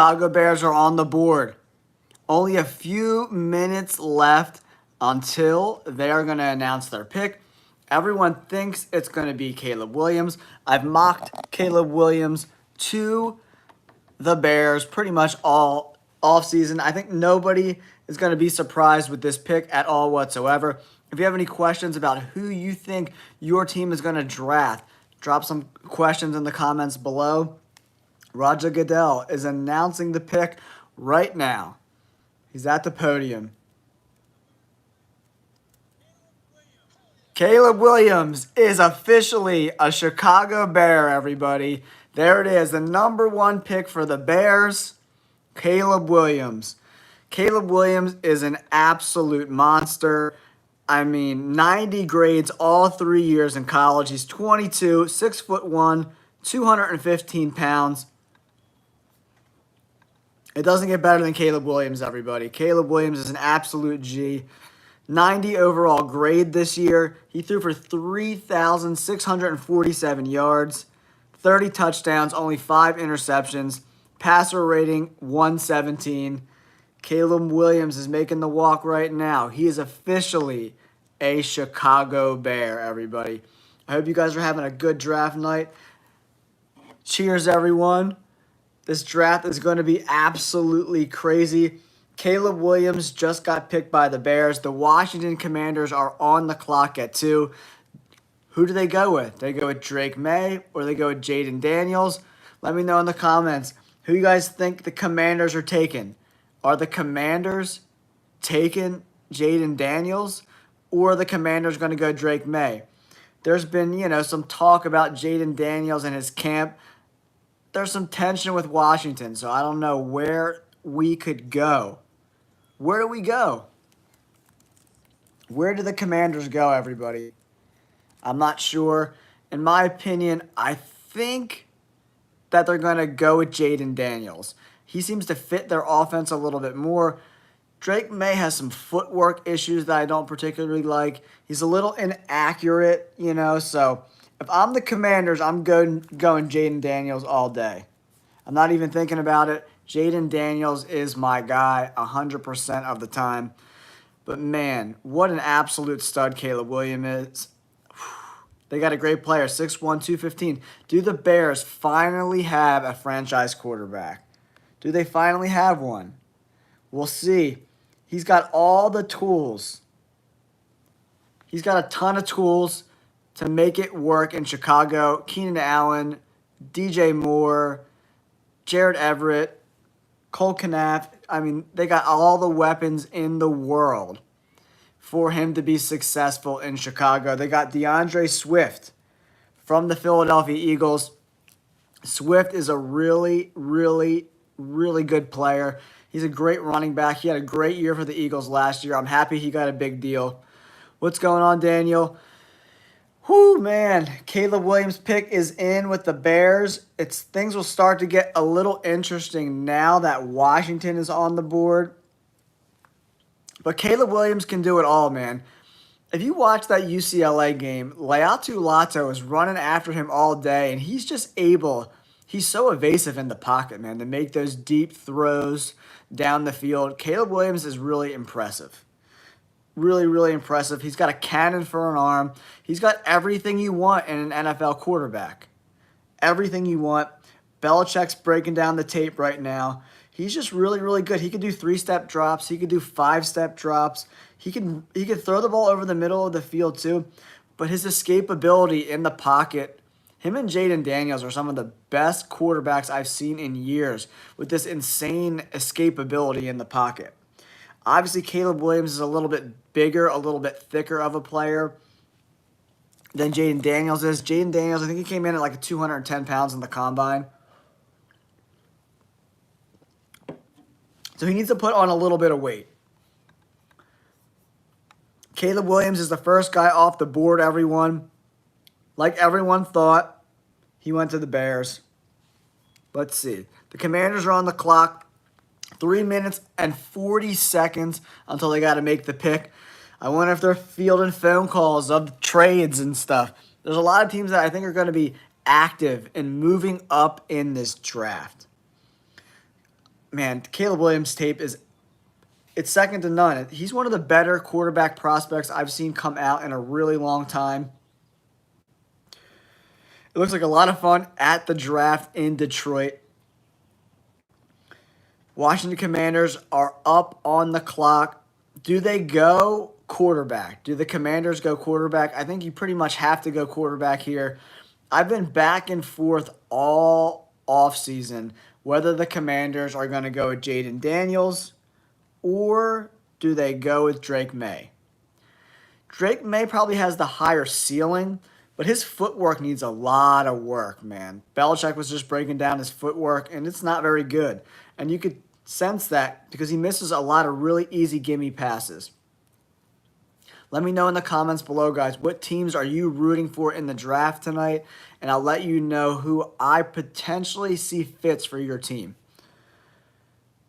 Chicago Bears are on the board. Only a few minutes left until they are going to announce their pick. Everyone thinks it's going to be Caleb Williams. I've mocked Caleb Williams to the Bears pretty much all offseason. I think nobody is going to be surprised with this pick at all whatsoever. If you have any questions about who you think your team is going to draft, drop some questions in the comments below. Roger Goodell is announcing the pick right now. He's at the podium. Caleb Williams is officially a Chicago Bear, everybody. There it is, the number one pick for the Bears, Caleb Williams. Caleb Williams is an absolute monster. I mean, 90 grades all 3 years in college. He's 22, 6'1", 215 pounds. It doesn't get better than Caleb Williams, everybody. Caleb Williams is an absolute G. 90 overall grade this year. He threw for 3,647 yards, 30 touchdowns, only 5 interceptions, passer rating 117. Caleb Williams is making the walk right now. He is officially a Chicago Bear, everybody. I hope you guys are having a good draft night. Cheers, everyone. This draft is going to be absolutely crazy. Caleb Williams just got picked by the Bears. The Washington Commanders are on the clock at 2. Who do they go with? They go with Drake May or they go with Jayden Daniels? Let me know in the comments who you guys think the Commanders are taking. Are the Commanders taking Jayden Daniels or are the Commanders going to go Drake May? There's been, some talk about Jayden Daniels and his camp. There's some tension with Washington, so I don't know where we could go. Where do we go? Where do the Commanders go, everybody? I'm not sure. In my opinion, I think that they're going to go with Jayden Daniels. He seems to fit their offense a little bit more. Drake May has some footwork issues that I don't particularly like. He's a little inaccurate, so if I'm the Commanders, I'm going Jayden Daniels all day. I'm not even thinking about it. Jayden Daniels is my guy 100% of the time. But, man, what an absolute stud Caleb Williams is. They got a great player, 6'1", 215. Do the Bears finally have a franchise quarterback? Do they finally have one? We'll see. He's got all the tools. He's got a ton of tools to make it work in Chicago. Keenan Allen, DJ Moore, Jared Everett, Cole Knapp. I mean, they got all the weapons in the world for him to be successful in Chicago. They got DeAndre Swift from the Philadelphia Eagles. Swift is a really, really, really good player. He's a great running back. He had a great year for the Eagles last year. I'm happy he got a big deal. What's going on, Daniel? Whew, man. Caleb Williams' pick is in with the Bears. Things will start to get a little interesting now that Washington is on the board. But Caleb Williams can do it all, man. If you watch that UCLA game, Laiatu Lato is running after him all day, and he's so evasive in the pocket, man, to make those deep throws down the field. Caleb Williams is really impressive. Really, really impressive. He's got a cannon for an arm. He's got everything you want in an NFL quarterback. Everything you want. Belichick's breaking down the tape right now. He's just really, really good. He could do 3-step drops. He could do 5-step drops. He could throw the ball over the middle of the field too. But his escapability in the pocket, him and Jayden Daniels are some of the best quarterbacks I've seen in years with this insane escapability in the pocket. Obviously, Caleb Williams is a little bit bigger, a little bit thicker of a player than Jayden Daniels is. Jayden Daniels, I think he came in at like 210 pounds in the combine. So he needs to put on a little bit of weight. Caleb Williams is the first guy off the board, everyone. Like everyone thought, he went to the Bears. Let's see. The Commanders are on the clock. 3 minutes and 40 seconds until they got to make the pick. I wonder if they're fielding phone calls of trades and stuff. There's a lot of teams that I think are going to be active in moving up in this draft. man, Caleb Williams' tape is it's second to none. He's one of the better quarterback prospects I've seen come out in a really long time. It looks like a lot of fun at the draft in Detroit. Washington Commanders are up on the clock. Do they go quarterback? Do the Commanders go quarterback? I think you pretty much have to go quarterback here. I've been back and forth all offseason whether the Commanders are going to go with Jaden Daniels or do they go with Drake May. Drake May probably has the higher ceiling, but his footwork needs a lot of work, man. Belichick was just breaking down his footwork, and it's not very good. And you could sense that because he misses a lot of really easy gimme passes. Let me know in the comments below, guys, what teams are you rooting for in the draft tonight, and I'll let you know who I potentially see fits for your team.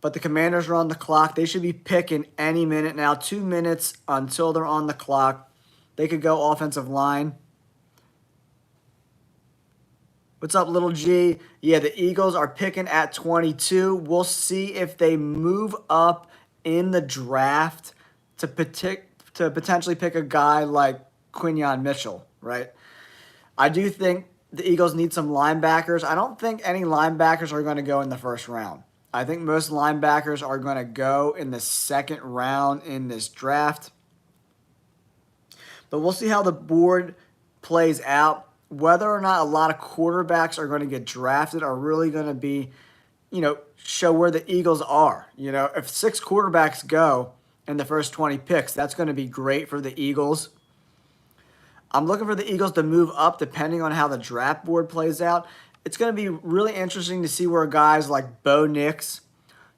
But the Commanders are on the clock. They should be picking any minute now. 2 minutes until they're on the clock. They could go offensive line. What's up, Little G? Yeah, the Eagles are picking at 22. We'll see if they move up in the draft to potentially pick a guy like Quinyon Mitchell, right? I do think the Eagles need some linebackers. I don't think any linebackers are going to go in the first round. I think most linebackers are going to go in the second round in this draft. But we'll see how the board plays out. Whether or not a lot of quarterbacks are going to get drafted are really going to be, show where the Eagles are. If 6 quarterbacks go in the first 20 picks, that's going to be great for the Eagles. I'm looking for the Eagles to move up depending on how the draft board plays out. It's going to be really interesting to see where guys like Bo Nix,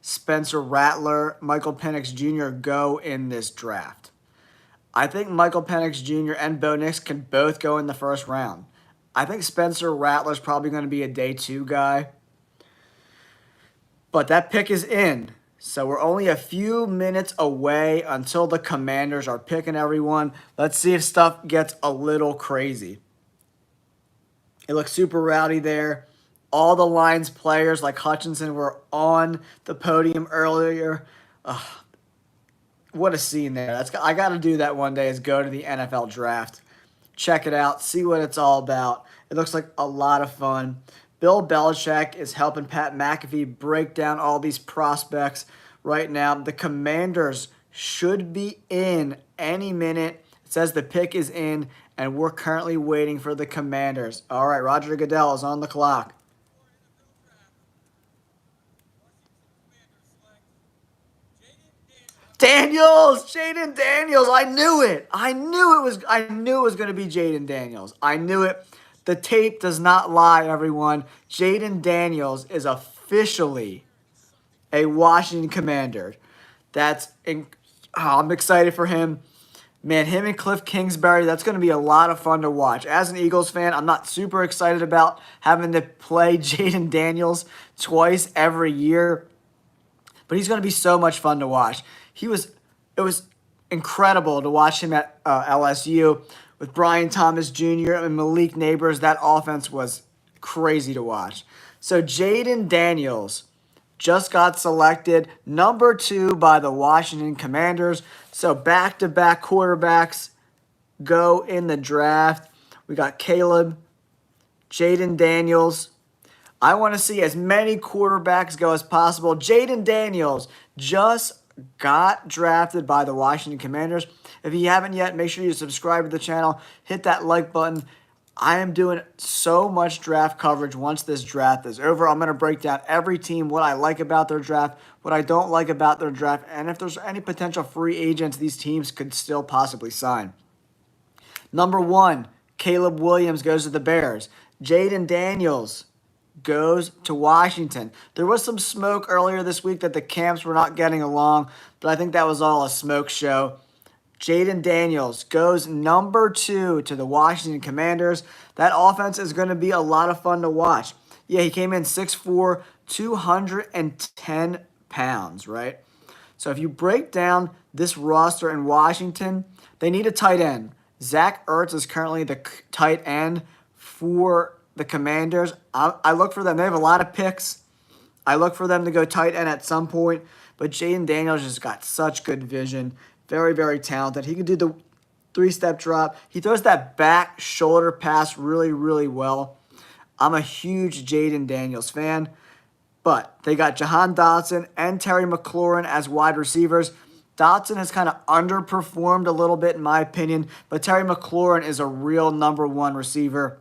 Spencer Rattler, Michael Penix Jr. go in this draft. I think Michael Penix Jr. and Bo Nix can both go in the first round. I think Spencer Rattler is probably going to be a day 2 guy. But that pick is in. So we're only a few minutes away until the Commanders are picking everyone. Let's see if stuff gets a little crazy. It looks super rowdy there. All the Lions players like Hutchinson were on the podium earlier. What a scene there. I got to do that one day is go to the NFL draft. Check it out. See what it's all about. It looks like a lot of fun. Bill Belichick is helping Pat McAfee break down all these prospects right now. The Commanders should be in any minute. It says the pick is in, and we're currently waiting for the Commanders. All right, Roger Goodell is on the clock. Jaden Daniels. I knew it. I knew it was going to be Jaden Daniels. I knew it. The tape does not lie, everyone. Jaden Daniels is officially a Washington Commander. I'm excited for him. Man, him and Cliff Kingsbury, that's going to be a lot of fun to watch. As an Eagles fan, I'm not super excited about having to play Jaden Daniels twice every year, but he's going to be so much fun to watch. It was incredible to watch him at LSU with Brian Thomas Jr. and Malik Neighbors. That offense was crazy to watch. So Jaden Daniels just got selected number 2 by the Washington Commanders. So back-to-back quarterbacks go in the draft. We got Caleb, Jaden Daniels. I want to see as many quarterbacks go as possible. Jaden Daniels just got drafted by the Washington Commanders. If you haven't yet, make sure you subscribe to the channel. Hit that like button. I am doing so much draft coverage once this draft is over. I'm going to break down every team, what I like about their draft, what I don't like about their draft, and if there's any potential free agents these teams could still possibly sign. Number 1, Caleb Williams goes to the Bears. Jaden Daniels goes to Washington. There was some smoke earlier this week that the camps were not getting along, but I think that was all a smoke show. Jaden Daniels goes number 2 to the Washington Commanders. That offense is going to be a lot of fun to watch. Yeah, he came in 6'4", 210 pounds, right? So if you break down this roster in Washington, they need a tight end. Zach Ertz is currently the tight end for the Commanders. I look for them. They have a lot of picks. I look for them to go tight end at some point, but Jayden Daniels just got such good vision. Very, very talented. He can do the three-step drop. He throws that back shoulder pass really, really well. I'm a huge Jayden Daniels fan, but they got Jahan Dotson and Terry McLaurin as wide receivers. Dotson has kind of underperformed a little bit, in my opinion, but Terry McLaurin is a real number one receiver.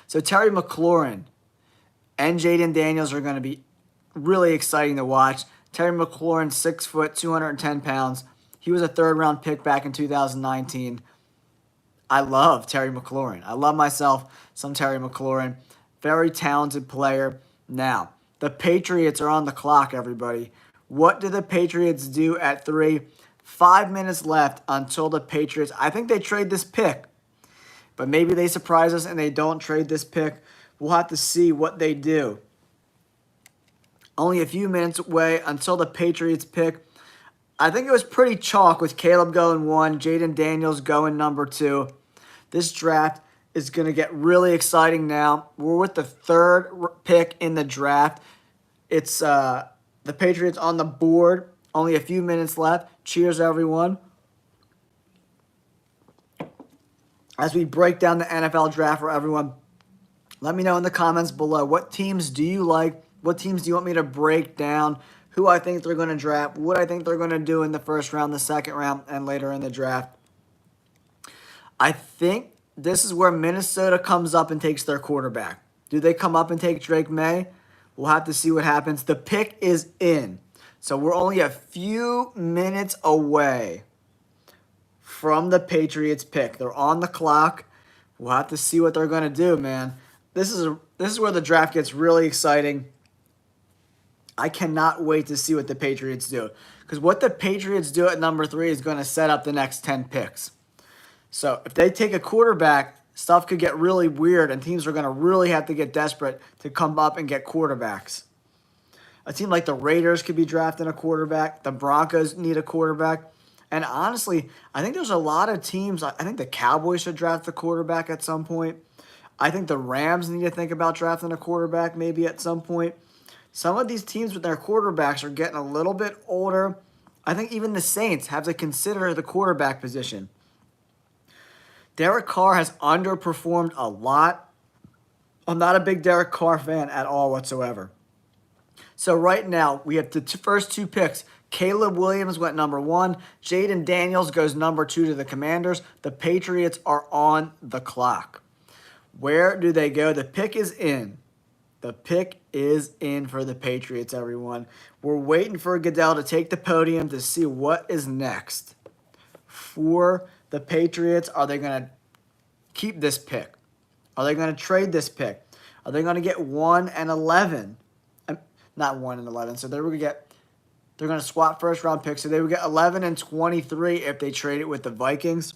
So Terry McLaurin and Jayden Daniels are going to be really exciting to watch. Terry McLaurin, 6 foot, 210 pounds. He was a third-round pick back in 2019. I love Terry McLaurin. I love myself some Terry McLaurin. Very talented player. Now, the Patriots are on the clock, everybody. What do the Patriots do at 3? 5 minutes left until the Patriots. I think they trade this pick. But maybe they surprise us and they don't trade this pick. We'll have to see what they do. Only a few minutes away until the Patriots pick. I think it was pretty chalk with Caleb going 1, Jayden Daniels going number 2. This draft is going to get really exciting now. We're with the 3rd pick in the draft. It's the Patriots on the board. Only a few minutes left. Cheers, everyone. As we break down the NFL draft for everyone, let me know in the comments below, what teams do you like? What teams do you want me to break down? Who I think they're going to draft, what I think they're going to do in the first round, the second round, and later in the draft. I think this is where Minnesota comes up and takes their quarterback. Do they come up and take Drake May? We'll have to see what happens. The pick is in. So we're only a few minutes away from the Patriots pick. They're on the clock. We'll have to see what they're going to do, man. This is where the draft gets really exciting. I cannot wait to see what the Patriots do. Because what the Patriots do at number 3 is going to set up the next 10 picks. So if they take a quarterback, stuff could get really weird, and teams are going to really have to get desperate to come up and get quarterbacks. A team like the Raiders could be drafting a quarterback. The Broncos need a quarterback. And honestly, I think there's a lot of teams. I think the Cowboys should draft a quarterback at some point. I think the Rams need to think about drafting a quarterback maybe at some point. Some of these teams with their quarterbacks are getting a little bit older. I think even the Saints have to consider the quarterback position. Derek Carr has underperformed a lot. I'm not a big Derek Carr fan at all whatsoever. So right now, we have the first 2 picks. Caleb Williams went number 1. Jayden Daniels goes number 2 to the Commanders. The Patriots are on the clock. Where do they go? The pick is in. The pick is in for the Patriots, everyone. We're waiting for Goodell to take the podium to see what is next for the Patriots. Are they going to keep this pick? Are they going to trade this pick? Are they going to get 1 and 11? Not 1 and 11. So they're going to swap first-round picks. So they would get 11 and 23 if they trade it with the Vikings.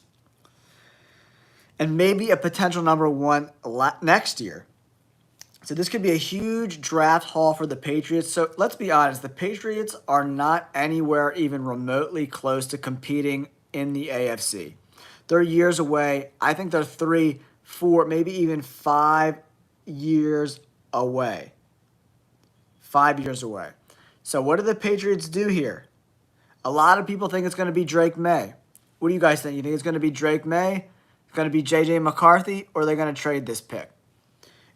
And maybe a potential number 1 next year. So this could be a huge draft haul for the Patriots. So let's be honest, the Patriots are not anywhere even remotely close to competing in the AFC. They're years away. I think they're 3, 4, maybe even 5 years away. 5 years away. So what do the Patriots do here? A lot of people think it's going to be Drake May. What do you guys think? You think it's going to be Drake May? It's going to be J.J. McCarthy? Or are they going to trade this pick?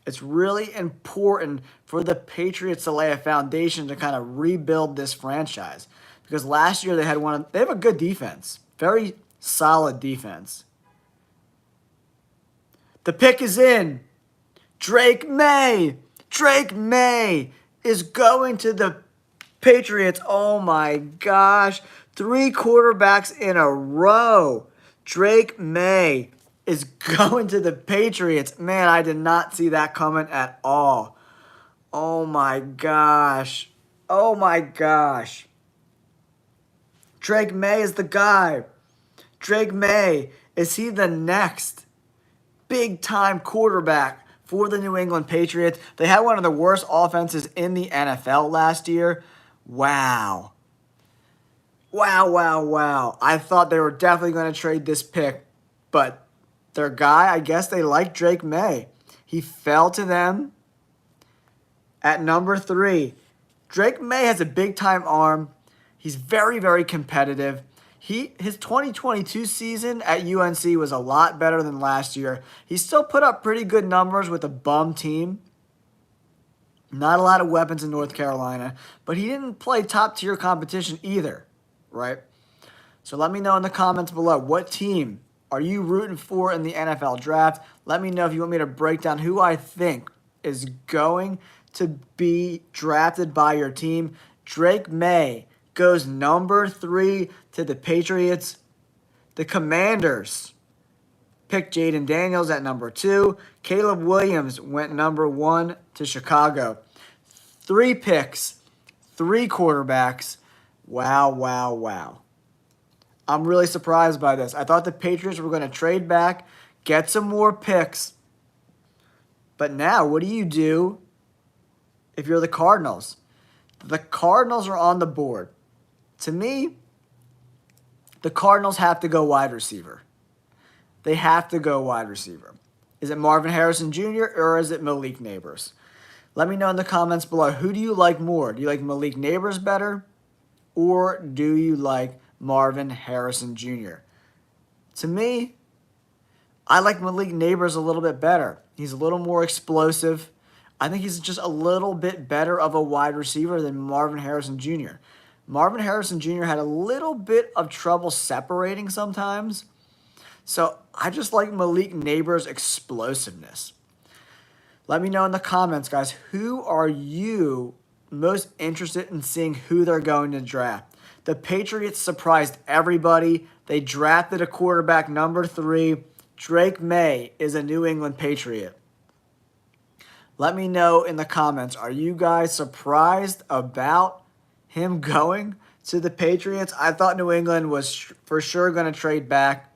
It's really important for the Patriots to lay a foundation to kind of rebuild this franchise. Because last year they have a good defense. Very solid defense. The pick is in. Drake May. Drake May is going to the Patriots. Oh my gosh. 3 quarterbacks in a row. Drake May is going to the Patriots. Man, I did not see that coming at all. Oh my gosh. Oh my gosh. Drake May is the guy. Drake May, is he the next big-time quarterback for the New England Patriots? They had one of the worst offenses in the NFL last year. Wow. Wow, wow, wow. I thought they were definitely going to trade this pick, but their guy, I guess they like Drake May. He fell to them. At number 3, Drake May has a big-time arm. He's very, very competitive. His 2022 season at UNC was a lot better than last year. He still put up pretty good numbers with a bum team. Not a lot of weapons in North Carolina, but he didn't play top-tier competition either, right? So let me know in the comments below, what team are you rooting for in the NFL draft? Let me know if you want me to break down who I think is going to be drafted by your team. Drake May goes number 3 to the Patriots. The Commanders picked Jayden Daniels at number 2. Caleb Williams went number 1 to Chicago. 3 picks, 3 quarterbacks. Wow, wow, wow. I'm really surprised by this. I thought the Patriots were going to trade back, get some more picks. But now, what do you do if you're the Cardinals? The Cardinals are on the board. To me, the Cardinals have to go wide receiver. They have to go wide receiver. Is it Marvin Harrison Jr. or is it Malik Nabers? Let me know in the comments below. Who do you like more? Do you like Malik Nabers better? Or do you like Marvin Harrison Jr.? To me, I like Malik Nabers a little bit better. He's a little more explosive. I think he's just a little bit better of a wide receiver than Marvin Harrison Jr. Marvin Harrison Jr. had a little bit of trouble separating sometimes. So I just like Malik Nabers' explosiveness. Let me know in the comments, guys, who are you most interested in seeing who they're going to draft? The Patriots surprised everybody. They drafted a quarterback, number 3. Drake May is a New England Patriot. Let me know in the comments, are you guys surprised about him going to the Patriots? I thought New England was for sure going to trade back,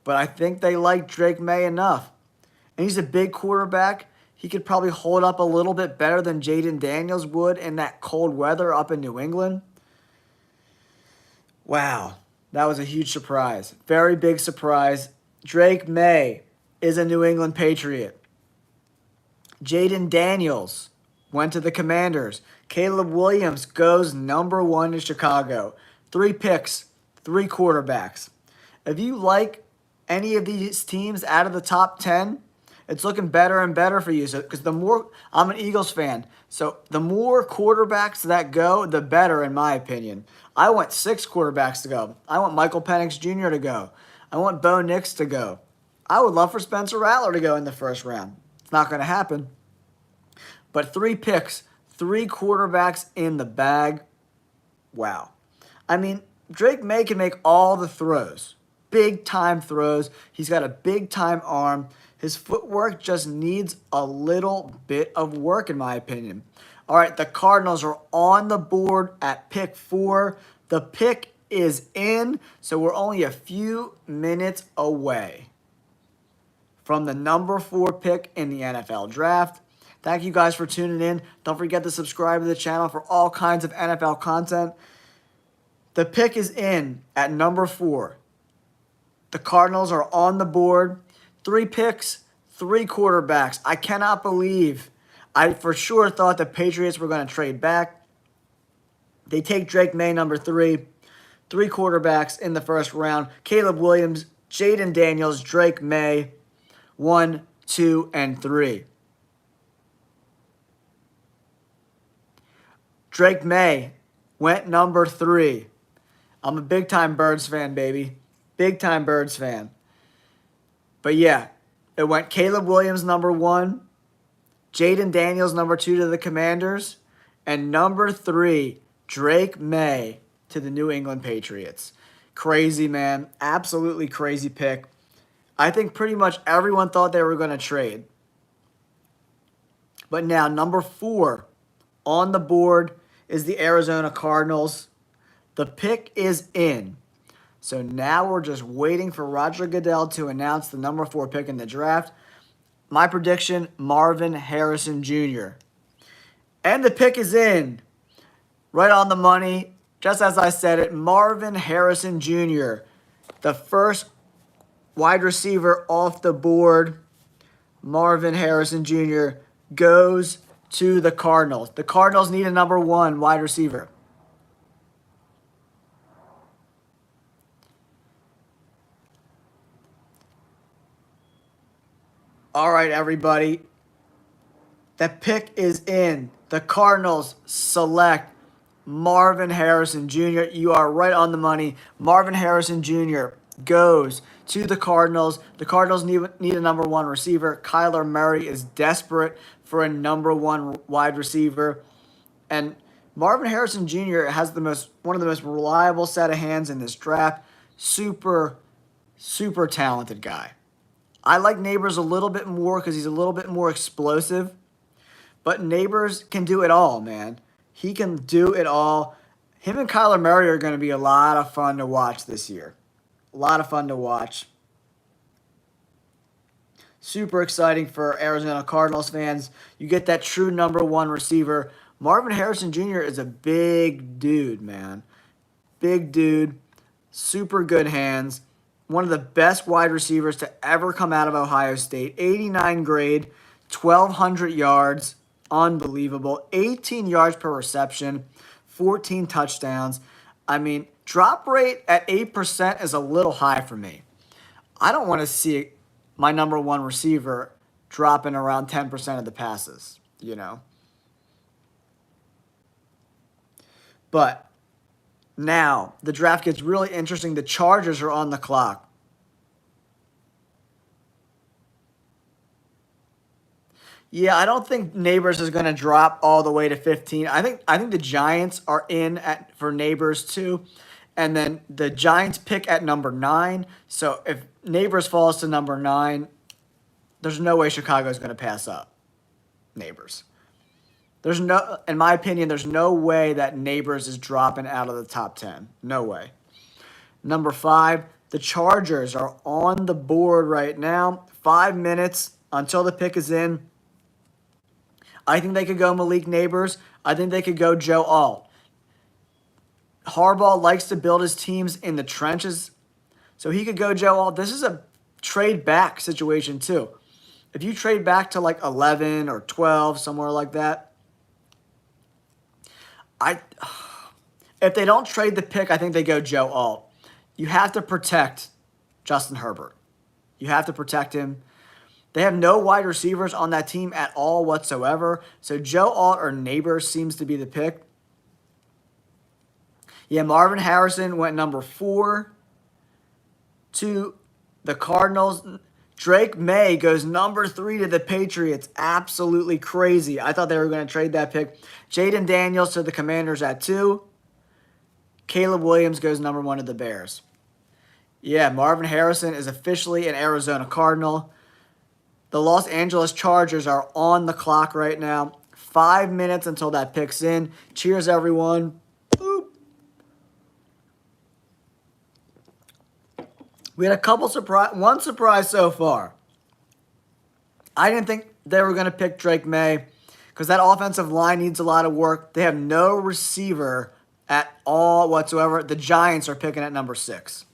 but I think they like Drake May enough. And he's a big quarterback. He could probably hold up a little bit better than Jayden Daniels would in that cold weather up in New England. Wow, that was a huge surprise. Very big surprise. Drake May is a New England Patriot. Jayden Daniels went to the Commanders. Caleb Williams goes number 1 to Chicago. 3 picks, 3 quarterbacks. If you like any of these teams out of the top 10, it's looking better and better for you. So, because the more, I'm an Eagles fan, so the more quarterbacks that go, the better, in my opinion. I want 6 quarterbacks to go. I want Michael Penix Jr. to go. I want Bo Nix to go. I would love for Spencer Rattler to go in the first round. It's not going to happen. But 3 picks, 3 quarterbacks in the bag. Wow. I mean, Drake May can make all the throws. Big-time throws. He's got a big-time arm. His footwork just needs a little bit of work, in my opinion. All right, the Cardinals are on the board at pick 4. The pick is in, so we're only a few minutes away from the number 4 pick in the NFL draft. Thank you guys for tuning in. Don't forget to subscribe to the channel for all kinds of NFL content. The pick is in at number 4. The Cardinals are on the board. 3 picks, 3 quarterbacks. I cannot believe. I for sure thought the Patriots were going to trade back. They take Drake May, number 3. 3 quarterbacks in the first round. Caleb Williams, Jayden Daniels, Drake May, 1, 2, and 3. Drake May went number 3. I'm a big-time Birds fan, baby. Big-time Birds fan. But yeah, it went Caleb Williams, number 1. Jayden Daniels, number 2 to the Commanders. And number 3, Drake May to the New England Patriots. Crazy, man. Absolutely crazy pick. I think pretty much everyone thought they were going to trade. But now, number 4 on the board is the Arizona Cardinals. The pick is in. So now we're just waiting for Roger Goodell to announce the number 4 pick in the draft. My prediction, Marvin Harrison Jr. And the pick is in. Right on the money. Just as I said it, Marvin Harrison Jr. The first wide receiver off the board. Marvin Harrison Jr. goes to the Cardinals. The Cardinals need a number 1 wide receiver. All right, everybody. The pick is in. The Cardinals select Marvin Harrison Jr. You are right on the money. Marvin Harrison Jr. goes to the Cardinals. The Cardinals need a number 1 receiver. Kyler Murray is desperate for a number 1 wide receiver. And Marvin Harrison Jr. has one of the most reliable set of hands in this draft. Super, super talented guy. I like Neighbors a little bit more because he's a little bit more explosive. But Neighbors can do it all, man. He can do it all. Him and Kyler Murray are going to be a lot of fun to watch this year. A lot of fun to watch. Super exciting for Arizona Cardinals fans. You get that true number 1 receiver. Marvin Harrison Jr. is a big dude, man. Big dude. Super good hands. One of the best wide receivers to ever come out of Ohio State. 89 grade, 1,200 yards. Unbelievable. 18 yards per reception, 14 touchdowns. I mean, drop rate at 8% is a little high for me. I don't want to see my number 1 receiver dropping around 10% of the passes, you know. But now the draft gets really interesting. The Chargers are on the clock. Yeah, I don't think Neighbors is going to drop all the way to 15. I think the Giants are in for Neighbors too. And then the Giants pick at number 9. So if Neighbors falls to number 9, there's no way Chicago is going to pass up Neighbors. In my opinion, there's no way that Neighbors is dropping out of the top 10. No way. Number 5, the Chargers are on the board right now. 5 minutes until the pick is in. I think they could go Malik Neighbors. I think they could go Joe Alt. Harbaugh likes to build his teams in the trenches, so he could go Joe Alt. This is a trade back situation too. If you trade back to like 11 or 12, somewhere like that, if they don't trade the pick, I think they go Joe Alt. You have to protect Justin Herbert. You have to protect him. They have no wide receivers on that team at all whatsoever. So Joe Alt or Neighbors seems to be the pick. Yeah, Marvin Harrison went number 4 to the Cardinals. Drake May goes number 3 to the Patriots. Absolutely crazy. I thought they were going to trade that pick. Jaden Daniels to the Commanders at 2. Caleb Williams goes number 1 to the Bears. Yeah, Marvin Harrison is officially an Arizona Cardinal. The Los Angeles Chargers are on the clock right now. 5 minutes until that pick's in. Cheers, everyone. Boop. We had one surprise so far. I didn't think they were going to pick Drake May because that offensive line needs a lot of work. They have no receiver at all whatsoever. The Giants are picking at number 6.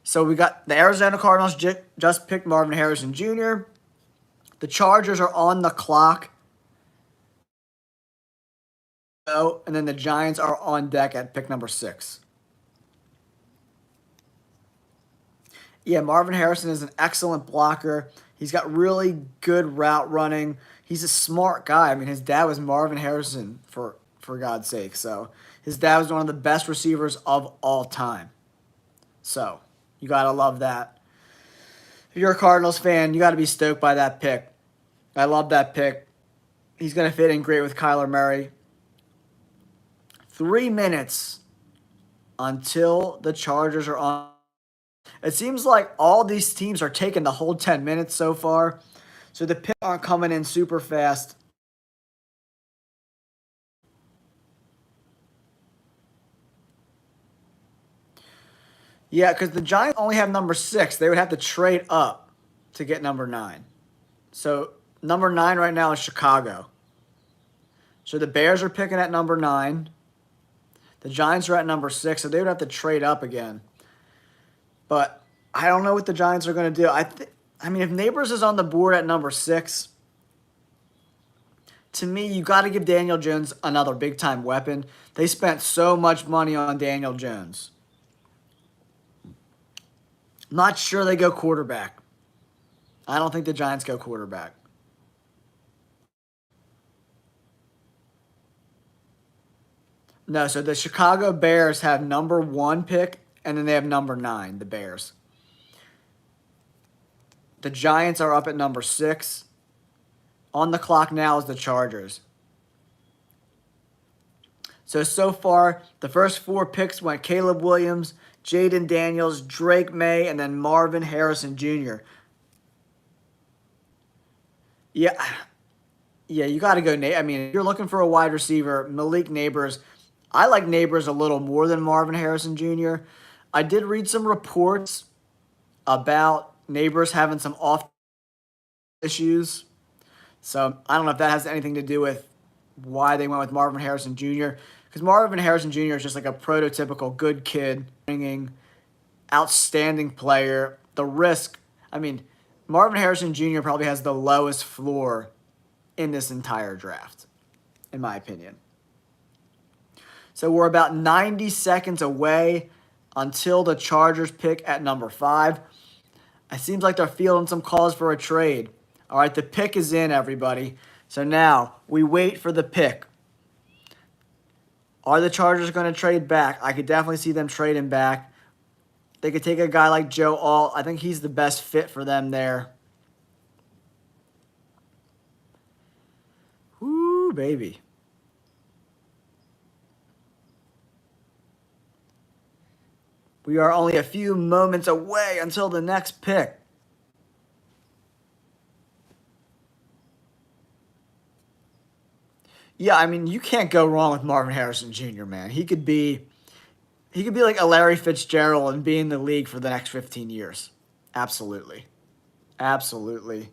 So we got the Arizona Cardinals just picked Marvin Harrison Jr. The Chargers are on the clock. And then the Giants are on deck at pick number 6. Yeah, Marvin Harrison is an excellent blocker. He's got really good route running. He's a smart guy. I mean, his dad was Marvin Harrison, for God's sake. So his dad was one of the best receivers of all time. So you got to love that. If you're a Cardinals fan, you got to be stoked by that pick. I love that pick. He's going to fit in great with Kyler Murray. 3 minutes until the Chargers are on. It seems like all these teams are taking the whole 10 minutes so far. So the picks aren't coming in super fast. Yeah, because the Giants only have number 6. They would have to trade up to get number 9. So number 9 right now is Chicago. So the Bears are picking at number 9. The Giants are at number 6, so they would have to trade up again. But I don't know what the Giants are going to do. I mean, if Neighbors is on the board at number 6, To me, you got to give Daniel Jones another big time weapon. They spent so much money on Daniel Jones. Not sure they go quarterback. I don't think the Giants go quarterback. No, so the Chicago Bears have number 1 pick, and then they have number 9, the Bears. The Giants are up at number 6. On the clock now is the Chargers. So far, the first 4 picks went Caleb Williams, Jaden Daniels, Drake May, and then Marvin Harrison Jr. Yeah, yeah, you got to go. I mean, if you're looking for a wide receiver, Malik Neighbors. I like Neighbors a little more than Marvin Harrison Jr. I did read some reports about Neighbors having some off issues. So I don't know if that has anything to do with why they went with Marvin Harrison Jr. Because Marvin Harrison Jr. is just like a prototypical good kid, bringing outstanding player. The risk, I mean, Marvin Harrison Jr. probably has the lowest floor in this entire draft, in my opinion. So we're about 90 seconds away until the Chargers pick at number 5. It seems like they're fielding some calls for a trade. All right, the pick is in, everybody. So now we wait for the pick. Are the Chargers going to trade back? I could definitely see them trading back. They could take a guy like Joe Alt. I think he's the best fit for them there. Woo, baby. We are only a few moments away until the next pick. Yeah, I mean, you can't go wrong with Marvin Harrison Jr., man. He could be like a Larry Fitzgerald and be in the league for the next 15 years. Absolutely. Absolutely.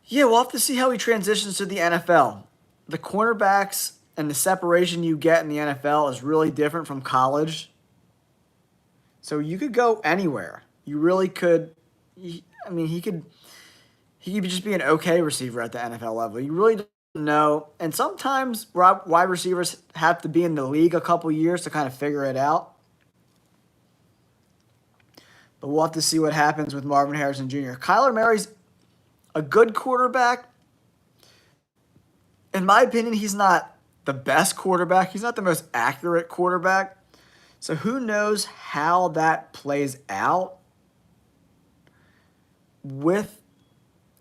Yeah, we'll have to see how he transitions to the NFL. The cornerbacks and the separation you get in the NFL is really different from college. So you could go anywhere. You really could. I mean, he could just be an okay receiver at the NFL level. You really don't know. And sometimes wide receivers have to be in the league a couple years to kind of figure it out. But we'll have to see what happens with Marvin Harrison Jr. Kyler Murray's a good quarterback. In my opinion, he's not the best quarterback. He's not the most accurate quarterback. So who knows how that plays out with,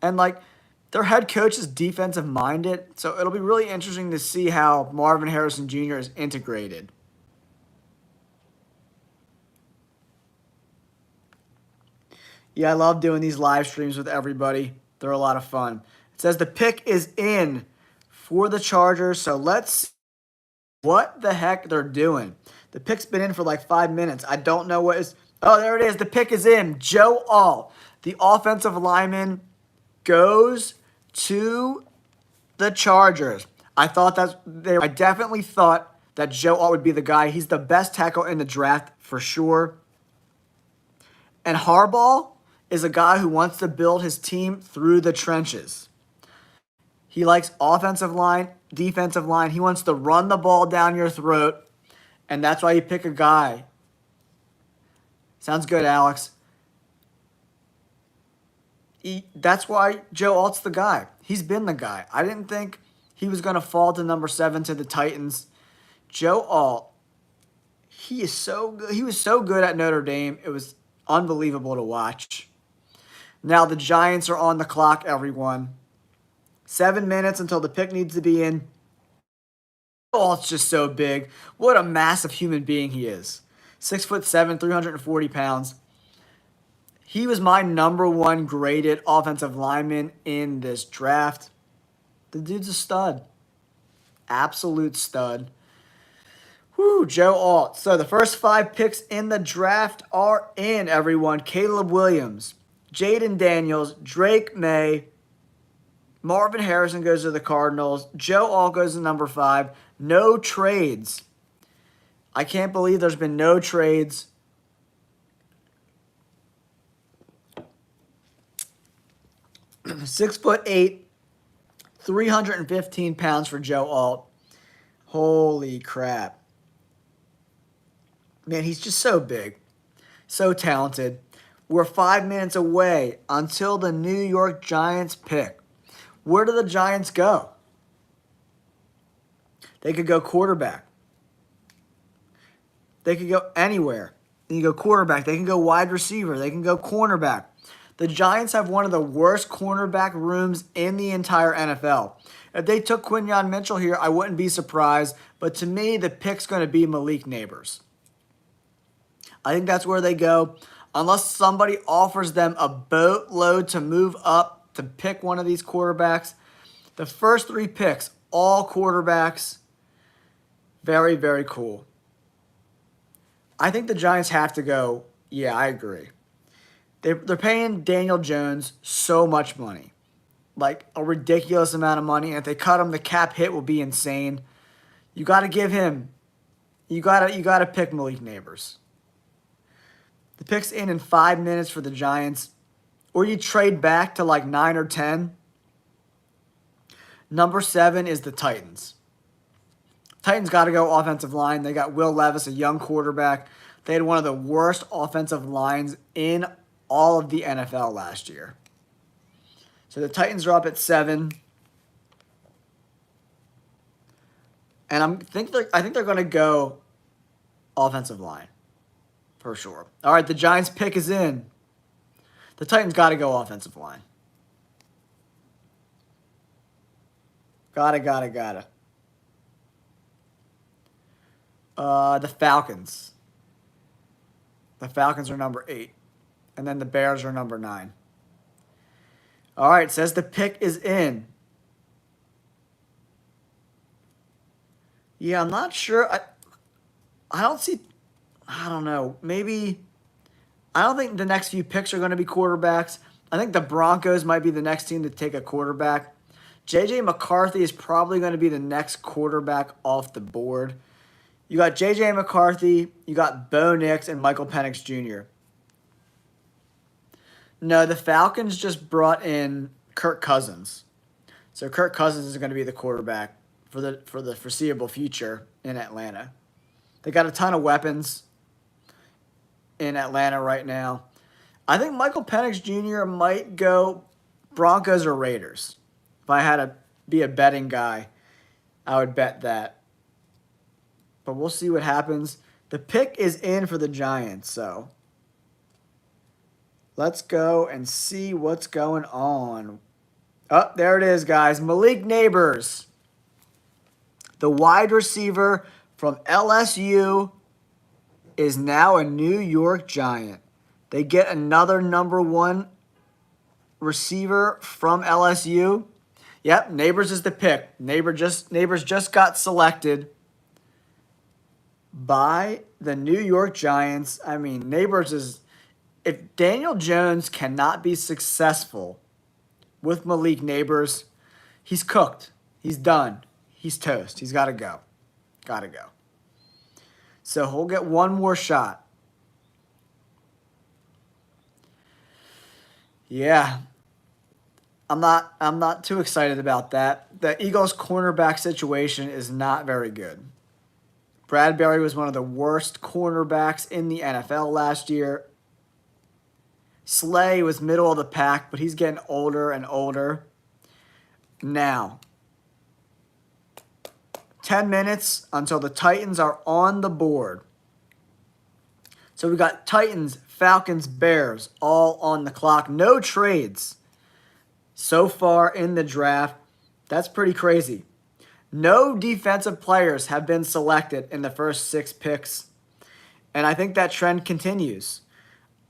and like, their head coach is defensive minded. So it'll be really interesting to see how Marvin Harrison Jr. is integrated. Yeah, I love doing these live streams with everybody. They're a lot of fun. It says the pick is in for the Chargers. So let's see what the heck they're doing. The pick's been in for like 5 minutes. I don't know what is. Oh, there it is. The pick is in. Joe Alt, the offensive lineman, goes to the Chargers. I definitely thought that Joe Alt would be the guy. He's the best tackle in the draft for sure. And Harbaugh is a guy who wants to build his team through the trenches. He likes offensive line, defensive line. He wants to run the ball down your throat. And that's why you pick a guy. Sounds good, Alex. That's why Joe Alt's the guy. He's been the guy. I didn't think he was going to fall to number 7 to the Titans. Joe Alt, he is so good. He was so good at Notre Dame. It was unbelievable to watch. Now the Giants are on the clock, everyone. 7 minutes until the pick needs to be in. Oh, it's just so big. What a massive human being he is. 6'7", 340 pounds. He was my number 1 graded offensive lineman in this draft. The dude's a stud. Absolute stud. Whew, Joe Alt. So the first 5 picks in the draft are in, everyone. Caleb Williams, Jaden Daniels, Drake May, Marvin Harrison goes to the Cardinals. Joe Alt goes to number 5. No trades I can't believe there's been no trades. (6'8", 315 pounds for Joe Alt. Holy crap. Man, he's just so big. So talented. We're 5 minutes away until the New York Giants pick. Where do the Giants go? They could go quarterback. They could go anywhere. They can go quarterback. They can go wide receiver. They can go cornerback. The Giants have one of the worst cornerback rooms in the entire NFL. If they took Quinyon Mitchell here, I wouldn't be surprised. But to me, the pick's going to be Malik Neighbors. I think that's where they go. Unless somebody offers them a boatload to move up to pick one of these quarterbacks. The first 3 picks, all quarterbacks. Very, very cool. I think the Giants have to go. Yeah, I agree. They're paying Daniel Jones so much money. Like a ridiculous amount of money. And if they cut him, the cap hit will be insane. You got to give him. You got to pick Malik Neighbors. The pick's in 5 minutes for the Giants. Or you trade back to like 9 or 10. Number 7 is the Titans. Titans got to go offensive line. They got Will Levis, a young quarterback. They had one of the worst offensive lines in all of the NFL last year. So the Titans are up at 7. And I think they're going to go offensive line. For sure. All right, the Giants pick is in. The Titans got to go offensive line. Gotta. The Falcons. The Falcons are number 8. And then the Bears are number 9. All right, it says the pick is in. Yeah, I'm not sure. I don't know. Maybe. I don't think the next few picks are going to be quarterbacks. I think the Broncos might be the next team to take a quarterback. J.J. McCarthy is probably going to be the next quarterback off the board. You got J.J. McCarthy, you got Bo Nix, and Michael Penix Jr. No, the Falcons just brought in Kirk Cousins. So Kirk Cousins is going to be the quarterback for the foreseeable future in Atlanta. They got a ton of weapons in Atlanta right now. I think Michael Penix Jr. might go Broncos or Raiders. If I had to be a betting guy, I would bet that. But we'll see what happens. The pick is in for the Giants, so let's go and see what's going on. Oh, there it is, guys. Malik Neighbors, the wide receiver from LSU, is now a New York Giant. They get another number 1 receiver from LSU. Yep, Neighbors is the pick. Neighbors just got selected by the New York Giants. I mean, Neighbors is... If Daniel Jones cannot be successful with Malik Neighbors, he's cooked. He's done. He's toast. He's got to go. Got to go. So he'll get one more shot. Yeah. I'm not too excited about that. The Eagles cornerback situation is not very good. Bradbury was one of the worst cornerbacks in the NFL last year. Slay was middle of the pack, but he's getting older and older. Now, 10 minutes until the Titans are on the board. So we got Titans, Falcons, Bears all on the clock. No trades so far in the draft. That's pretty crazy. No defensive players have been selected in the first 6 picks. And I think that trend continues.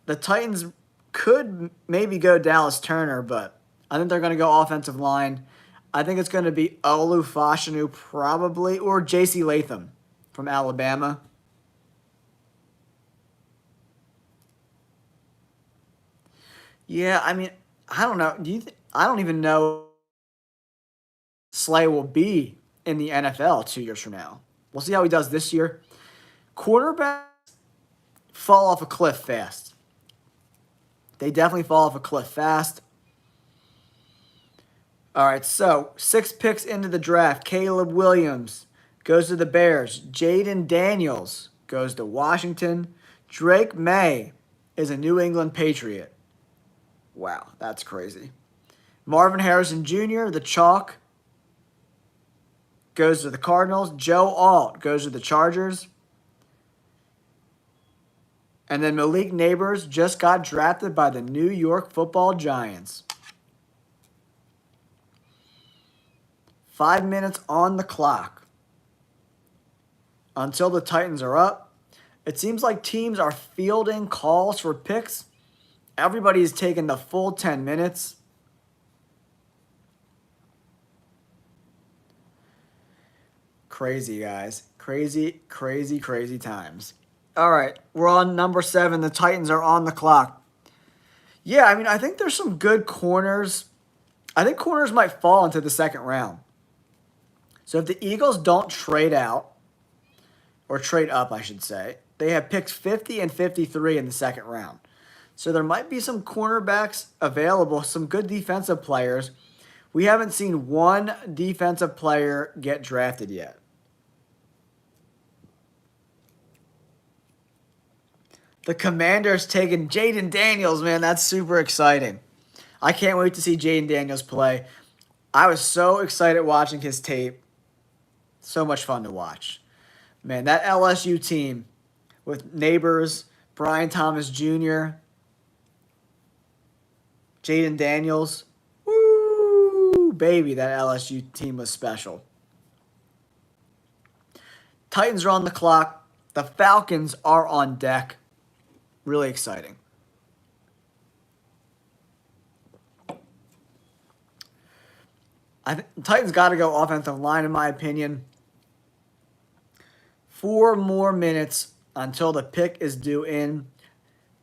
The Titans could maybe go Dallas Turner, but I think they're going to go offensive line. I think it's going to be Olu Fashanu probably, or J.C. Latham from Alabama. Yeah, I mean, I don't know. I don't even know Slay will be in the NFL 2 years from now. We'll see how he does this year. Quarterbacks fall off a cliff fast. They definitely fall off a cliff fast. All right, so 6 picks into the draft. Caleb Williams goes to the Bears. Jaden Daniels goes to Washington. Drake May is a New England Patriot. Wow, that's crazy. Marvin Harrison Jr., the Chalk, goes to the Cardinals. Joe Alt goes to the Chargers. And then Malik Neighbors just got drafted by the New York Football Giants. 5 minutes on the clock until the Titans are up. It seems like teams are fielding calls for picks. Everybody is taking the full 10 minutes. Crazy, guys. Crazy, crazy, crazy times. All right, we're on number 7. The Titans are on the clock. Yeah, I mean, I think there's some good corners. I think corners might fall into the second round. So if the Eagles don't trade out, or trade up, I should say, they have picks 50 and 53 in the second round. So there might be some cornerbacks available, some good defensive players. We haven't seen one defensive player get drafted yet. The Commanders taking Jaden Daniels, man. That's super exciting. I can't wait to see Jaden Daniels play. I was so excited watching his tape. So much fun to watch. Man, that LSU team with Neighbors, Brian Thomas Jr., Jaden Daniels. Woo! Baby, that LSU team was special. Titans are on the clock. The Falcons are on deck. Really exciting. Titans got to go offensive line, in my opinion. 4 more minutes until the pick is due in.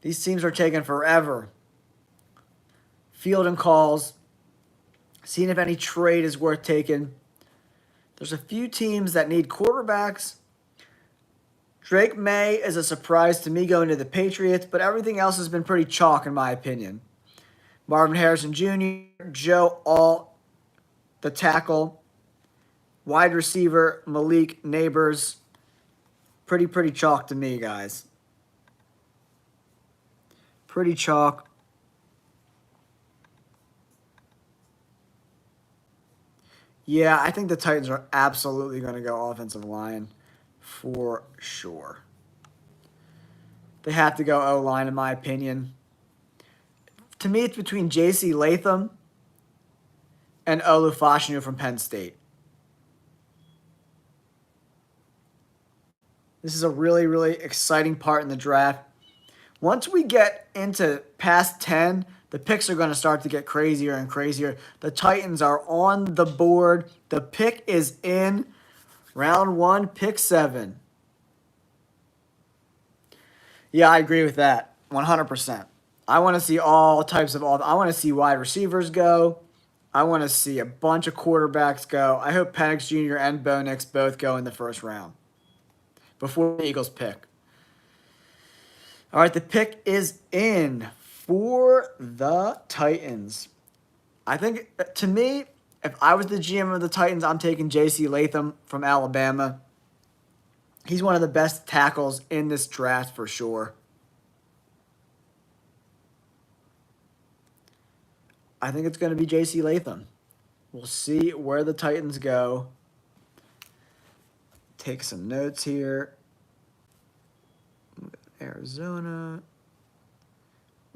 These teams are taking forever. Fielding calls. Seeing if any trade is worth taking. There's a few teams that need quarterbacks. Drake May is a surprise to me going to the Patriots, but everything else has been pretty chalk in my opinion. Marvin Harrison Jr., Joe Alt, the tackle, wide receiver Malik Neighbors. Pretty chalk to me, guys. Pretty chalk. Yeah, I think the Titans are absolutely going to go offensive line for sure. They have to go O-line, in my opinion. To me, it's between J.C. Latham and Olu Fashanu from Penn State. This is a really, really exciting part in the draft. Once we get into past 10, the picks are going to start to get crazier and crazier. The Titans are on the board. The pick is in. Round 1, pick 7. Yeah, I agree with that. 100%. I want to see all types of I want to see wide receivers go. I want to see a bunch of quarterbacks go. I hope Penix Jr. and Bo Nix both go in the first round before the Eagles pick. All right, the pick is in for the Titans. I think, to me, if I was the GM of the Titans, I'm taking J.C. Latham from Alabama. He's one of the best tackles in this draft for sure. I think it's going to be J.C. Latham. We'll see where the Titans go. Take some notes here. Arizona.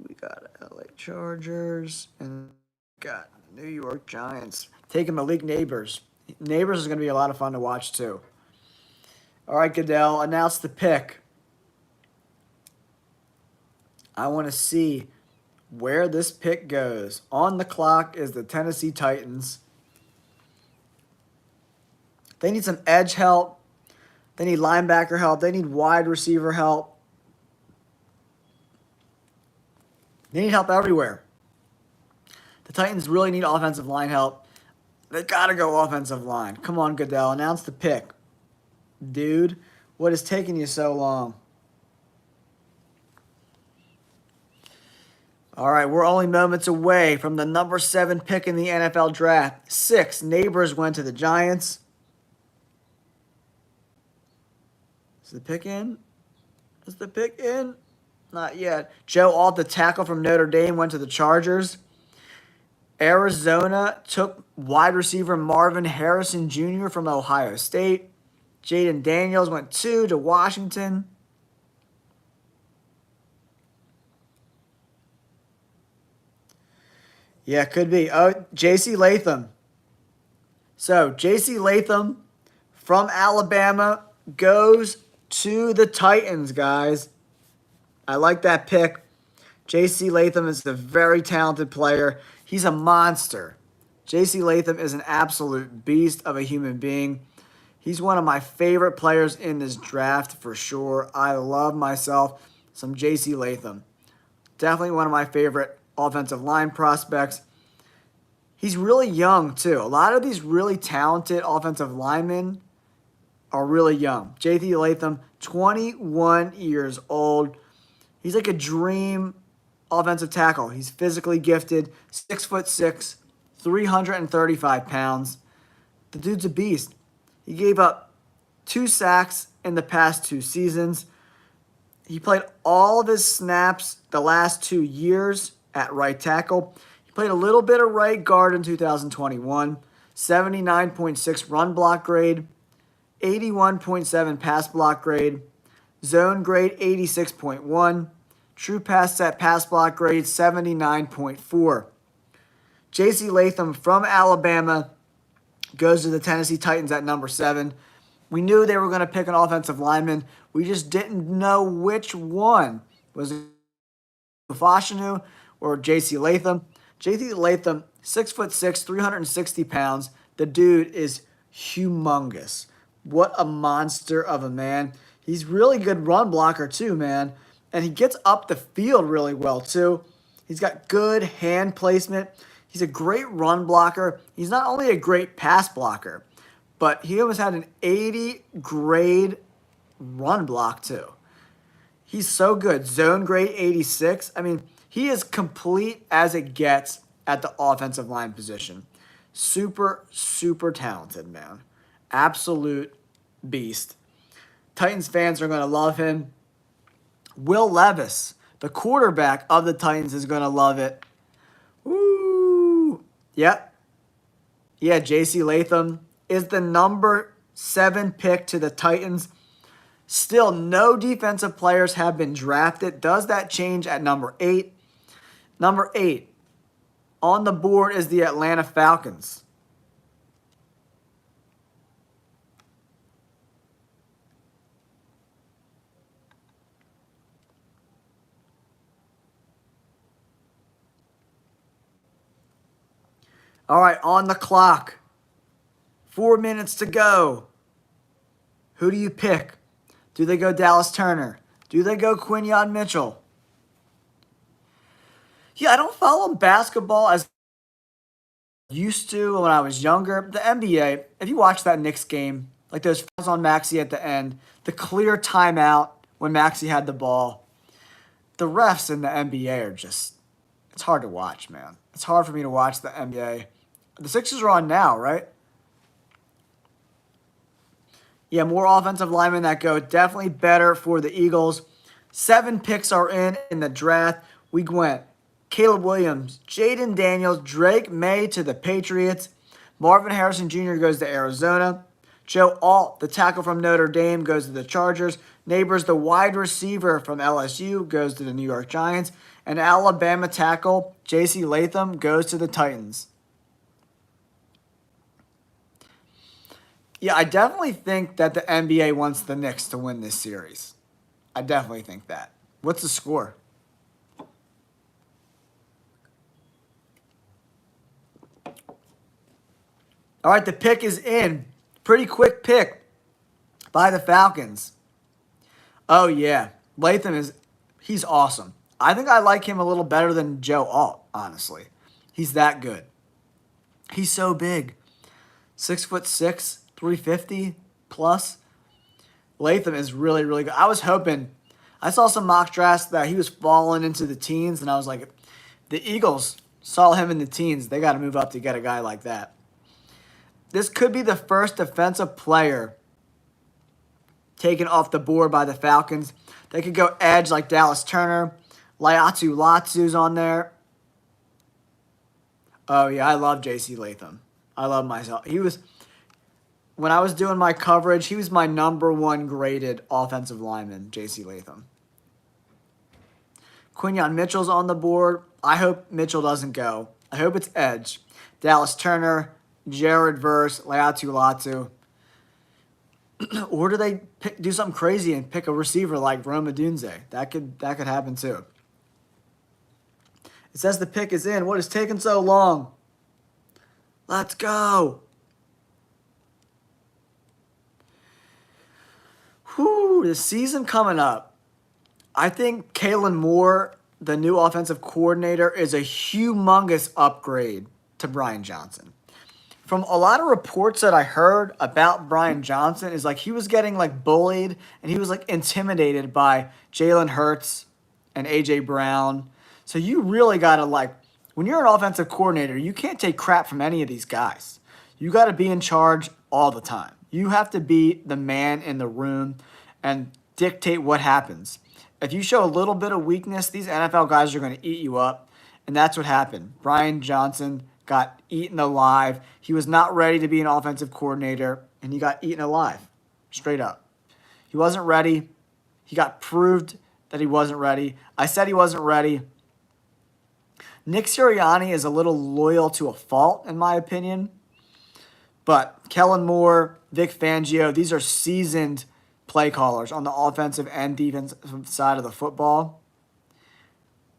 We got LA Chargers. And got New York Giants. Taking Malik Neighbors. Neighbors is going to be a lot of fun to watch too. All right, Goodell, announce the pick. I want to see where this pick goes. On the clock is the Tennessee Titans. They need some edge help. They need linebacker help. They need wide receiver help. They need help everywhere. The Titans really need offensive line help. They got to go offensive line. Come on, Goodell. Announce the pick. Dude, What is taking you so long? All right, we're only moments away from the number 7 pick in the NFL draft. 6 Neighbors went to the Giants. Is the pick in? Is the pick in? Not yet. Joe Alt, the tackle from Notre Dame, went to the Chargers. Arizona took wide receiver Marvin Harrison Jr. from Ohio State. Jaden Daniels went 2 to Washington. Yeah, could be. Oh, J.C. Latham. So, J.C. Latham from Alabama goes to the Titans, guys. I like that pick. J.C. Latham is a very talented player. He's a monster. J.C. Latham is an absolute beast of a human being. He's one of my favorite players in this draft for sure. I love myself some J.C. Latham. Definitely one of my favorite offensive line prospects. He's really young, too. A lot of these really talented offensive linemen are really young. J.C. Latham, 21 years old. He's like a dream offensive tackle. He's physically gifted, 6'6", 335 pounds. The dude's a beast. He gave up 2 sacks in the past 2 seasons. He played all of his snaps the last 2 years at right tackle. He played a little bit of right guard in 2021. 79.6 run block grade, 81.7 pass block grade, zone grade 86.1, true pass set pass block grade 79.4. J.C. Latham from Alabama goes to the Tennessee Titans at number 7. We knew they were going to pick an offensive lineman. We just didn't know which one. Was it Fashanu or J.C. Latham? J.C. Latham, 6'6", 360 pounds. The dude is humongous. What a monster of a man. He's really good run blocker too, man. And he gets up the field really well too. He's got good hand placement. He's a great run blocker. He's not only a great pass blocker, but he almost had an 80 grade run block too. He's so good. Zone grade 86. I mean, he is complete as it gets at the offensive line position. Super, super talented, man. Absolute beast. Titans fans are going to love him. Will Levis, the quarterback of the Titans, is going to love it. Woo! Yep. Yeah, J.C. Latham is the number 7 pick to the Titans. Still, no defensive players have been drafted. Does that change at number 8? Number 8 on the board is the Atlanta Falcons. All right, on the clock. 4 minutes to go. Who do you pick? Do they go Dallas Turner? Do they go Quinyon Mitchell? Yeah, I don't follow basketball as I used to when I was younger. The NBA, if you watch that Knicks game, like those fouls on Maxey at the end, the clear timeout when Maxey had the ball, the refs in the NBA are just, it's hard to watch, man. It's hard for me to watch the NBA. The Sixers are on now, right? Yeah, more offensive linemen that go. Definitely better for the Eagles. 7 picks are in the draft. We went Caleb Williams, Jaden Daniels, Drake May to the Patriots. Marvin Harrison Jr. goes to Arizona. Joe Alt, the tackle from Notre Dame, goes to the Chargers. Neighbors, the wide receiver from LSU, goes to the New York Giants. And Alabama tackle, J.C. Latham, goes to the Titans. Yeah, I definitely think that the NBA wants the Knicks to win this series. I definitely think that. What's the score? All right, the pick is in. Pretty quick pick by the Falcons. Oh, yeah. He's awesome. I think I like him a little better than Joe Alt, honestly. He's that good. He's so big. 6'6", 350 plus. Latham is really, really good. I was hoping, I saw some mock drafts that he was falling into the teens, and I was like, the Eagles saw him in the teens. They got to move up to get a guy like that. This could be the first defensive player taken off the board by the Falcons. They could go edge like Dallas Turner. Laiatu Latsu's on there. Oh, yeah, I love J.C. Latham. I love myself. When I was doing my coverage, he was my #1 graded offensive lineman, J.C. Latham. Quinyon Mitchell's on the board. I hope Mitchell doesn't go. I hope it's edge. Dallas Turner, Jared Verse, Laiatu Latu. Or do they do something crazy and pick a receiver like Rome Odunze? That could happen too. It says the pick is in. What is taking so long? Let's go. Whew, the season coming up. I think Kalen Moore, the new offensive coordinator, is a humongous upgrade to Brian Johnson. From a lot of reports that I heard about Brian Johnson is like he was getting like bullied and he was like intimidated by Jalen Hurts and A.J. Brown. So you really got to like, when you're an offensive coordinator, you can't take crap from any of these guys. You got to be in charge all the time. You have to be the man in the room and dictate what happens. If you show a little bit of weakness, these NFL guys are going to eat you up. And that's what happened. Brian Johnson got eaten alive. He was not ready to be an offensive coordinator, and he got eaten alive, straight up. He wasn't ready. He got proved that he wasn't ready. I said he wasn't ready. Nick Sirianni is a little loyal to a fault, in my opinion. But Kellen Moore, Vic Fangio, these are seasoned play callers on the offensive and defensive side of the football.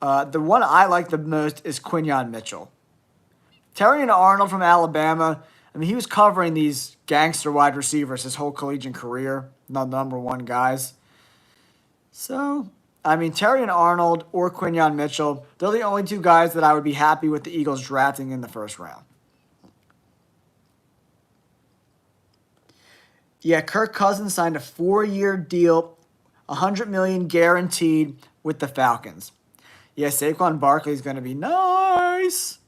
The one I like the most is Quinyon Mitchell. Terrion Arnold from Alabama, I mean, he was covering these gangster wide receivers his whole collegiate career, the #1 guys. So, I mean, Terrion Arnold or Quinyon Mitchell, they're the only two guys that I would be happy with the Eagles drafting in the first round. Yeah, Kirk Cousins signed a 4-year deal, $100 million guaranteed with the Falcons. Yeah, Saquon Barkley is going to be nice.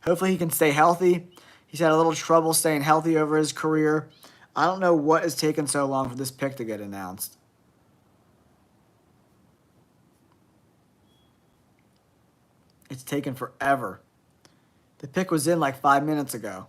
Hopefully he can stay healthy. He's had a little trouble staying healthy over his career. I don't know what is taking so long for this pick to get announced. It's taken forever. The pick was in like 5 minutes ago.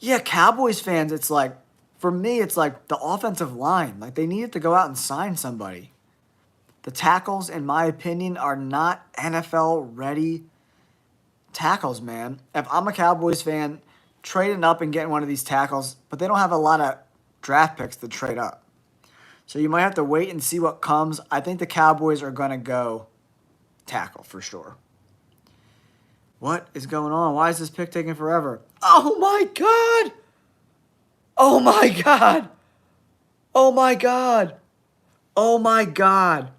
Yeah, Cowboys fans, it's like, for me, it's like the offensive line. Like, they needed to go out and sign somebody. The tackles, in my opinion, are not NFL-ready tackles, man. If I'm a Cowboys fan, trading up and getting one of these tackles, but they don't have a lot of draft picks to trade up. So you might have to wait and see what comes. I think the Cowboys are going to go tackle for sure. What is going on? Why is this pick taking forever? Oh, my God. Oh, my God. Oh, my God. Oh, my God.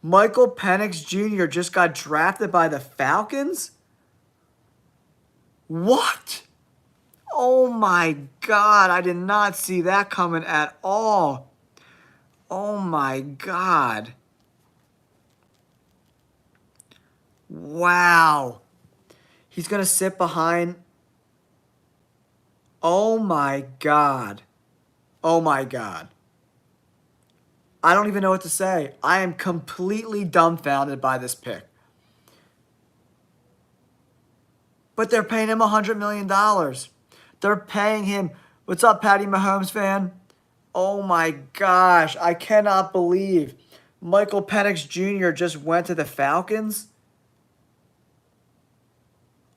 Michael Penix Jr. just got drafted by the Falcons? What? Oh, my God. I did not see that coming at all. Oh, my God. Wow. He's going to sit behind. Oh, my God. Oh, my God. I don't even know what to say. I am completely dumbfounded by this pick. But they're paying him $100 million. They're paying him. What's up, Patty Mahomes fan? Oh, my gosh. I cannot believe Michael Penix Jr. just went to the Falcons.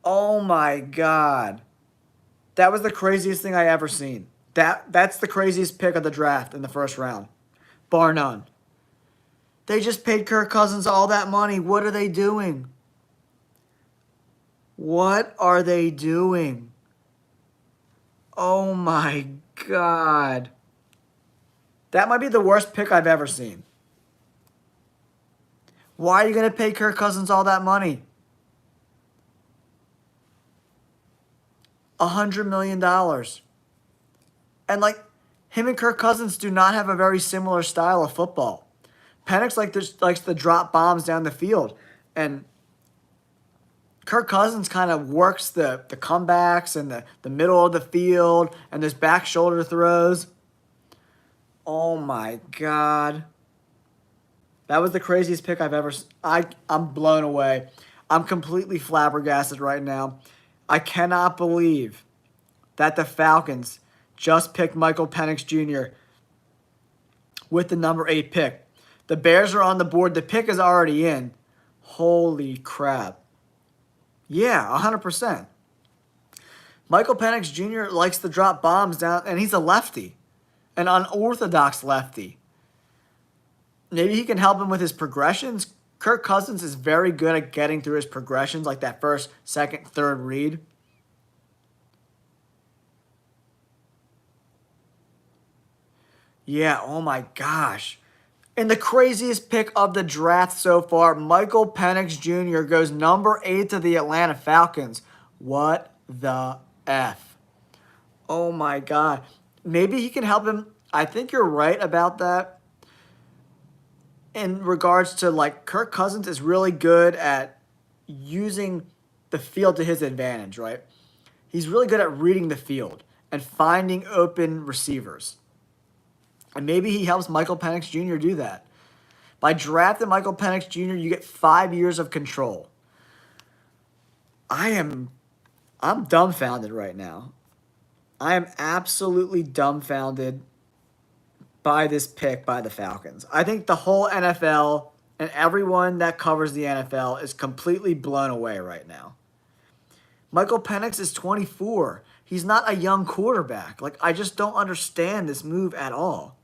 Oh, my God. That was the craziest thing I ever seen. That's the craziest pick of the draft in the first round. Bar none. They just paid Kirk Cousins all that money. What are they doing? What are they doing? Oh, my God. That might be the worst pick I've ever seen. Why are you going to pay Kirk Cousins all that money? $100 million. And like him and Kirk Cousins do not have a very similar style of football. Penix likes to drop bombs down the field, and Kirk Cousins kind of works the comebacks and the middle of the field and those back shoulder throws. Oh my God. That was the craziest pick I've ever. I'm blown away. I'm completely flabbergasted right now. I cannot believe that the Falcons just picked Michael Penix Jr. with the number 8 pick. The Bears are on the board. The pick is already in. Holy crap. Yeah, 100%. Michael Penix Jr. likes to drop bombs down, and he's a lefty, an unorthodox lefty. Maybe he can help him with his progressions. Kirk Cousins is very good at getting through his progressions, like that first, second, third read. Yeah, oh my gosh. And the craziest pick of the draft so far, Michael Penix Jr. goes number 8 to the Atlanta Falcons. What the F? Oh my God. Maybe he can help him. I think you're right about that. In regards to like Kirk Cousins is really good at using the field to his advantage, right? He's really good at reading the field and finding open receivers. And maybe he helps Michael Penix Jr. do that. By drafting Michael Penix Jr., you get 5 years of control. I'm dumbfounded right now. I am absolutely dumbfounded by this pick by the Falcons. I think the whole NFL and everyone that covers the NFL is completely blown away right now. Michael Penix is 24. He's not a young quarterback. Like, I just don't understand this move at all.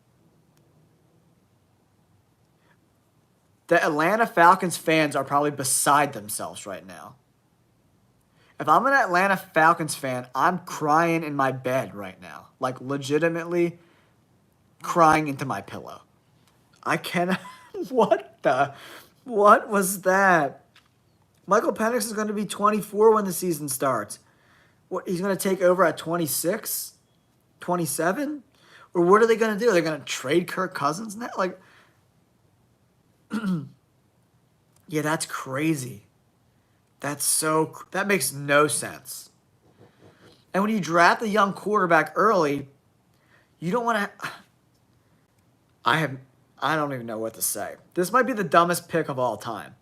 The Atlanta Falcons fans are probably beside themselves right now. If I'm an Atlanta Falcons fan, I'm crying in my bed right now. Like, legitimately crying into my pillow. I cannot. What was that? Michael Penix is going to be 24 when the season starts. What, he's going to take over at 26? 27? Or what are they going to do? They're going to trade Kirk Cousins now? Like, yeah, that's crazy. That makes no sense. And when you draft a young quarterback early, you don't want to. I don't even know what to say. This might be the dumbest pick of all time.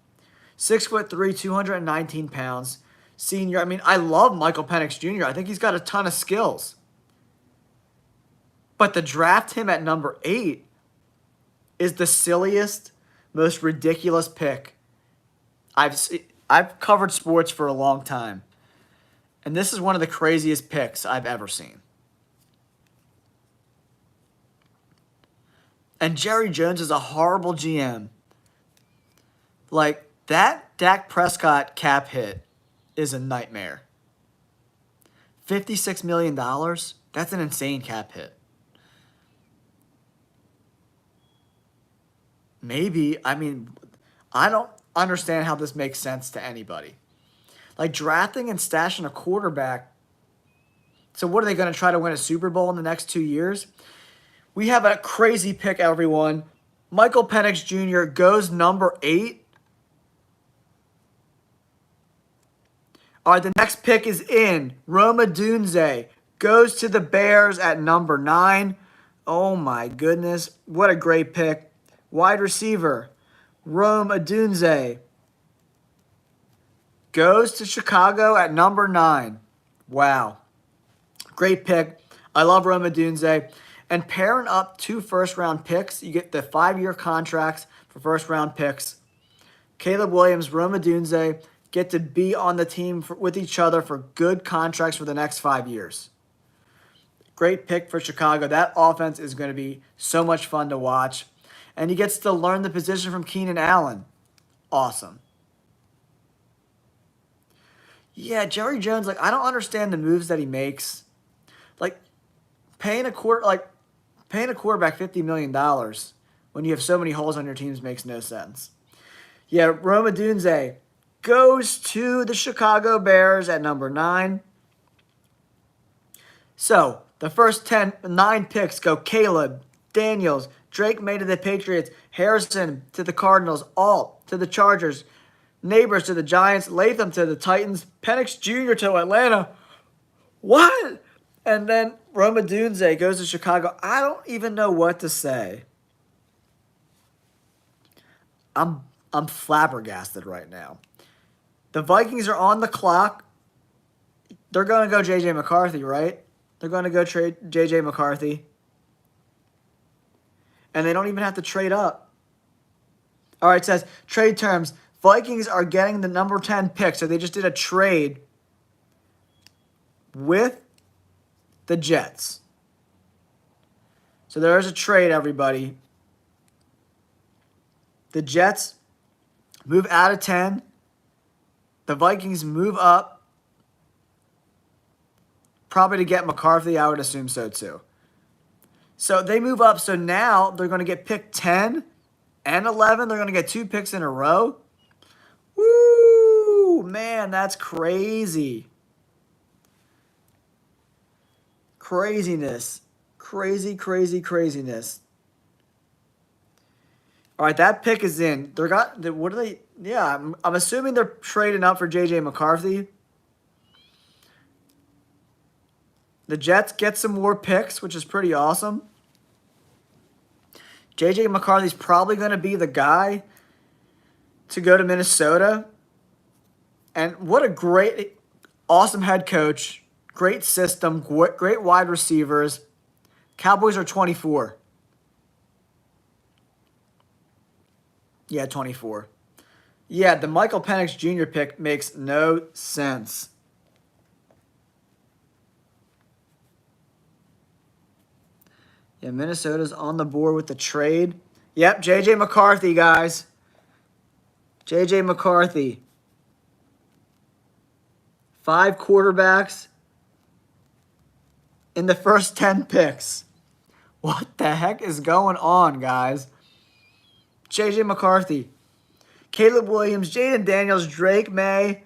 6'3", 219 pounds, senior. I mean, I love Michael Penix Jr. I think he's got a ton of skills. But to draft him at number 8 is the silliest, most ridiculous pick I've covered sports for a long time. And this is one of the craziest picks I've ever seen. And Jerry Jones is a horrible GM. Like, that Dak Prescott cap hit is a nightmare. $56 million? That's an insane cap hit. Maybe. I mean, I don't understand how this makes sense to anybody. Like, drafting and stashing a quarterback. So what are they going to try to win a Super Bowl in the next 2 years? We have a crazy pick, everyone. Michael Penix Jr. goes number 8. All right, the next pick is in. Rome Odunze goes to the Bears at number 9. Oh, my goodness. What a great pick. Wide receiver, Rome Odunze goes to Chicago at number 9. Wow. Great pick. I love Rome Odunze. And pairing up 2 first-round picks, you get the 5-year contracts for first-round picks. Caleb Williams, Rome Odunze get to be on the team with each other for good contracts for the next 5 years. Great pick for Chicago. That offense is going to be so much fun to watch. And he gets to learn the position from Keenan Allen. Awesome. Yeah, Jerry Jones, like, I don't understand the moves that he makes. Like, paying a quarterback $50 million when you have so many holes on your teams makes no sense. Yeah, Rome Odunze goes to the Chicago Bears at number 9. So, the first 9 picks go Caleb, Daniels, Drake May to the Patriots, Harrison to the Cardinals, Alt to the Chargers, Neighbors to the Giants, Latham to the Titans, Penix Jr. to Atlanta. What? And then Rome Odunze goes to Chicago. I don't even know what to say. I'm flabbergasted right now. The Vikings are on the clock. They're going to go J.J. McCarthy, right? They're going to go trade J.J. McCarthy. And they don't even have to trade up. All right, it says trade terms. Vikings are getting the number 10 pick, so they just did a trade with the Jets. So there's a trade, everybody. The Jets move out of 10. The Vikings move up. Probably to get McCarthy, I would assume so too. So they move up. So now they're going to get picked 10 and 11. They're going to get 2 picks in a row. Woo! Man, that's crazy. Craziness. Craziness. All right, that pick is in. What are they? Yeah, I'm assuming they're trading up for J.J. McCarthy. The Jets get some more picks, which is pretty awesome. J.J. McCarthy's probably going to be the guy to go to Minnesota. And what a great, awesome head coach. Great system. Great wide receivers. Cowboys are 24. Yeah, 24. Yeah, the Michael Penix Jr. pick makes no sense. Yeah, Minnesota's on the board with the trade. Yep, J.J. McCarthy, guys. J.J. McCarthy. 5 quarterbacks in the first 10 picks. What the heck is going on, guys? J.J. McCarthy. Caleb Williams, Jaden Daniels, Drake May,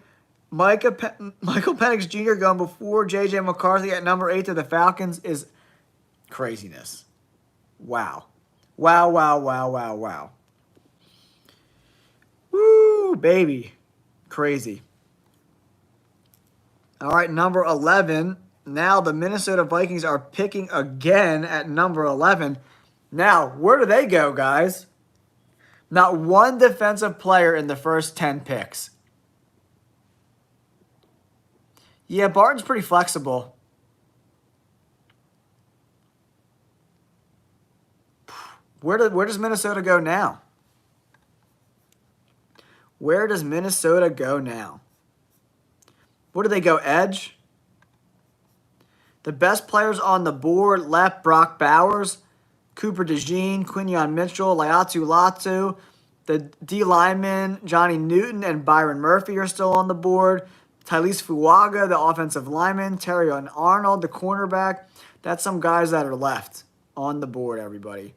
Michael Penix Jr. going before J.J. McCarthy at number 8 to the Falcons is craziness. Wow. Wow. Woo, baby. Crazy. All right, number 11. Now the Minnesota Vikings are picking again at number 11. Now, where do they go, guys? Not one defensive player in the first 10 picks. Yeah, Barton's pretty flexible. Where does Minnesota go now? Where does Minnesota go now? Where do they go, edge? The best players on the board left: Brock Bowers, Cooper DeJean, Quinion Mitchell, Laiatu Latu. The D linemen, Johnny Newton and Byron Murphy, are still on the board. Tylese Fuaga, the offensive lineman. Terry Arnold, the cornerback. That's some guys that are left on the board, everybody.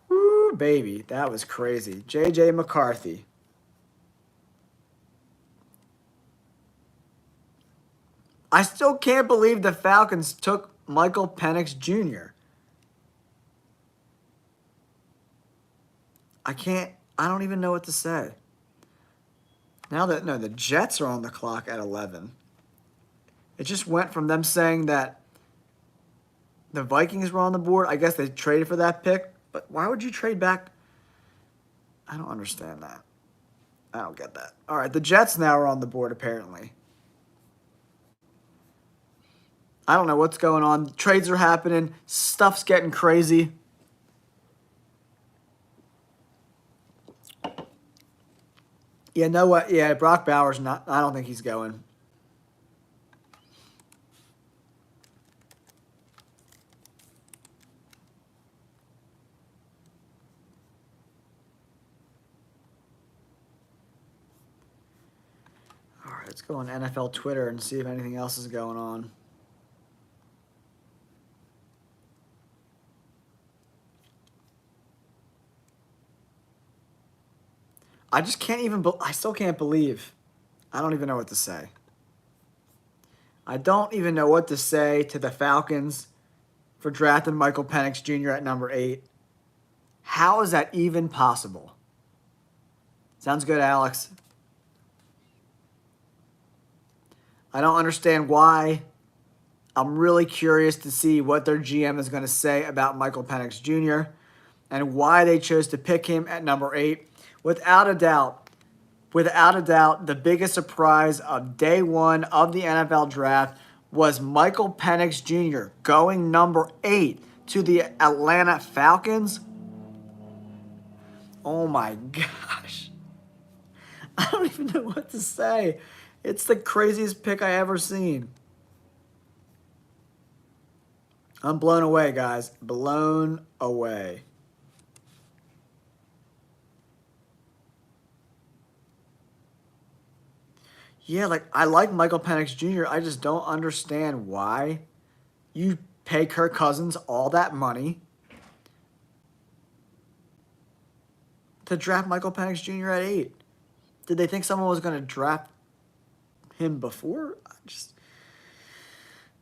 Woo, baby. That was crazy. J.J. McCarthy. I still can't believe the Falcons took Michael Penix Jr. I don't even know what to say. The Jets are on the clock at 11. It just went from them saying that the Vikings were on the board. I guess they traded for that pick. But why would you trade back? I don't understand that. I don't get that. All right, the Jets now are on the board, apparently. I don't know what's going on. Trades are happening. Stuff's getting crazy. Yeah, know what? Yeah, Brock Bowers, I don't think he's going. All right, let's go on NFL Twitter and see if anything else is going on. I just can't even, I still can't believe. I don't even know what to say. I don't even know what to say to the Falcons for drafting Michael Penix Jr. at number 8. How is that even possible? Sounds good, Alex. I don't understand why. I'm really curious to see what their GM is going to say about Michael Penix Jr. and why they chose to pick him at number 8. Without a doubt, the biggest surprise of day one of the NFL draft was Michael Penix Jr. going number 8 to the Atlanta Falcons. Oh my gosh. I don't even know what to say. It's the craziest pick I ever seen. I'm blown away, guys. Blown away. Yeah, like, I like Michael Penix Jr. I just don't understand why you pay Kirk Cousins all that money to draft Michael Penix Jr. at 8. Did they think someone was going to draft him before?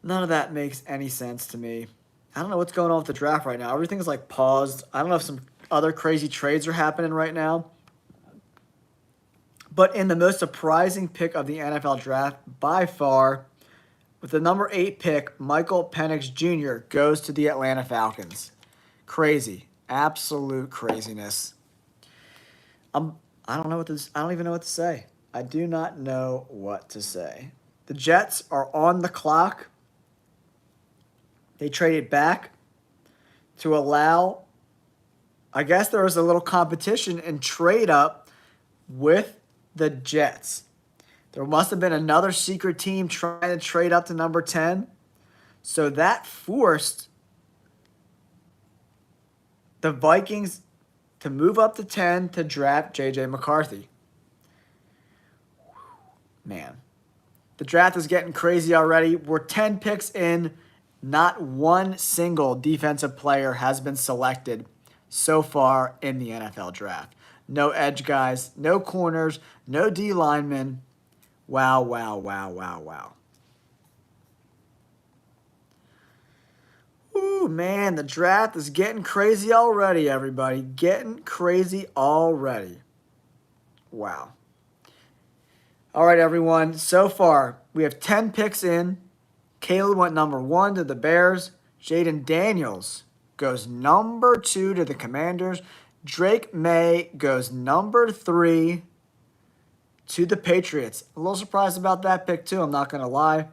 None of that makes any sense to me. I don't know what's going on with the draft right now. Everything's like paused. I don't know if some other crazy trades are happening right now. But in the most surprising pick of the NFL draft by far, with the number 8 pick, Michael Penix Jr. goes to the Atlanta Falcons. Crazy. Absolute craziness. I don't even know what to say. I do not know what to say. The Jets are on the clock. They traded back to allow, I guess there was a little competition and trade up with the Jets. There must have been another secret team trying to trade up to number 10. So that forced the Vikings to move up to 10 to draft J.J. McCarthy. Man, the draft is getting crazy already. We're 10 picks in. Not one single defensive player has been selected so far in the NFL draft. No edge guys, no corners, no D linemen. Wow, wow, wow, wow, wow. Ooh, man, the draft is getting crazy already, everybody. Getting crazy already. Wow. All right, everyone. So far, we have 10 picks in. Caleb went number 1 to the Bears. Jaden Daniels goes number 2 to the Commanders. Drake May goes number 3 to the Patriots. A little surprised about that pick, too. I'm not going to lie.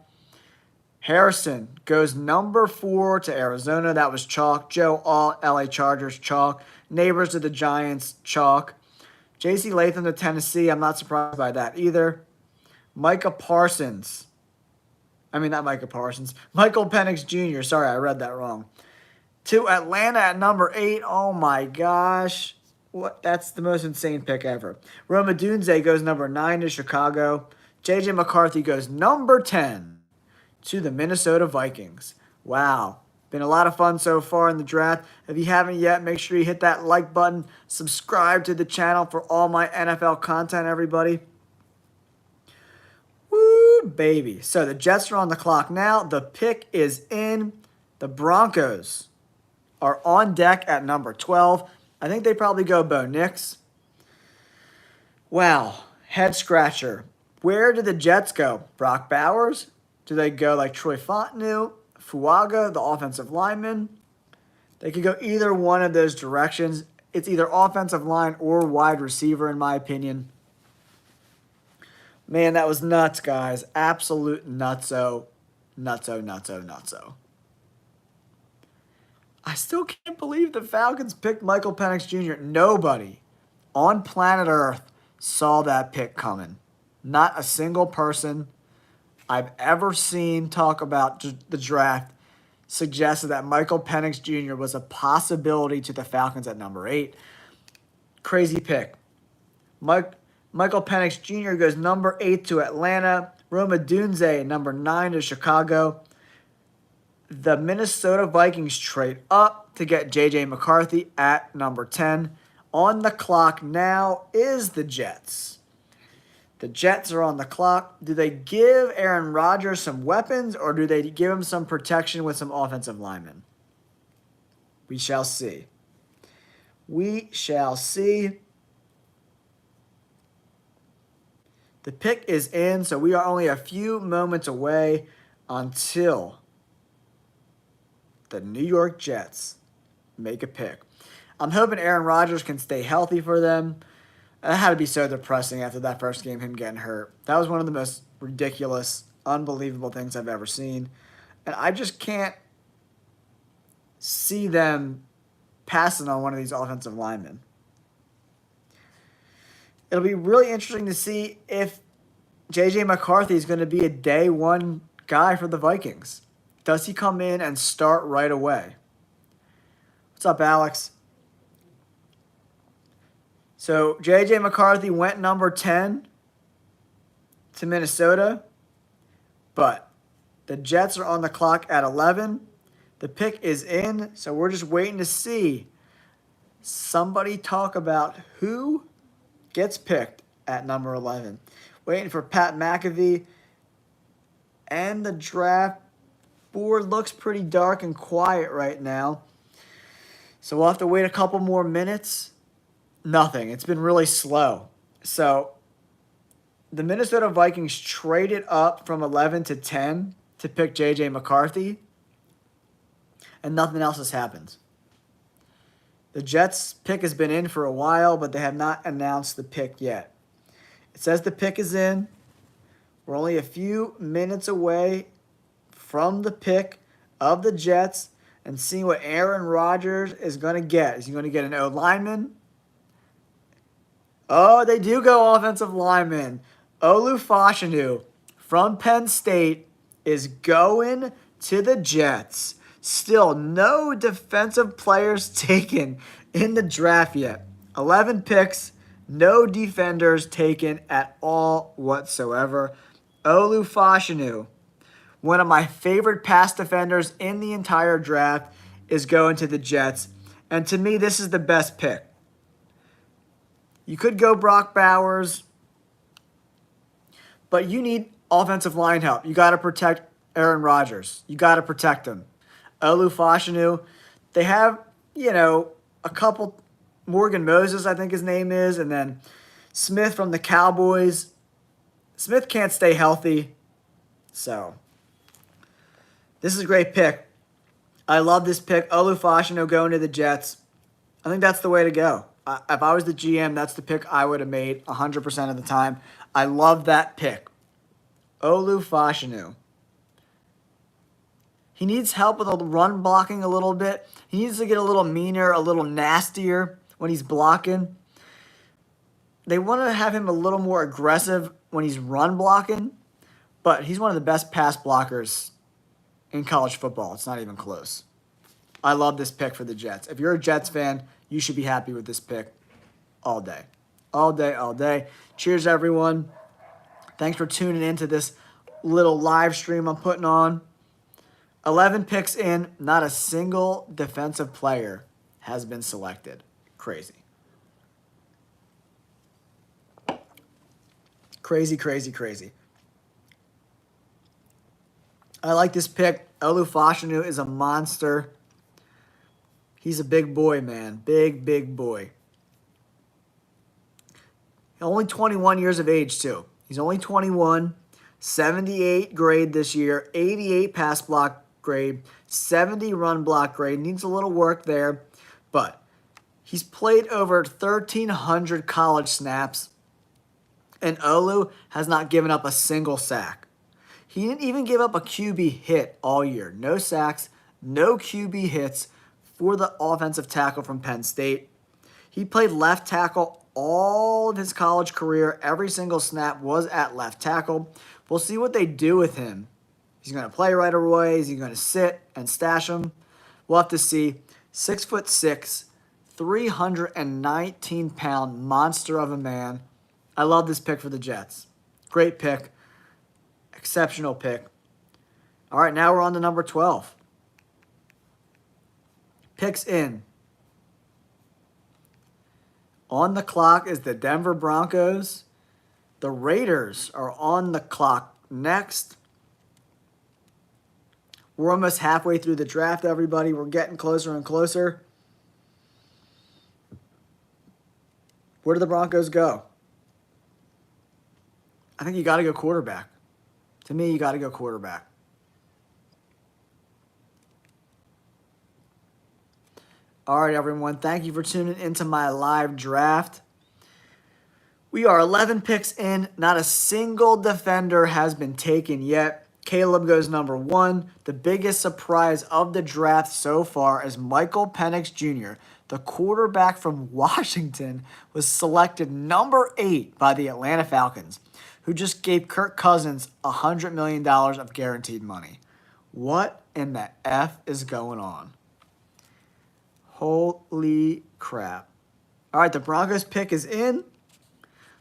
Harrison goes number 4 to Arizona. That was chalk. Joe Alt, LA Chargers, chalk. Neighbors to the Giants, chalk. J.C. Latham to Tennessee. I'm not surprised by that either. Michael Penix Jr. Sorry, I read that wrong. To Atlanta at number 8. Oh my gosh. That's the most insane pick ever. Rome Odunze goes number 9 to Chicago. J.J. McCarthy goes number 10 to the Minnesota Vikings. Wow. Been a lot of fun so far in the draft. If you haven't yet, make sure you hit that like button. Subscribe to the channel for all my NFL content, everybody. Woo, baby. So the Jets are on the clock now. The pick is in. The Broncos are on deck at number 12. I think they probably go Bo Nix. Wow. Head scratcher. Where do the Jets go? Brock Bowers? Do they go like Troy Fontenot, Fuaga, the offensive lineman? They could go either one of those directions. It's either offensive line or wide receiver, in my opinion. Man, that was nuts, guys. Absolute nutso. Nutso. I still can't believe the Falcons picked Michael Penix Jr. Nobody on planet Earth saw that pick coming. Not a single person I've ever seen talk about the draft suggested that Michael Penix Jr. was a possibility to the Falcons at number 8. Crazy pick. Michael Penix Jr. goes number 8 to Atlanta. Rome Odunze, number 9 to Chicago. The Minnesota Vikings trade up to get J.J. McCarthy at number 10. On the clock now is the Jets. The Jets are on the clock. Do they give Aaron Rodgers some weapons or do they give him some protection with some offensive linemen? We shall see. We shall see. The pick is in, so we are only a few moments away until the New York Jets make a pick. I'm hoping Aaron Rodgers can stay healthy for them. That had to be so depressing after that first game, him getting hurt. That was one of the most ridiculous, unbelievable things I've ever seen. And I just can't see them passing on one of these offensive linemen. It'll be really interesting to see if J.J. McCarthy is going to be a day one guy for the Vikings. Does he come in and start right away? What's up, Alex? So J.J. McCarthy went number 10 to Minnesota, but the Jets are on the clock at 11. The pick is in, so we're just waiting to see somebody talk about who gets picked at number 11. Waiting for Pat McAfee. And the draft board looks pretty dark and quiet right now. So we'll have to wait a couple more minutes. Nothing. It's been really slow. So the Minnesota Vikings traded up from 11 to 10 to pick J.J. McCarthy. And nothing else has happened. The Jets' pick has been in for a while, but they have not announced the pick yet. It says the pick is in. We're only a few minutes away from the pick of the Jets and seeing what Aaron Rodgers is going to get. Is he going to get an O-lineman? Oh, they do go offensive lineman. Olu Fashanu from Penn State is going to the Jets. Still, no defensive players taken in the draft yet. 11 picks, no defenders taken at all whatsoever. Olu Fashanu, one of my favorite pass defenders in the entire draft, is going to the Jets. And to me, this is the best pick. You could go Brock Bowers, but you need offensive line help. You got to protect Aaron Rodgers. You got to protect him. Olu Fashanu, they have, a couple, Morgan Moses, I think his name is, and then Smith from the Cowboys. Smith can't stay healthy, so this is a great pick. I love this pick. Olu Fashanu going to the Jets. I think that's the way to go. If I was the GM, that's the pick I would have made 100% of the time. I love that pick. Olu Fashanu. He needs help with the run blocking a little bit. He needs to get a little meaner, a little nastier when he's blocking. They want to have him a little more aggressive when he's run blocking, but he's one of the best pass blockers in college football. It's not even close. I love this pick for the Jets. If you're a Jets fan, you should be happy with this pick all day. All day, all day. Cheers, everyone. Thanks for tuning in to this little live stream I'm putting on. 11 picks in, not a single defensive player has been selected. Crazy. Crazy, crazy, crazy. I like this pick. Olu Fashanu is a monster. He's a big boy, man. Big, big boy. Only 21 years of age, too. He's only 21. 78 grade this year. 88 pass block grade. 70 run block grade. Needs a little work there. But he's played over 1,300 college snaps. And Olu has not given up a single sack. He didn't even give up a QB hit all year. No sacks, no QB hits for the offensive tackle from Penn State. He played left tackle all of his college career. Every single snap was at left tackle. We'll see what they do with him. He's going to play right away. Is he going to sit and stash him? We'll have to see. 6'6", 319-pound monster of a man. I love this pick for the Jets. Great pick. Exceptional pick. All right, now we're on to number 12. Picks in. On the clock is the Denver Broncos. The Raiders are on the clock next. We're almost halfway through the draft, everybody. We're getting closer and closer. Where do the Broncos go? I think you got to go quarterback. To me, you got to go quarterback. All right, everyone. Thank you for tuning into my live draft. We are 11 picks in. Not a single defender has been taken yet. Caleb goes number 1. The biggest surprise of the draft so far is Michael Penix Jr., the quarterback from Washington, was selected number 8 by the Atlanta Falcons, who just gave Kirk Cousins $100 million of guaranteed money. What in the F is going on? Holy crap. All right, the Broncos pick is in.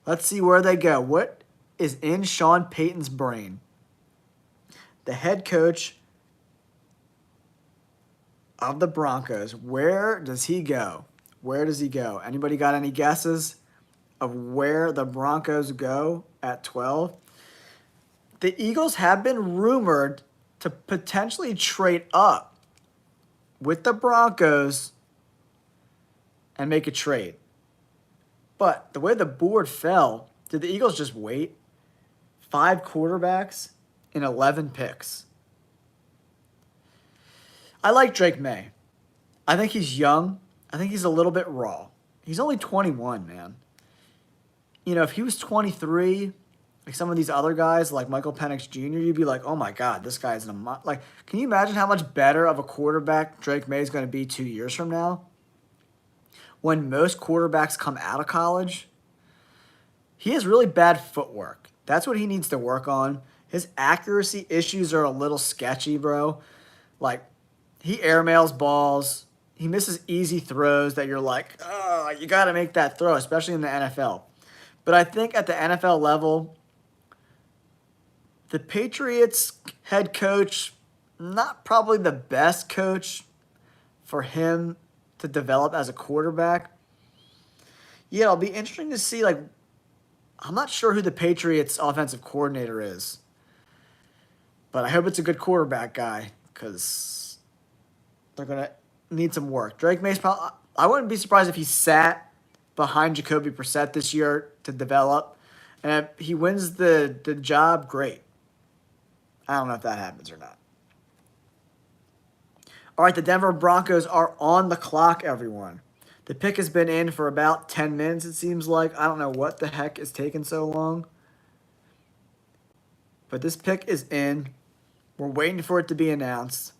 Let's see where they go. What is in Sean Payton's brain? The head coach of the Broncos. Where does he go? Where does he go? Anybody got any guesses of where the Broncos go at 12? The Eagles have been rumored to potentially trade up with the Broncos and make a trade. But the way the board fell, did the Eagles just wait? 5 quarterbacks in 11 picks. I like Drake May. I think he's young. I think he's a little bit raw. He's only 21, man. You know, if he was 23, like some of these other guys, like Michael Penix Jr., you'd be like, oh my God, this guy's like, can you imagine how much better of a quarterback Drake May is going to be 2 years from now? When most quarterbacks come out of college, he has really bad footwork. That's what he needs to work on. His accuracy issues are a little sketchy, bro. Like, he airmails balls. He misses easy throws that you're like, oh, you got to make that throw, especially in the NFL. But I think at the NFL level, the Patriots head coach, not probably the best coach for him to develop as a quarterback. Yeah, it'll be interesting to see, like, I'm not sure who the Patriots offensive coordinator is. But I hope it's a good quarterback guy because they're going to need some work. Drake May's probably, I wouldn't be surprised if he sat behind Jacoby Brissett this year to develop. And if he wins the job, great. I don't know if that happens or not. All right, the Denver Broncos are on the clock, everyone. The pick has been in for about 10 minutes, it seems like. I don't know what the heck is taking so long. But this pick is in. We're waiting for it to be announced.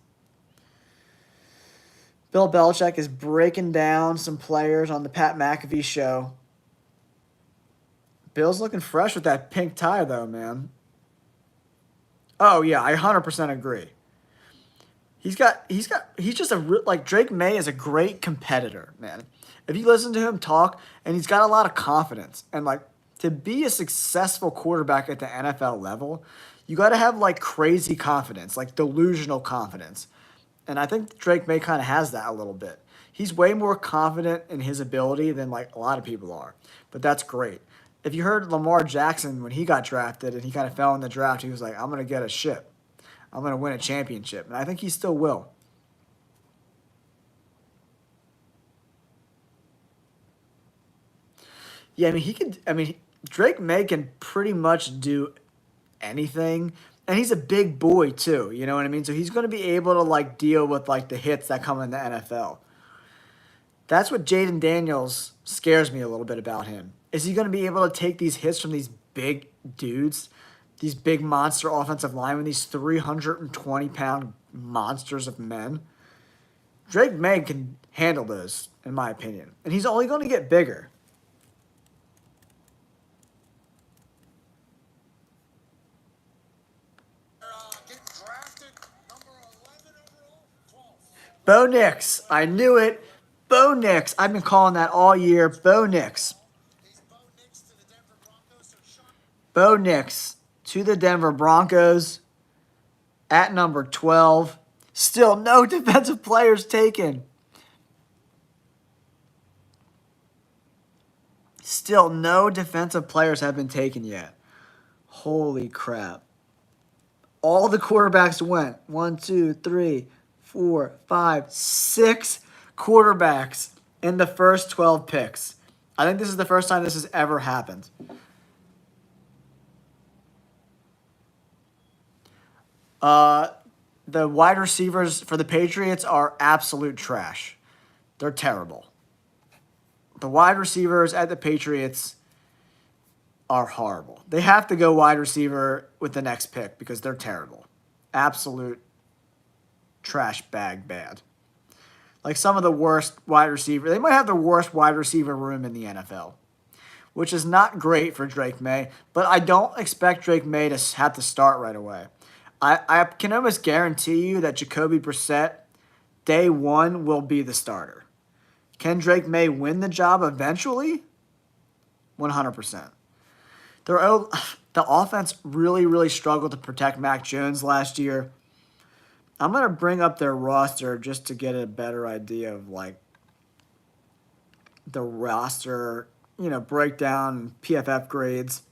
Bill Belichick is breaking down some players on the Pat McAfee show. Bill's looking fresh with that pink tie, though, man. Oh, yeah, I 100% agree. He's just like Drake May is a great competitor, man. If you listen to him talk, and he's got a lot of confidence, and like to be a successful quarterback at the NFL level, you got to have like crazy confidence, like delusional confidence. And I think Drake May kind of has that a little bit. He's way more confident in his ability than like a lot of people are, but that's great. If you heard Lamar Jackson when he got drafted and he kind of fell in the draft, he was like, I'm going to get a ship. I'm going to win a championship. And I think he still will. Yeah, I mean, Drake May can pretty much do anything. And he's a big boy, too. You know what I mean? So he's going to be able to, like, deal with, like, the hits that come in the NFL. That's what Jaden Daniels scares me a little bit about him. Is he going to be able to take these hits from these big dudes? These big monster offensive linemen, these 320-pound monsters of men. Drake May can handle those, in my opinion. And he's only going to get bigger. Bo Nix. I knew it. Bo Nix. I've been calling that all year. Bo Nix. Bo Nix to the Denver Broncos at number 12. Still no defensive players taken. still no defensive players have been taken yet. Holy crap. All the quarterbacks went. 1, 2, 3, 4, 5, 6 quarterbacks in the first 12 picks. I think this is the first time this has ever happened. The wide receivers for the Patriots are absolute trash. They're terrible. The wide receivers at the Patriots are horrible. They have to go wide receiver with the next pick because they're terrible. Absolute trash bag bad. Like some of the worst wide receiver. They might have the worst wide receiver room in the NFL, which is not great for Drake May, but I don't expect Drake May to have to start right away. I can almost guarantee you that Jacoby Brissett, day one, will be the starter. Can Drake May win the job eventually? 100%. The offense really, really struggled to protect Mac Jones last year. I'm going to bring up their roster just to get a better idea of, like, the roster, breakdown, PFF grades.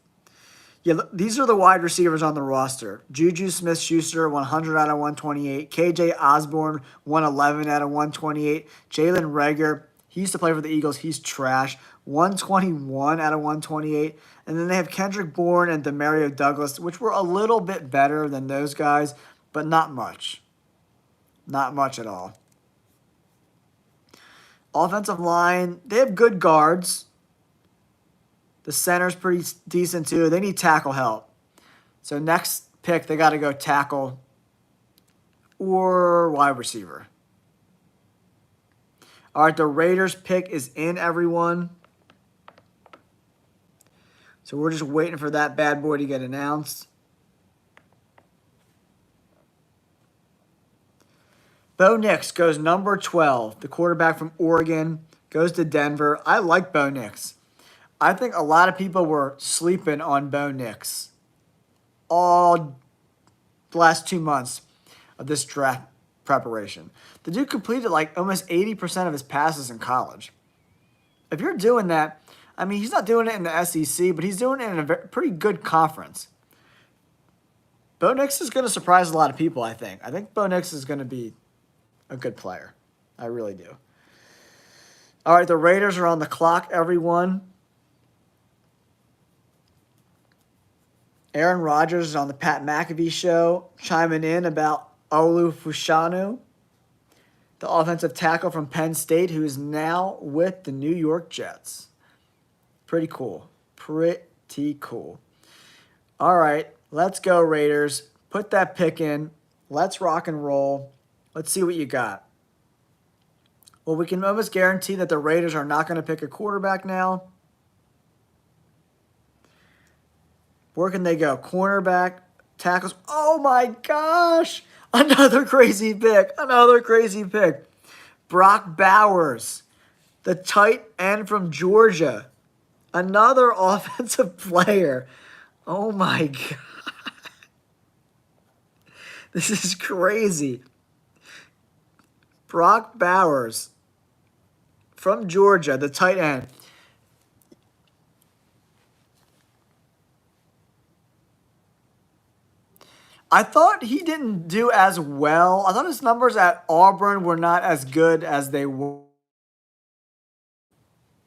Yeah, these are the wide receivers on the roster. Juju Smith-Schuster, 100 out of 128. KJ Osborne, 111 out of 128. Jalen Reagor, he used to play for the Eagles. He's trash. 121 out of 128. And then they have Kendrick Bourne and Demario Douglas, which were a little bit better than those guys, but not much. Not much at all. Offensive line, they have good guards. The center's pretty decent too. They need tackle help. So next pick, they got to go tackle or wide receiver. All right, the Raiders pick is in, everyone. So we're just waiting for that bad boy to get announced. Bo Nix goes number 12. The quarterback from Oregon goes to Denver. I like Bo Nix. I think a lot of people were sleeping on Bo Nix all the last 2 months of this draft preparation. The dude completed like almost 80% of his passes in college. If you're doing that, I mean, he's not doing it in the SEC, but he's doing it in a pretty good conference. Bo Nix is going to surprise a lot of people, I think. I think Bo Nix is going to be a good player. I really do. All right, the Raiders are on the clock, everyone. Aaron Rodgers is on the Pat McAfee show, chiming in about Olu Fashanu, the offensive tackle from Penn State, who is now with the New York Jets. Pretty cool. Pretty cool. All right, let's go, Raiders. Put that pick in. Let's rock and roll. Let's see what you got. Well, we can almost guarantee that the Raiders are not going to pick a quarterback now. Where can they go? Cornerback, tackles. Oh my gosh! Another crazy pick. Another crazy pick. Brock Bowers, the tight end from Georgia. Another offensive player. Oh my God. This is crazy. Brock Bowers from Georgia, the tight end. I thought he didn't do as well. I thought his numbers at Auburn were not as good as they were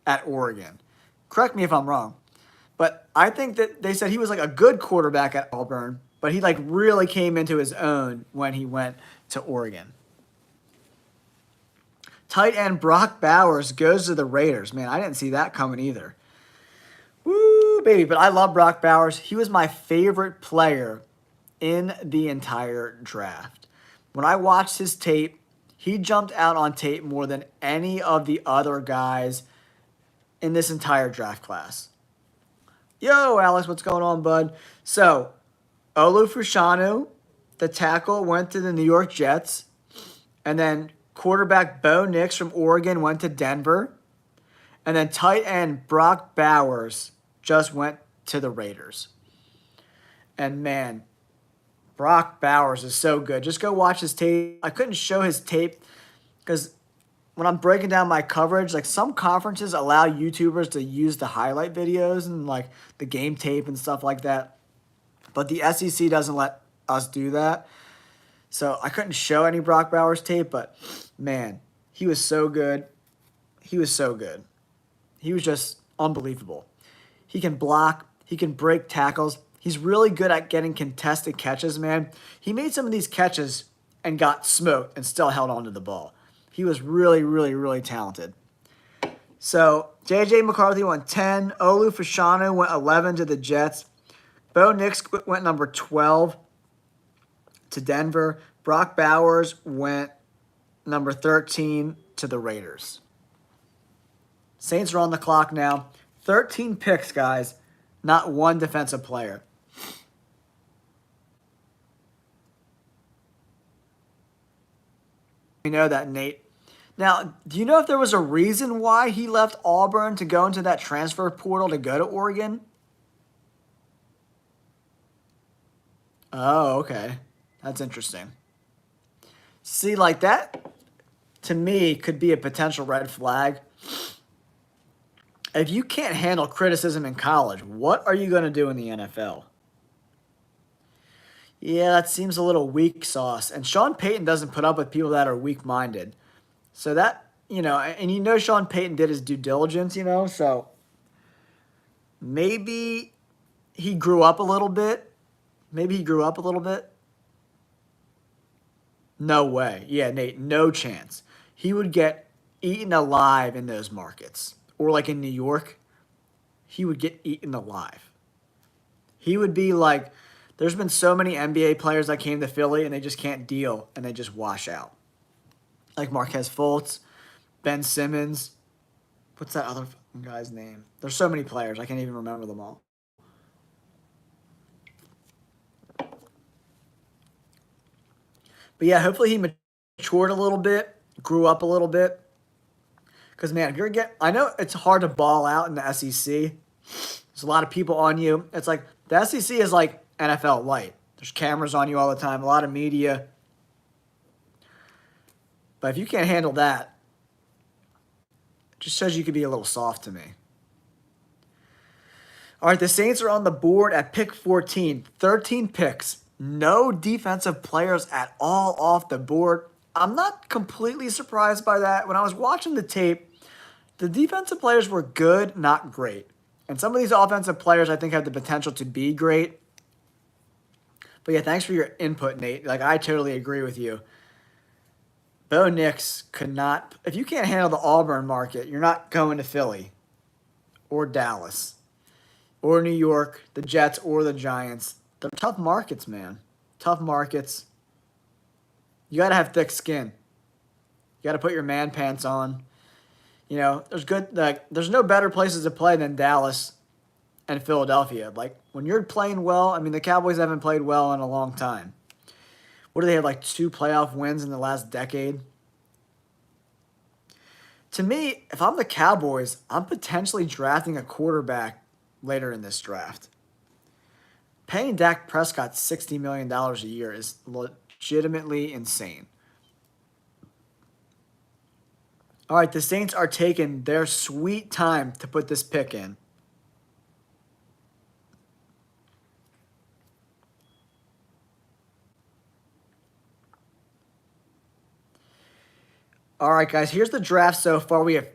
at Oregon. Correct me if I'm wrong. But I think that they said he was like a good quarterback at Auburn, but he like really came into his own when he went to Oregon. Tight end Brock Bowers goes to the Raiders. Man, I didn't see that coming either. Woo, baby. But I love Brock Bowers. He was my favorite player in the entire draft. When I watched his tape, he jumped out on tape more than any of the other guys in this entire draft class. Yo, Alex, what's going on, bud? So, Olu Fashanu, the tackle, went to the New York Jets. And then quarterback Bo Nix from Oregon went to Denver. And then tight end Brock Bowers just went to the Raiders. And man, Brock Bowers is so good. Just go watch his tape. I couldn't show his tape because when I'm breaking down my coverage, like some conferences allow YouTubers to use the highlight videos and like the game tape and stuff like that. But the SEC doesn't let us do that. So I couldn't show any Brock Bowers tape, but man, he was so good. He was so good. He was just unbelievable. He can block. He can break tackles. He's really good at getting contested catches, man. He made some of these catches and got smoked and still held onto the ball. He was really, really, really talented. So J.J. McCarthy went 10. Olu Fashanu went 11 to the Jets. Bo Nix went number 12 to Denver. Brock Bowers went number 13 to the Raiders. Saints are on the clock now. 13 picks, guys. Not one defensive player. You know that, Nate. Now, do you know if there was a reason why he left Auburn to go into that transfer portal to go to Oregon? Oh, okay. That's interesting. See, like that, to me, could be a potential red flag. If you can't handle criticism in college, what are you going to do in the NFL? Yeah, that seems a little weak sauce. And Sean Payton doesn't put up with people that are weak-minded. So that, and Sean Payton did his due diligence, so maybe he grew up a little bit. No way. Yeah, Nate, no chance. He would get eaten alive in those markets. Or like in New York, he would get eaten alive. He would be like, there's been so many NBA players that came to Philly and they just can't deal and they just wash out. Like Marquez Fultz, Ben Simmons. What's that other guy's name? There's so many players. I can't even remember them all. But yeah, hopefully he matured a little bit, grew up a little bit. Because, man, I know it's hard to ball out in the SEC. There's a lot of people on you. It's like the SEC is like NFL light. There's cameras on you all the time, a lot of media. But if you can't handle that, it just shows you could be a little soft to me. All right, the Saints are on the board at pick 14. 13 picks. No defensive players at all off the board. I'm not completely surprised by that. When I was watching the tape, the defensive players were good, not great. And some of these offensive players I think have the potential to be great. But yeah, thanks for your input, Nate. Like, I totally agree with you. Bo Nix could not... If you can't handle the Auburn market, you're not going to Philly or Dallas or New York, the Jets or the Giants. They're tough markets, man. Tough markets. You got to have thick skin. You got to put your man pants on. There's no better places to play than Dallas and Philadelphia. Like, when you're playing well, I mean, the Cowboys haven't played well in a long time. What do they have, like 2 playoff wins in the last decade? To me, if I'm the Cowboys, I'm potentially drafting a quarterback later in this draft. Paying Dak Prescott $60 million a year is legitimately insane. All right, the Saints are taking their sweet time to put this pick in. All right, guys, here's the draft so far. We have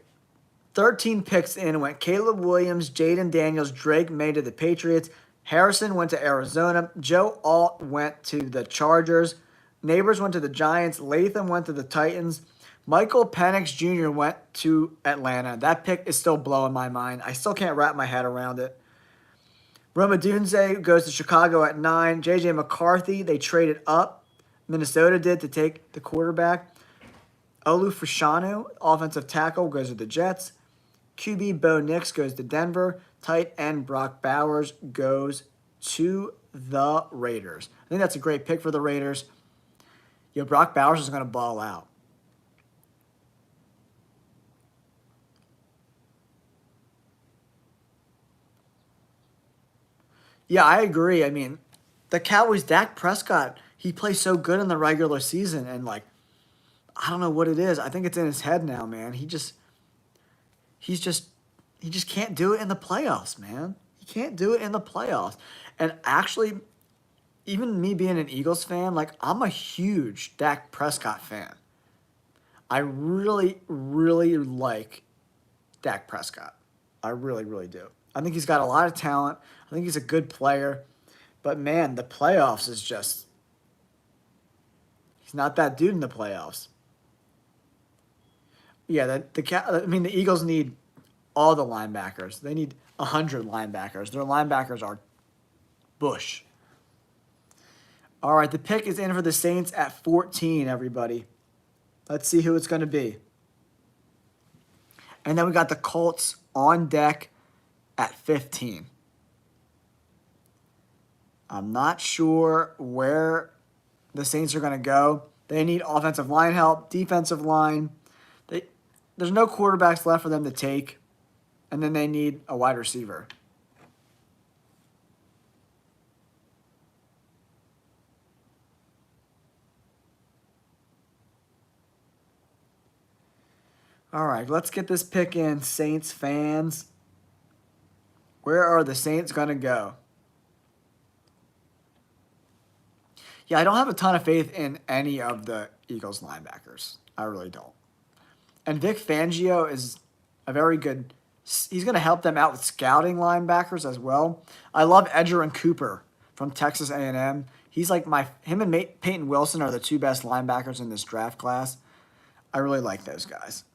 13 picks in. Went Caleb Williams, Jaden Daniels, Drake May to the Patriots. Harrison went to Arizona. Joe Alt went to the Chargers. Neighbors went to the Giants. Latham went to the Titans. Michael Penix Jr. went to Atlanta. That pick is still blowing my mind. I still can't wrap my head around it. Roma Dunze goes to Chicago at 9. J.J. McCarthy, they traded up. Minnesota did to take the quarterback. Olu Fashanu, offensive tackle, goes to the Jets. QB Bo Nix goes to Denver. Tight end Brock Bowers goes to the Raiders. I think that's a great pick for the Raiders. Brock Bowers is going to ball out. Yeah, I agree. I mean, the Cowboys, Dak Prescott, he plays so good in the regular season, and I don't know what it is. I think it's in his head now, man. He's just he just can't do it in the playoffs, man. He can't do it in the playoffs. And actually, even me being an Eagles fan, like I'm a huge Dak Prescott fan. I really, really like Dak Prescott. I really, really do. I think he's got a lot of talent. I think he's a good player. But man, the playoffs is just he's not that dude in the playoffs. Yeah, the Eagles need all the linebackers. They need 100 linebackers. Their linebackers are Bush. All right, the pick is in for the Saints at 14, everybody. Let's see who it's going to be. And then we got the Colts on deck at 15. I'm not sure where the Saints are going to go. They need offensive line help, defensive line. There's no quarterbacks left for them to take. And then they need a wide receiver. All right, let's get this pick in, Saints fans. Where are the Saints going to go? Yeah, I don't have a ton of faith in any of the Eagles linebackers. I really don't. And Vic Fangio is a very good. He's going to help them out with scouting linebackers as well. I love Edgerrin Cooper from Texas A&M. He's like him and Peyton Wilson are the two best linebackers in this draft class. I really like those guys.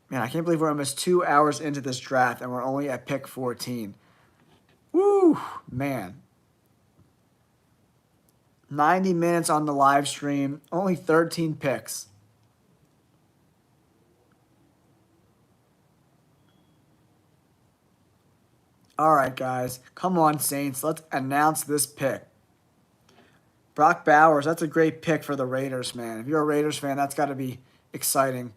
Man, I can't believe we're almost 2 hours into this draft and we're only at pick 14. Woo, man. 90 minutes on the live stream, only 13 picks. All right, guys. Come on, Saints. Let's announce this pick. Brock Bowers, that's a great pick for the Raiders, man. If you're a Raiders fan, that's got to be exciting.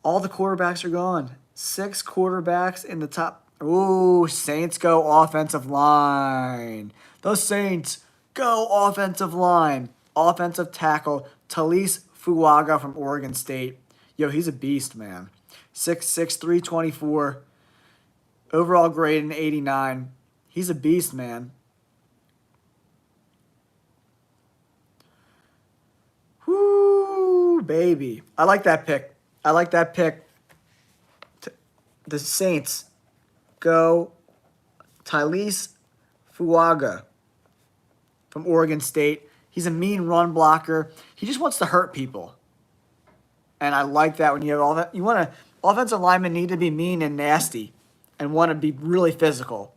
All the quarterbacks are gone. 6 quarterbacks in the top. Ooh, Saints go offensive line. The Saints go offensive line. Offensive tackle, Talise Fuaga from Oregon State. Yo, he's a beast, man. 6'6", 324. Overall grade in 89. He's a beast, man. Whoo, baby. I like that pick. The Saints go Talise Fuaga from Oregon State. He's a mean run blocker. He just wants to hurt people. And I like that when you have all that. Offensive linemen need to be mean and nasty and want to be really physical.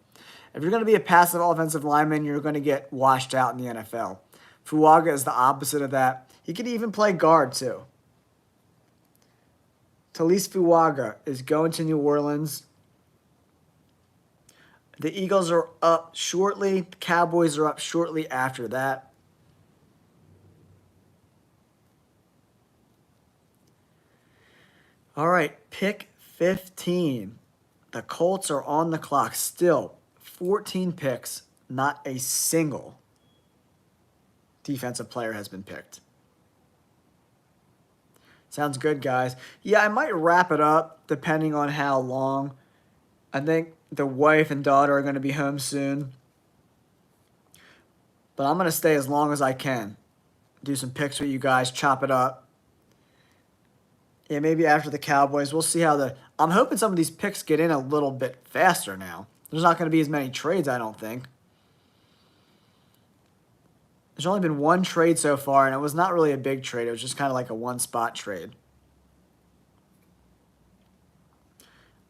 If you're going to be a passive offensive lineman, you're going to get washed out in the NFL. Fuaga is the opposite of that. He could even play guard too. Talise Fuaga is going to New Orleans. The Eagles are up shortly. The Cowboys are up shortly after that. All right, pick 15. The Colts are on the clock. Still 14 picks. Not a single defensive player has been picked. Sounds good, guys. Yeah, I might wrap it up depending on how long. I think the wife and daughter are going to be home soon. But I'm going to stay as long as I can. Do some picks with you guys, chop it up. Yeah, maybe after the Cowboys. We'll see how I'm hoping some of these picks get in a little bit faster now. There's not going to be as many trades, I don't think. There's only been one trade so far, and it was not really a big trade. It was just kind of like a one-spot trade.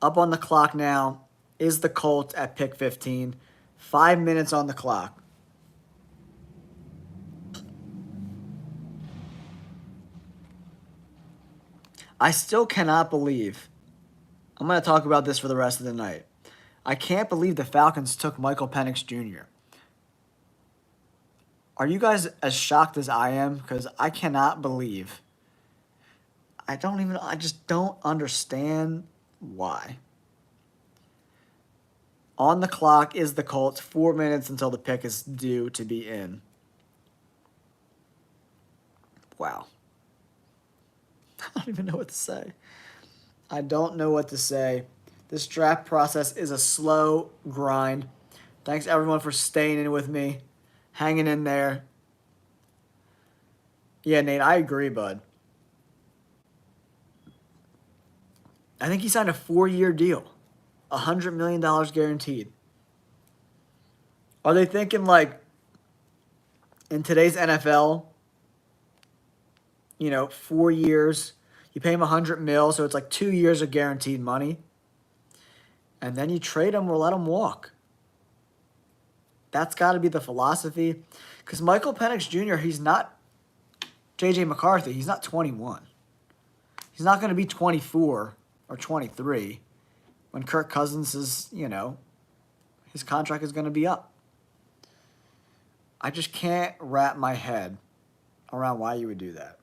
Up on the clock now is the Colts at pick 15. 5 minutes on the clock. I still cannot believe. I'm going to talk about this for the rest of the night. I can't believe the Falcons took Michael Penix Jr. Are you guys as shocked as I am? Because I cannot believe. I just don't understand why. On the clock is the Colts. 4 minutes until the pick is due to be in. Wow. I don't even know what to say. I don't know what to say. This draft process is a slow grind. Thanks everyone for staying in with me, hanging in there. Yeah, Nate, I agree, bud. I think he signed a 4-year deal, $100 million guaranteed. Are they thinking like in today's NFL, 4 years, you pay him 100 mil, so it's like 2 years of guaranteed money, and then you trade him or let him walk? That's got to be the philosophy, because Michael Penix Jr., he's not J.J. McCarthy. He's not 21. He's not going to be 24 or 23 when Kirk Cousins is, his contract is going to be up. I just can't wrap my head around why you would do that.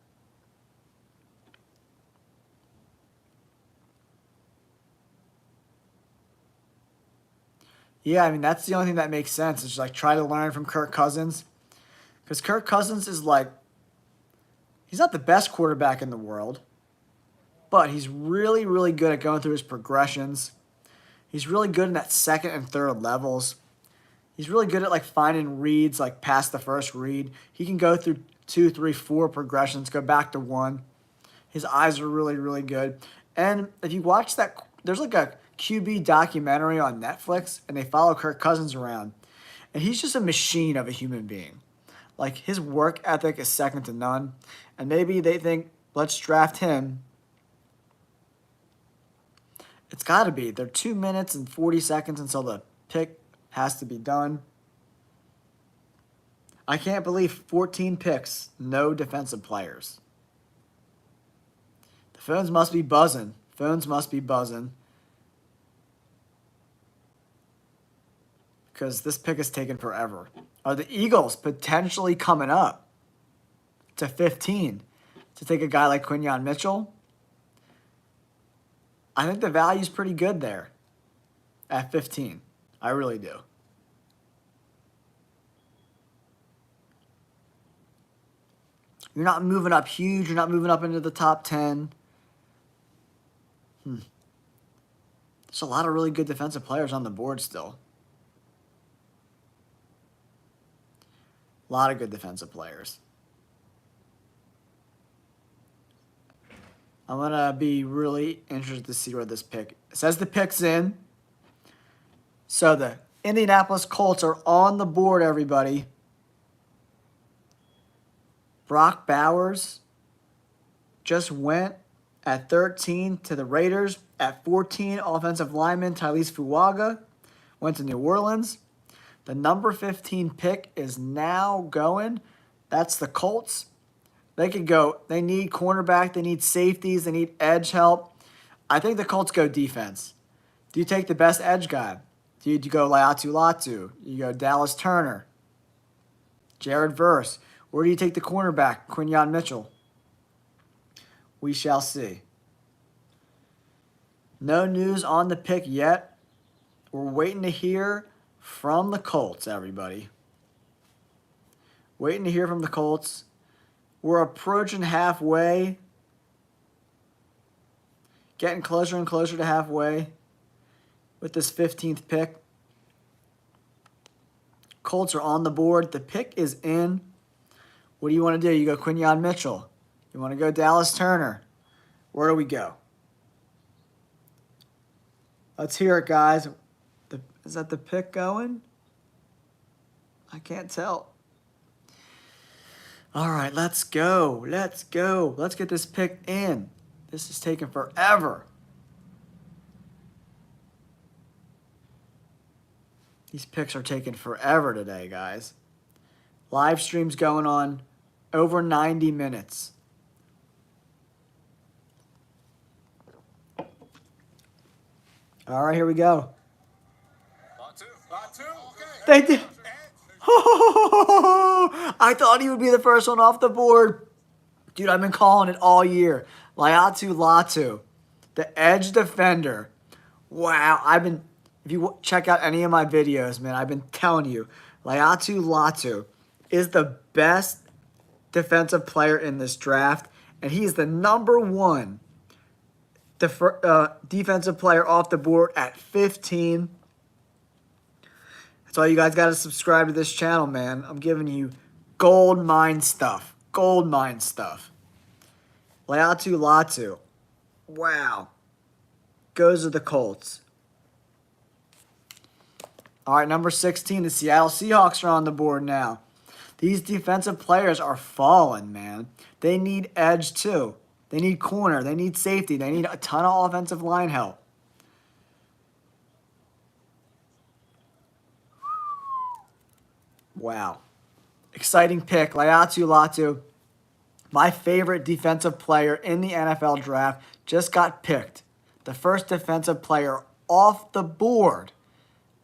Yeah, I mean, that's the only thing that makes sense. Is like try to learn from Kirk Cousins. Because Kirk Cousins is like, he's not the best quarterback in the world, but he's really, really good at going through his progressions. He's really good in that second and third levels. He's really good at like finding reads like past the first read. He can go through 2, 3, 4 progressions, go back to 1. His eyes are really, really good. And if you watch that, there's like a QB documentary on Netflix, and they follow Kirk Cousins around. And he's just a machine of a human being. Like, his work ethic is second to none. And maybe they think, let's draft him. It's got to be. They're 2 minutes and 40 seconds until the pick has to be done. I can't believe 14 picks, no defensive players. The phones must be buzzing. Phones must be buzzing. Because this pick is taking forever. Are the Eagles potentially coming up to 15 to take a guy like Quinyon Mitchell? I think the value's pretty good there at 15. I really do. You're not moving up huge. You're not moving up into the top 10. There's a lot of really good defensive players on the board still. A lot of good defensive players. I'm going to be really interested to see where this pick... It says the pick's in. So the Indianapolis Colts are on the board, everybody. Brock Bowers just went at 13 to the Raiders. At 14, offensive lineman Tyrese Fuaga went to New Orleans. The number 15 pick is now going. That's the Colts. They could go. They need cornerback. They need safeties. They need edge help. I think the Colts go defense. Do you take the best edge guy? Do you go Laiatu Latu? You go Dallas Turner? Jared Verse? Or do you take the cornerback, Quinyon Mitchell? We shall see. No news on the pick yet. We're waiting to hear from the Colts, everybody. Waiting to hear from the Colts. We're approaching halfway. Getting closer and closer to halfway with this 15th pick. Colts are on the board. The pick is in. What do you want to do? You go Quinyon Mitchell. You want to go Dallas Turner. Where do we go? Let's hear it, guys. Is that the pick going? I can't tell. All right, let's go. Let's go. Let's get this pick in. This is taking forever. These picks are taking forever today, guys. Live stream's going on over 90 minutes. All right, here we go. They did. I thought he would be the first one off the board. Dude, I've been calling it all year. Laiatu Latu, the edge defender. Wow, if you check out any of my videos, man, I've been telling you, Laiatu Latu is the best defensive player in this draft, and he's the number one defensive player off the board at 15. That's why you guys got to subscribe to this channel, man. I'm giving you gold mine stuff. Gold mine stuff. Laiatu Latu. Wow. Goes to the Colts. All right, number 16, the Seattle Seahawks are on the board now. These defensive players are falling, man. They need edge, too. They need corner. They need safety. They need a ton of offensive line help. Wow. Exciting pick. Laiatu Latu, my favorite defensive player in the NFL draft, just got picked. The first defensive player off the board,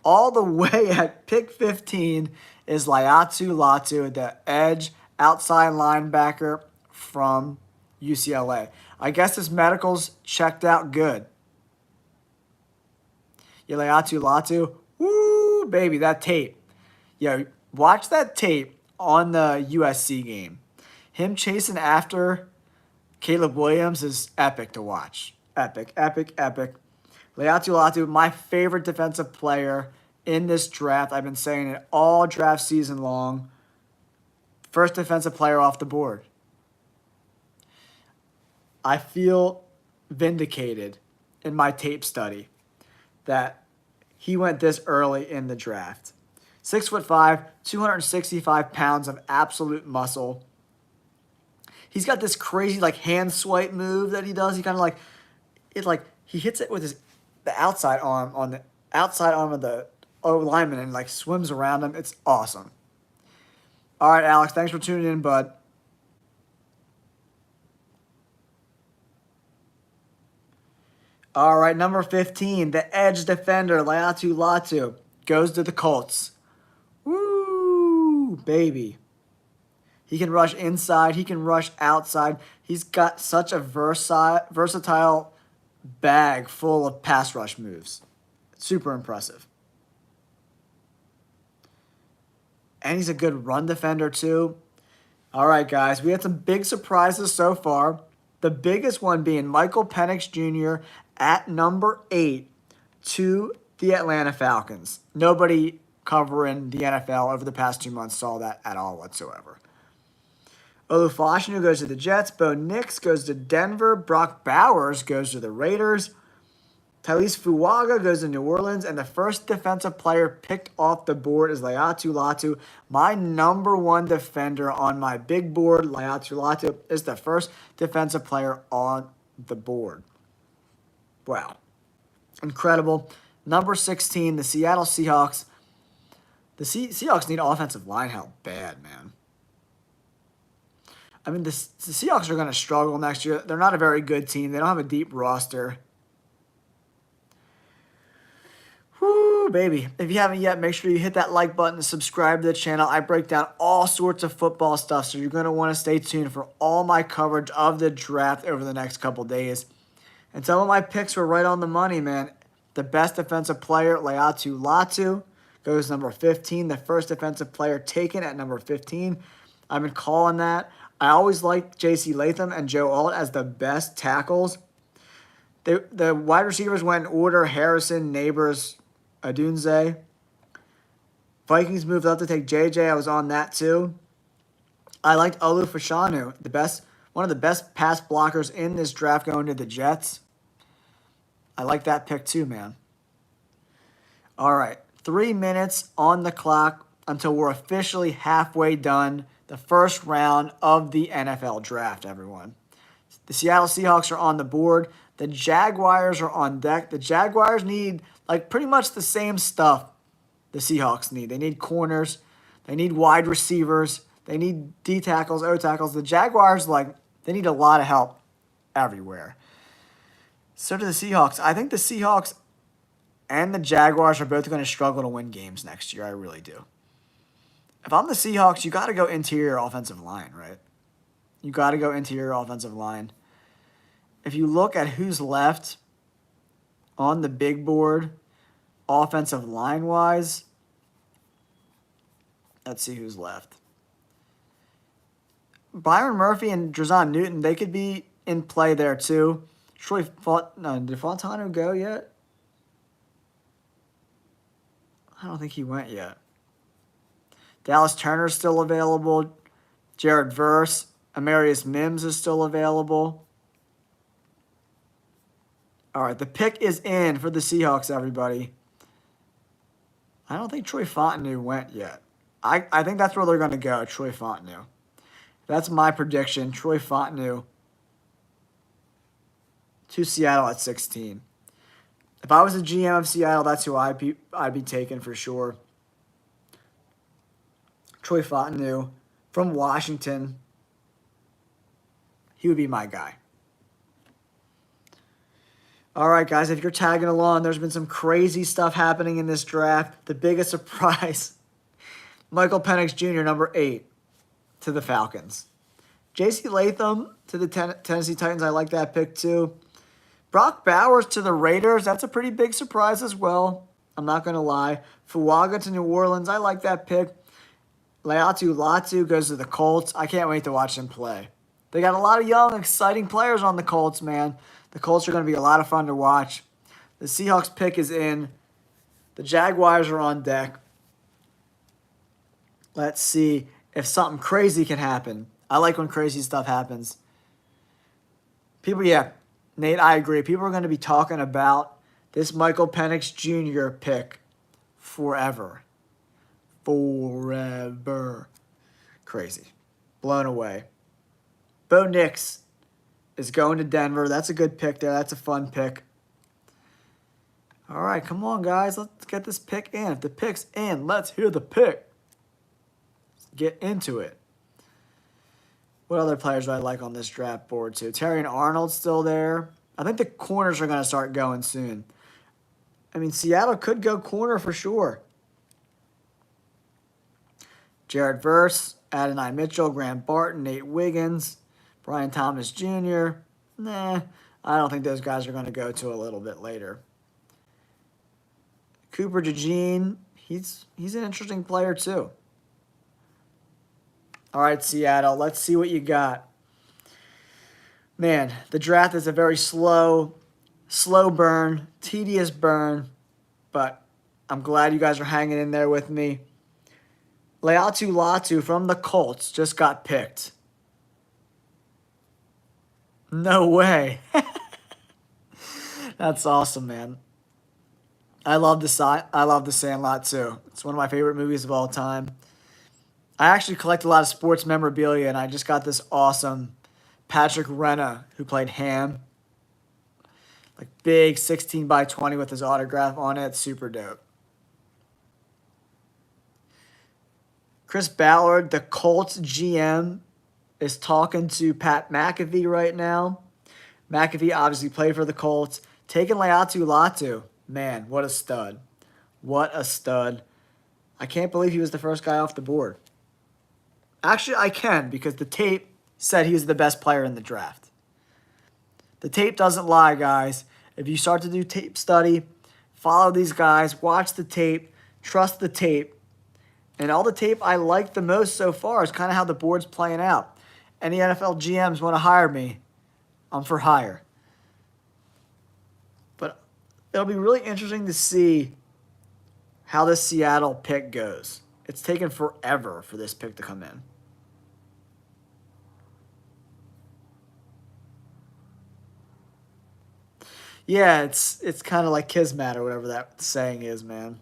all the way at pick 15, is Laiatu Latu, the edge outside linebacker from UCLA. I guess his medicals checked out good. Yeah, Laiatu Latu, woo, baby, that tape. Yeah, watch that tape on the USC game. Him chasing after Caleb Williams is epic to watch. Epic, epic, epic. Laiatu Latu, my favorite defensive player in this draft. I've been saying it all draft season long. First defensive player off the board. I feel vindicated in my tape study that he went this early in the draft. 6'5", 265 pounds of absolute muscle. He's got this crazy like hand swipe move that he does. He kind of he hits it with the outside arm on the outside arm of the lineman and like swims around him. It's awesome. All right, Alex, thanks for tuning in, bud. All right, number 15, the edge defender, Laiatu Latu, goes to the Colts. Woo, baby. He can rush inside. He can rush outside. He's got such a versatile bag full of pass rush moves. Super impressive. And he's a good run defender, too. All right, guys, we had some big surprises so far. The biggest one being Michael Penix Jr. at number 8 to the Atlanta Falcons. Nobody covering the NFL over the past 2 months saw that at all whatsoever. Olu Fashanu goes to the Jets. Bo Nix goes to Denver. Brock Bowers goes to the Raiders. Taliese Fuaga goes to New Orleans. And the first defensive player picked off the board is Laiatu Latu. My number one defender on my big board, Laiatu Latu, is the first defensive player on the board. Wow. Incredible. Number 16, the Seattle Seahawks. The Seahawks need offensive line help bad, man. I mean, the Seahawks are going to struggle next year. They're not a very good team. They don't have a deep roster. Whoo, baby. If you haven't yet, make sure you hit that like button and subscribe to the channel. I break down all sorts of football stuff, so you're going to want to stay tuned for all my coverage of the draft over the next couple days. And some of my picks were right on the money, man. The best defensive player, Laiatu Latu, goes number 15. The first defensive player taken at number 15. I've been calling that. I always liked J.C. Latham and Joe Alt as the best tackles. The wide receivers went in order: Harrison, Neighbors, Adunze. Vikings moved up to take J.J. I was on that too. I liked Olu Fashanu, one of the best pass blockers in this draft, going to the Jets. I like that pick too, man. All right, 3 minutes on the clock until we're officially halfway done the first round of the NFL draft, everyone. The Seattle Seahawks are on the board. The Jaguars are on deck. The Jaguars need like pretty much the same stuff the Seahawks need. They need corners. They need wide receivers. They need D tackles, O tackles. The Jaguars, they need a lot of help everywhere. So do the Seahawks. I think the Seahawks and the Jaguars are both going to struggle to win games next year. I really do. If I'm the Seahawks, you got to go interior offensive line, right? You got to go interior offensive line. If you look at who's left on the big board, offensive line-wise, let's see who's left. Byron Murphy and Drazon Newton, they could be in play there too. No, did Fontano go yet? I don't think he went yet. Dallas Turner's still available. Jared Verse, Amarius Mims is still available. All right, the pick is in for the Seahawks, everybody. I don't think Troy Fontenot went yet. I think that's where they're going to go, Troy Fontenot. That's my prediction, Troy Fontenot to Seattle at 16. If I was a GM of Seattle, that's who I'd be taking for sure. Troy Fontenot from Washington. He would be my guy. All right, guys, if you're tagging along, there's been some crazy stuff happening in this draft. The biggest surprise, Michael Penix Jr., number 8, to the Falcons. J.C. Latham to the Tennessee Titans. I like that pick, too. Brock Bowers to the Raiders. That's a pretty big surprise as well. I'm not going to lie. Fuaga to New Orleans. I like that pick. Laiatu Latu goes to the Colts. I can't wait to watch him play. They got a lot of young, exciting players on the Colts, man. The Colts are going to be a lot of fun to watch. The Seahawks pick is in. The Jaguars are on deck. Let's see if something crazy can happen. I like when crazy stuff happens. People, yeah, Nate, I agree. People are going to be talking about this Michael Penix Jr. pick forever. Forever. Crazy. Blown away. Bo Nix is going to Denver. That's a good pick there. That's a fun pick. All right, come on, guys. Let's get this pick in. If the pick's in, let's hear the pick. Let's get into it. What other players do I like on this draft board, too? Terrion Arnold's still there. I think the corners are going to start going soon. I mean, Seattle could go corner for sure. Jared Verse, Adonai Mitchell, Graham Barton, Nate Wiggins, Brian Thomas Jr. Nah, I don't think those guys are going to go to a little bit later. Cooper DeJean, he's an interesting player too. All right, Seattle, let's see what you got. Man, the draft is a very slow burn, tedious burn, but I'm glad you guys are hanging in there with me. Laiatu Latu from the Colts just got picked. No way. That's awesome, man. I love The Sandlot too. It's one of my favorite movies of all time. I actually collect a lot of sports memorabilia, and I just got this awesome Patrick Renna, who played Ham. Like big 16x20 with his autograph on it. Super dope. Chris Ballard, the Colts GM, is talking to Pat McAfee right now. McAfee obviously played for the Colts. Taking Laiatu Latu. Man, what a stud. What a stud. I can't believe he was the first guy off the board. Actually, I can, because the tape said he was the best player in the draft. The tape doesn't lie, guys. If you start to do tape study, follow these guys, watch the tape, trust the tape. And all the tape I like the most so far is kind of how the board's playing out. Any NFL GMs want to hire me, I'm for hire. But it'll be really interesting to see how this Seattle pick goes. It's taken forever for this pick to come in. Yeah, it's kind of like Kismet or whatever that saying is, man.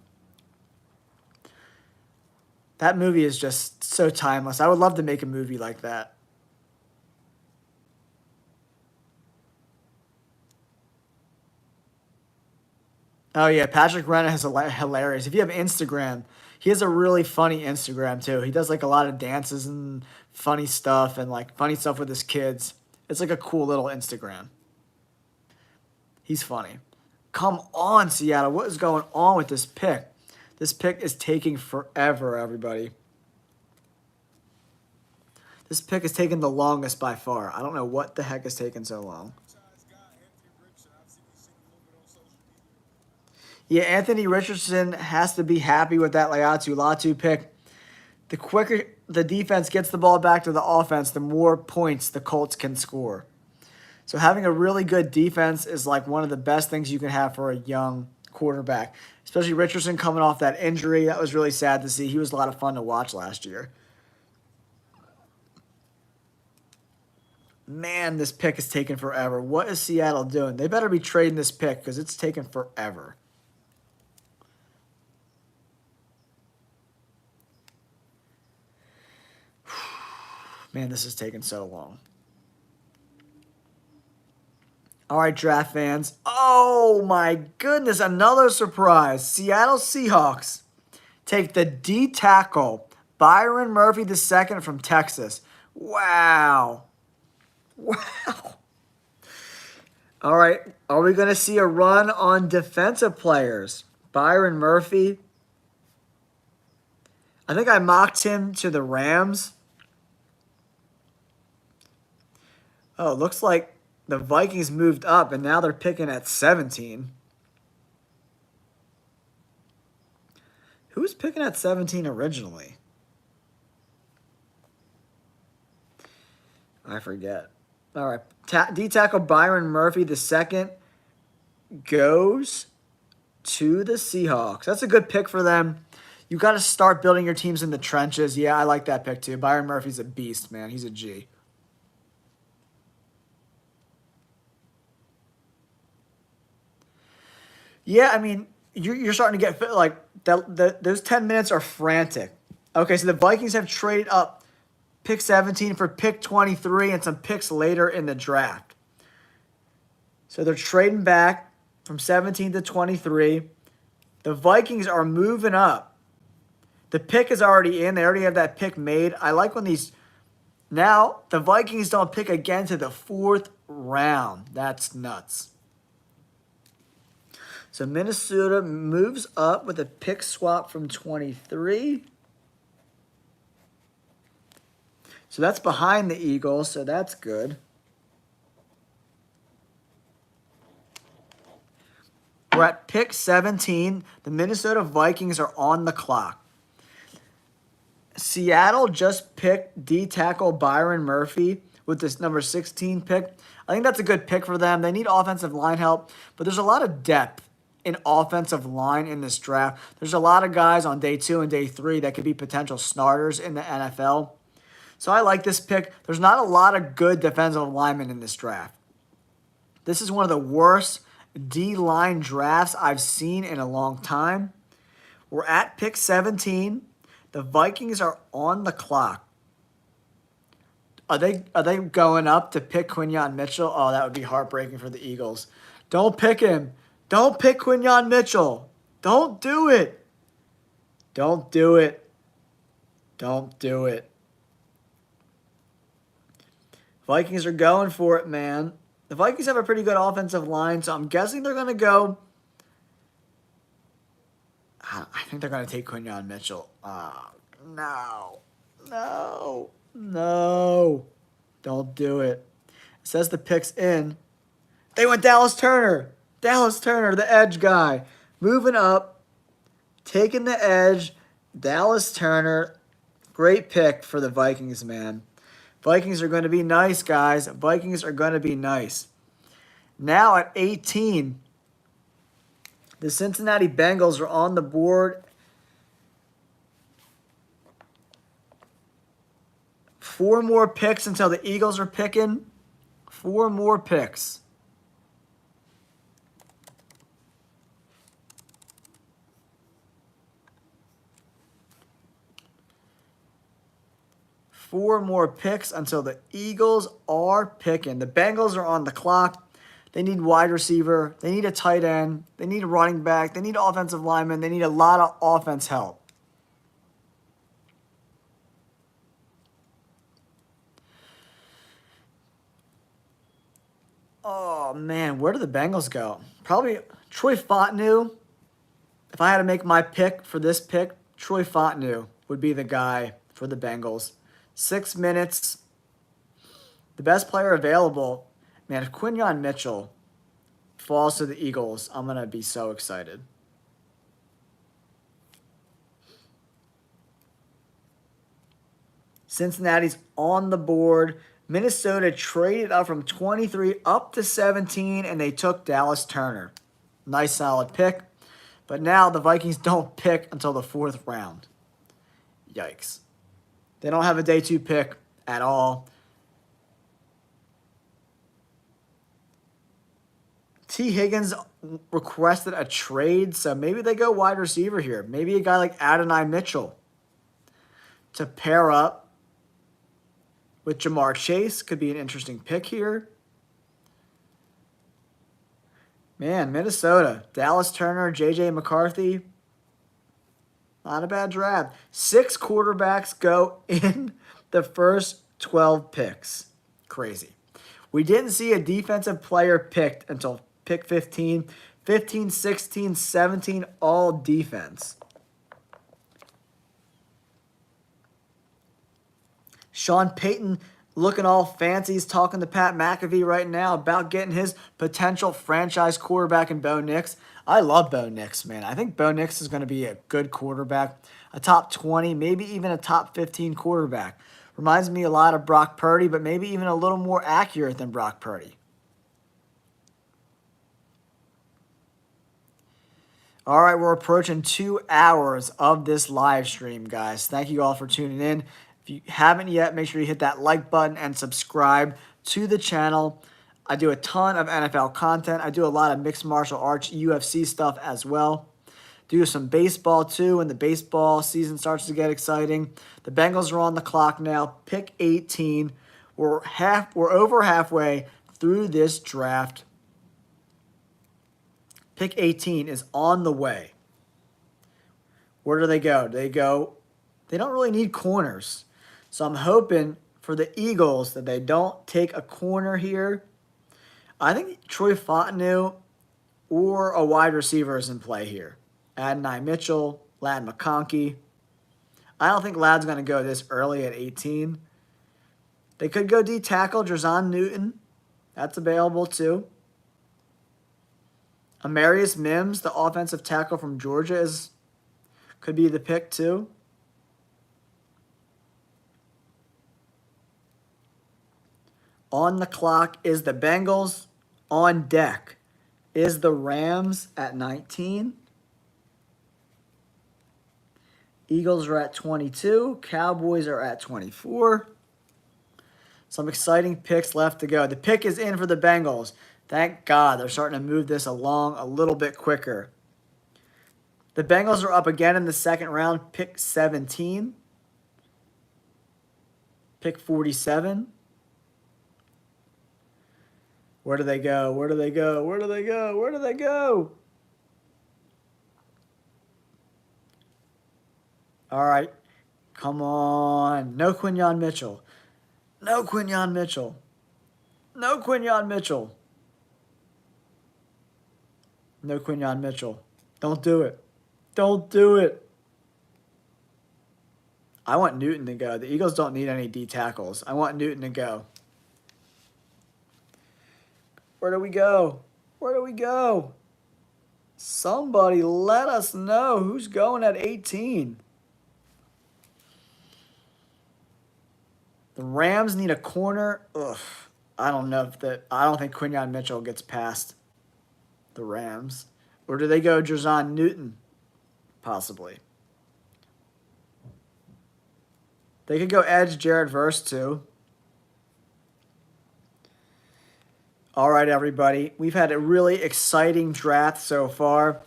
That movie is just so timeless. I would love to make a movie like that. Oh, yeah, Patrick Renna is hilarious. If you have Instagram, he has a really funny Instagram, too. He does, like, a lot of dances and funny stuff and, like, funny stuff with his kids. It's, like, a cool little Instagram. He's funny. Come on, Seattle. What is going on with this pick? This pick is taking forever, everybody. This pick is taking the longest by far. I don't know what the heck is taking so long. Yeah, Anthony Richardson has to be happy with that Laiatu Latu pick. The quicker the defense gets the ball back to the offense, the more points the Colts can score. So having a really good defense is like one of the best things you can have for a young quarterback, especially Richardson coming off that injury. That was really sad to see. He was a lot of fun to watch last year. Man, this pick is taking forever. What is Seattle doing? They better be trading this pick because it's taking forever. Man, this is taking so long. All right, draft fans. Oh, my goodness. Another surprise. Seattle Seahawks take the D tackle, Byron Murphy II from Texas. Wow. Wow. All right. Are we going to see a run on defensive players? Byron Murphy. I think I mocked him to the Rams. Oh, it looks like the Vikings moved up, and now they're picking at 17. Who was picking at 17 originally? I forget. All right. D tackle Byron Murphy II goes to the Seahawks. That's a good pick for them. You got to start building your teams in the trenches. Yeah, I like that pick too. Byron Murphy's a beast, man. He's a G. Yeah, I mean, you're starting to get like those 10 minutes are frantic. Okay, so the Vikings have traded up pick 17 for pick 23 and some picks later in the draft. So they're trading back from 17 to 23. The Vikings are moving up. The pick is already in. They already have that pick made. I like when these... Now, the Vikings don't pick again to the 4th round. That's nuts. So Minnesota moves up with a pick swap from 23. So that's behind the Eagles, so that's good. We're at pick 17. The Minnesota Vikings are on the clock. Seattle just picked D tackle Byron Murphy with this number 16 pick. I think that's a good pick for them. They need offensive line help, but there's a lot of depth in offensive line in this draft. There's a lot of guys on day 2 and day 3 that could be potential starters in the NFL. So I like this pick. There's not a lot of good defensive linemen in this draft. This is one of the worst D-line drafts I've seen in a long time. We're at pick 17. The Vikings are on the clock. Are they going up to pick Quinyon Mitchell? Oh, that would be heartbreaking for the Eagles. Don't pick him. Don't pick Quinyon Mitchell. Don't do it. Don't do it. Don't do it. Vikings are going for it, man. The Vikings have a pretty good offensive line, so I'm guessing they're going to go... I think they're going to take Quinyon Mitchell. No. No. No. Don't do it. It says the pick's in. They went Dallas Turner. Dallas Turner, the edge guy. Moving up. Taking the edge. Dallas Turner. Great pick for the Vikings, man. Vikings are going to be nice, guys. Vikings are going to be nice. Now at 18, the Cincinnati Bengals are on the board. 4 more picks until the Eagles are picking. 4 more picks. Four more picks until the Eagles are picking. The Bengals are on the clock. They need wide receiver. They need a tight end. They need a running back. They need offensive linemen. They need a lot of offense help. Oh, man. Where do the Bengals go? Probably Troy Fontenot. If I had to make my pick for this pick, Troy Fontenot would be the guy for the Bengals. 6 minutes. The best player available. Man, if Quinyon Mitchell falls to the Eagles, I'm going to be so excited. Cincinnati's on the board. Minnesota traded up from 23 up to 17, and they took Dallas Turner. Nice, solid pick. But now the Vikings don't pick until the 4th round. Yikes. They don't have a day 2 pick at all. T. Higgins requested a trade, so maybe they go wide receiver here. Maybe a guy like Adonai Mitchell to pair up with Jamar Chase could be an interesting pick here. Man, Minnesota, Dallas Turner, J.J. McCarthy. Not a bad draft. 6 quarterbacks go in the first 12 picks. Crazy. We didn't see a defensive player picked until pick 15. 15, 16, 17, all defense. Sean Payton looking all fancy. He's talking to Pat McAfee right now about getting his potential franchise quarterback in Bo Nix. I love Bo Nix, man. I think Bo Nix is going to be a good quarterback. A top 20, maybe even a top 15 quarterback. Reminds me a lot of Brock Purdy, but maybe even a little more accurate than Brock Purdy. All right, we're approaching 2 hours of this live stream, guys. Thank you all for tuning in. If you haven't yet, make sure you hit that like button and subscribe to the channel. I do a ton of NFL content. I do a lot of mixed martial arts, UFC stuff as well. Do some baseball too when the baseball season starts to get exciting. The Bengals are on the clock now. Pick 18. We're over halfway through this draft. Pick 18 is on the way. Where do they go? They don't really need corners. So I'm hoping for the Eagles that they don't take a corner here. I think Troy Fontenot or a wide receiver is in play here. Adonai Mitchell, Ladd McConkey. I don't think Ladd's going to go this early at 18. They could go D-tackle, Jer'Zhan Newton. That's available too. Amarius Mims, the offensive tackle from Georgia, could be the pick too. On the clock is the Bengals. On deck is the Rams at 19. Eagles are at 22. Cowboys are at 24. Some exciting picks left to go. The pick is in for the Bengals. Thank God they're starting to move this along a little bit quicker. The Bengals are up again in the 2nd round. Pick 17. Pick 47. Where do they go? Where do they go? Where do they go? Where do they go? All right. Come on. No Quinyon Mitchell. No Quinyon Mitchell. No Quinyon Mitchell. No Quinyon Mitchell. Don't do it. Don't do it. I want Newton to go. The Eagles don't need any D tackles. I want Newton to go. Where do we go? Where do we go? Somebody let us know who's going at 18. The Rams need a corner. Ugh. I don't think Quinyon Mitchell gets past the Rams. Or do they go Jer'Zhan Newton? Possibly. They could go edge Jared Verse too. All right, everybody. We've had a really exciting draft so far.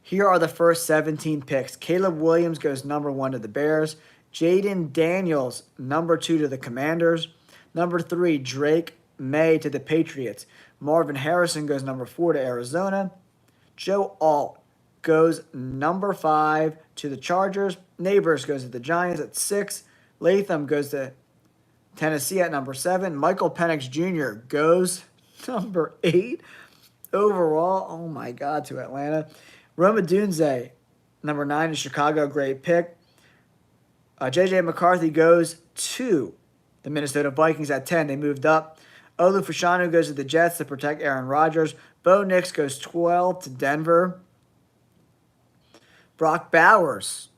Here are the first 17 picks. Caleb Williams goes number 1 to the Bears. Jaden Daniels, number 2 to the Commanders. Number 3, Drake May to the Patriots. Marvin Harrison goes number 4 to Arizona. Joe Alt goes number 5 to the Chargers. Neighbors goes to the Giants at 6. Latham goes to Tennessee at number 7. Michael Penix Jr. goes number 8 overall. Oh, my God, to Atlanta. Roma Dunze, number 9 to Chicago. Great pick. J.J. McCarthy goes to the Minnesota Vikings at 10. They moved up. Olu Fashanu goes to the Jets to protect Aaron Rodgers. Bo Nix goes 12 to Denver. Brock Bowers,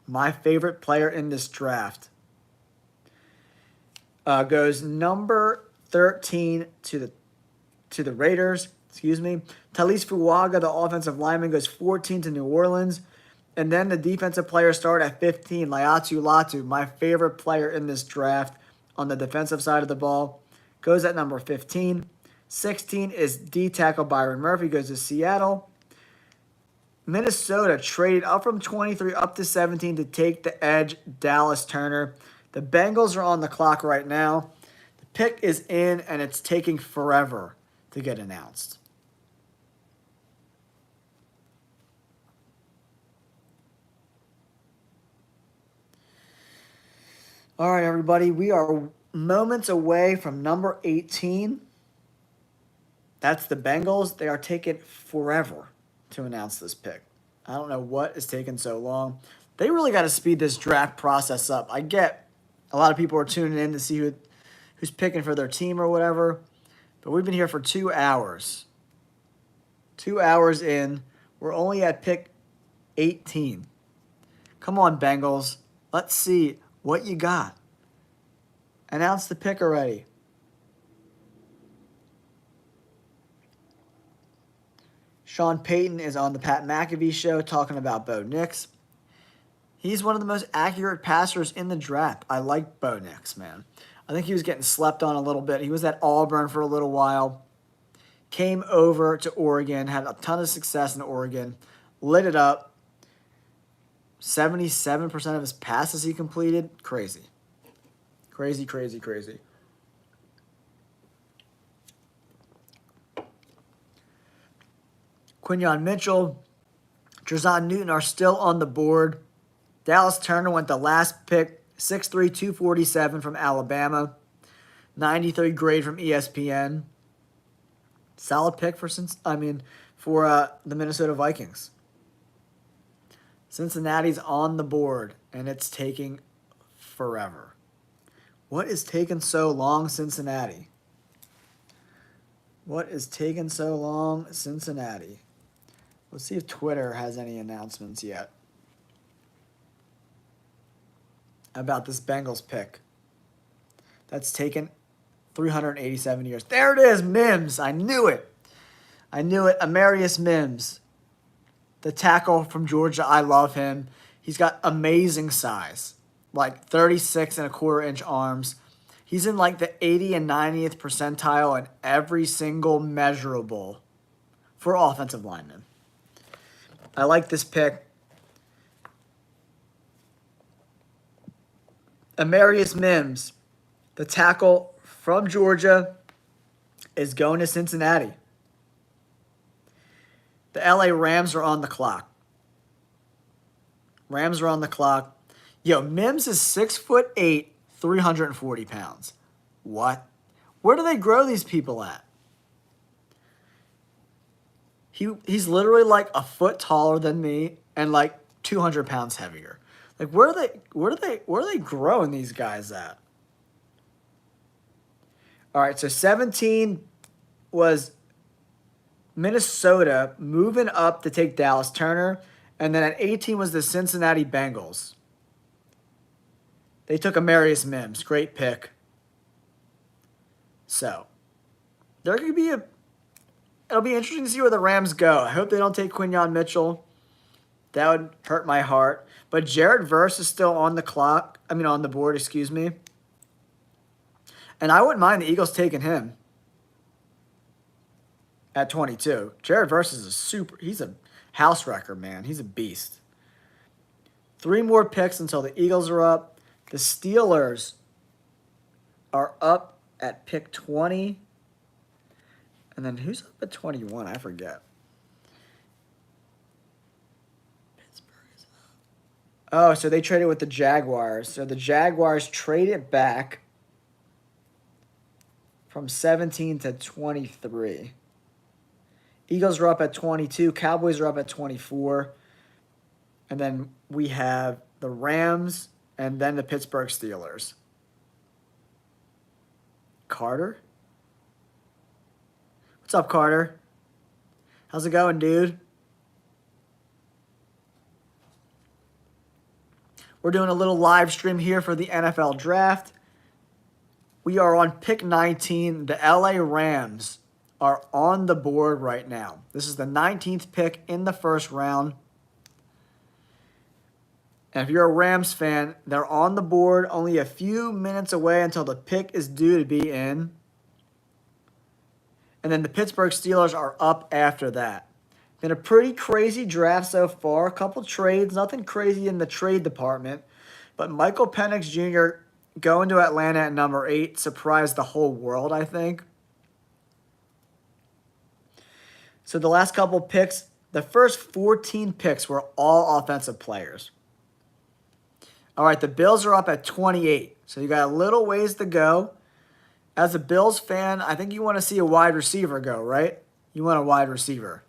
my favorite player in this draft. Goes number 13 to the Raiders. Excuse me. Talis Fuaga, the offensive lineman, goes 14 to New Orleans. And then the defensive players start at 15. Laiatu Latu, my favorite player in this draft on the defensive side of the ball, goes at number 15. 16 is D tackle Byron Murphy, goes to Seattle. Minnesota traded up from 23 up to 17 to take the edge, Dallas Turner. The Bengals are on the clock right now. The pick is in, and it's taking forever to get announced. All right, everybody. We are moments away from number 18. That's the Bengals. They are taking forever to announce this pick. I don't know what is taking so long. They really got to speed this draft process up. I get a lot of people are tuning in to see who's picking for their team or whatever, but we've been here for 2 hours. 2 hours in. We're only at pick 18. Come on, Bengals. Let's see what you got. Announce the pick already. Sean Payton is on the Pat McAfee show talking about Bo Nix. He's one of the most accurate passers in the draft. I like Bo Nix, man. I think he was getting slept on a little bit. He was at Auburn for a little while. Came over to Oregon, had a ton of success in Oregon. Lit it up. 77% of his passes he completed. Crazy. Crazy, crazy, crazy. Quinyon Mitchell, Drazon Newton are still on the board. Dallas Turner went the last pick, 6'3", 247 from Alabama. 93 grade from ESPN. Solid pick for the Minnesota Vikings. Cincinnati's on the board, and it's taking forever. What is taking so long, Cincinnati? What is taking so long, Cincinnati? Let's see if Twitter has any announcements yet about this Bengals pick. That's taken 387 years. There it is, Mims. I knew it. Amarius Mims, the tackle from Georgia. I love him. He's got amazing size, like 36.25-inch arms. He's in like the 80 and 90th percentile in every single measurable for offensive linemen. I like this pick. Amarius Mims, the tackle from Georgia, is going to Cincinnati. The LA Rams are on the clock. Yo, Mims is 6'8", 340 pounds. What? Where do they grow these people at? He's literally like a foot taller than me and like 200 pounds heavier. Like where are they growing these guys at? All right, so 17 was Minnesota moving up to take Dallas Turner, and then at 18 was the Cincinnati Bengals. They took Amarius Mims. Great pick. So, there could be it'll be interesting to see where the Rams go. I hope they don't take Quinyon Mitchell. That would hurt my heart. But Jared Verse is still on the board, excuse me. And I wouldn't mind the Eagles taking him at 22. Jared Verse is he's a house wrecker, man. He's a beast. 3 more picks until the Eagles are up. The Steelers are up at pick 20. And then who's up at 21? I forget. Pittsburgh is up. Oh, so they traded with the Jaguars. So the Jaguars traded back from 17 to 23. Eagles are up at 22. Cowboys are up at 24. And then we have the Rams and then the Pittsburgh Steelers. Carter? What's up, Carter? How's it going, dude? We're doing a little live stream here for the NFL Draft. We are on pick 19. The LA Rams are on the board right now. This is the 19th pick in the first round. And if you're a Rams fan, they're on the board, only a few minutes away until the pick is due to be in. And then the Pittsburgh Steelers are up after that. Been a pretty crazy draft so far. A couple trades, nothing crazy in the trade department. But Michael Penix Jr. going to Atlanta at number 8 surprised the whole world, I think. So the last couple picks, the first 14 picks were all offensive players. All right, the Bills are up at 28. So you got a little ways to go. As a Bills fan, I think you want to see a wide receiver go, right? You want a wide receiver.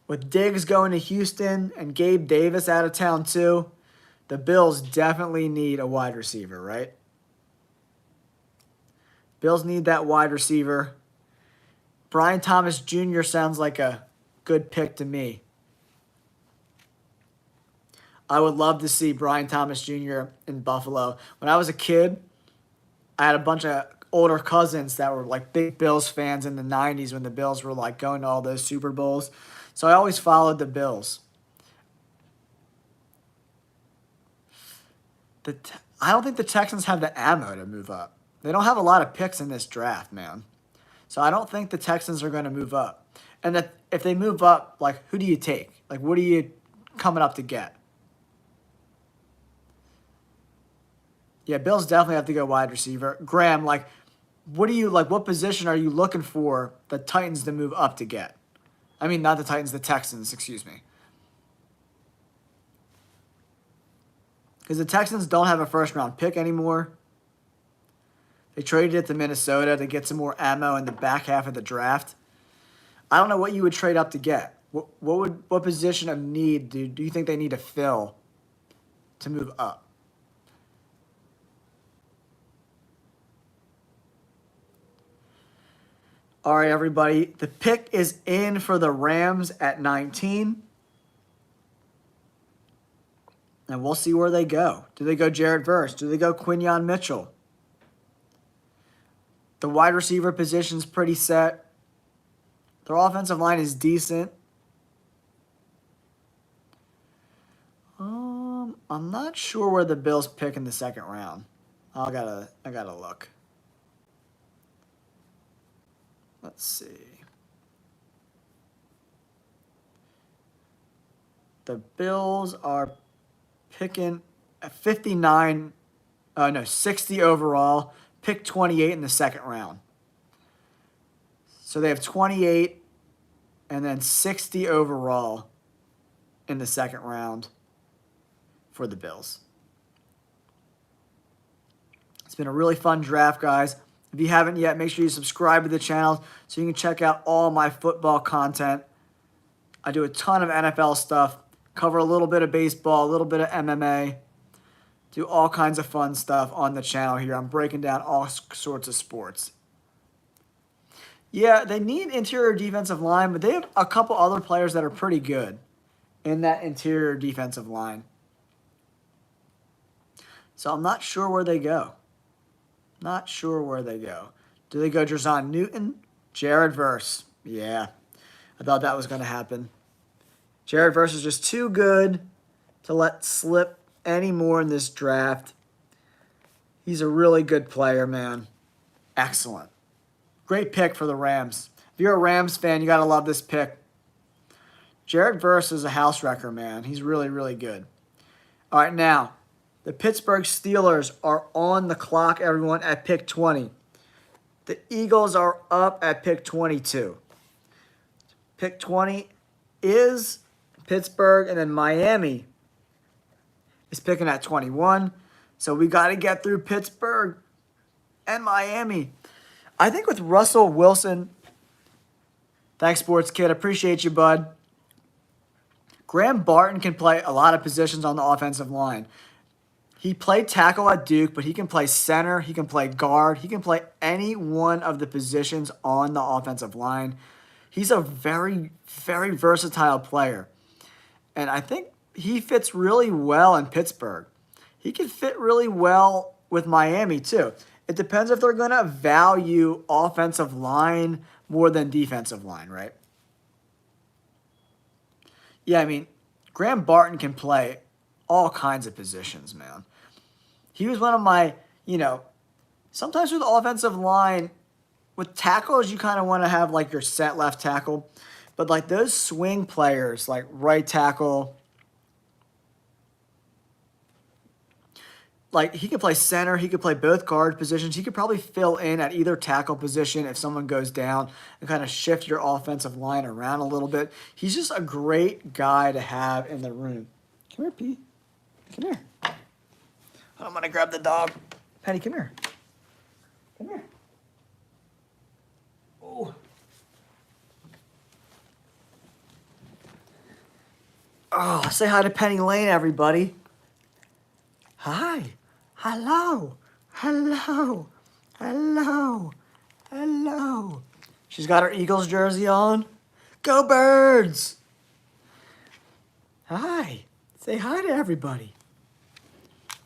With Diggs going to Houston and Gabe Davis out of town too, the Bills definitely need a wide receiver, right? Bills need that wide receiver. Brian Thomas Jr. sounds like a good pick to me. I would love to see Brian Thomas Jr. in Buffalo. When I was a kid, I had a bunch of older cousins that were like big Bills fans in the 90s when the Bills were like going to all those Super Bowls. So I always followed the Bills. I don't think the Texans have the ammo to move up. They don't have a lot of picks in this draft, man. So I don't think the Texans are going to move up. And that if they move up, like, who do you take? Like, what are you coming up to get? Yeah, Bills definitely have to go wide receiver. Graham, like, what position are you looking for the Titans to move up to get? I mean, not the Titans, the Texans, excuse me. Because the Texans don't have a first-round pick anymore. They traded it to Minnesota to get some more ammo in the back half of the draft. I don't know what you would trade up to get. What position of need do you think they need to fill to move up? All right, everybody. The pick is in for the Rams at 19. And we'll see where they go. Do they go Jared Verse? Do they go Quinyon Mitchell? The wide receiver position's pretty set. Their offensive line is decent. I'm not sure where the Bills pick in the second round. I gotta look. Let's see. The Bills are picking at 60 overall, pick 28 in the second round. So they have 28 and then 60 overall in the second round for the Bills. It's been a really fun draft, guys. If you haven't yet, make sure you subscribe to the channel so you can check out all my football content. I do a ton of NFL stuff, cover a little bit of baseball, a little bit of MMA, do all kinds of fun stuff on the channel here. I'm breaking down all sorts of sports. Yeah, they need interior defensive line, but they have a couple other players that are pretty good in that interior defensive line. So I'm not sure where they go. Not sure where they go. Do they go Jer'Zhan Newton? Jared Verse. Yeah, I thought that was going to happen. Jared Verse is just too good to let slip any more in this draft. He's a really good player, man. Excellent. Great pick for the Rams. If you're a Rams fan, you got to love this pick. Jared Verse is a house wrecker, man. He's really, really good. All right, now, the Pittsburgh Steelers are on the clock, everyone, at pick 20. The Eagles are up at pick 22. Pick 20 is Pittsburgh, and then Miami is picking at 21. So we got to get through Pittsburgh and Miami. I think with Russell Wilson, thanks, Sports Kid. Appreciate you, bud. Graham Barton can play a lot of positions on the offensive line. He played tackle at Duke, but he can play center. He can play guard. He can play any one of the positions on the offensive line. He's a very, very versatile player. And I think he fits really well in Pittsburgh. He could fit really well with Miami, too. It depends if they're going to value offensive line more than defensive line, right? Yeah, I mean, Graham Barton can play all kinds of positions, man. He was one of my, sometimes with offensive line, with tackles, you kind of want to have like your set left tackle. But like those swing players, like right tackle, like he could play center, he could play both guard positions. He could probably fill in at either tackle position if someone goes down and kind of shift your offensive line around a little bit. He's just a great guy to have in the room. Come here, P. Come here. I'm going to grab the dog. Penny, come here. Come here. Oh. Oh, say hi to Penny Lane, everybody. Hi. Hello. Hello. Hello. Hello. She's got her Eagles jersey on. Go Birds. Hi. Say hi to everybody.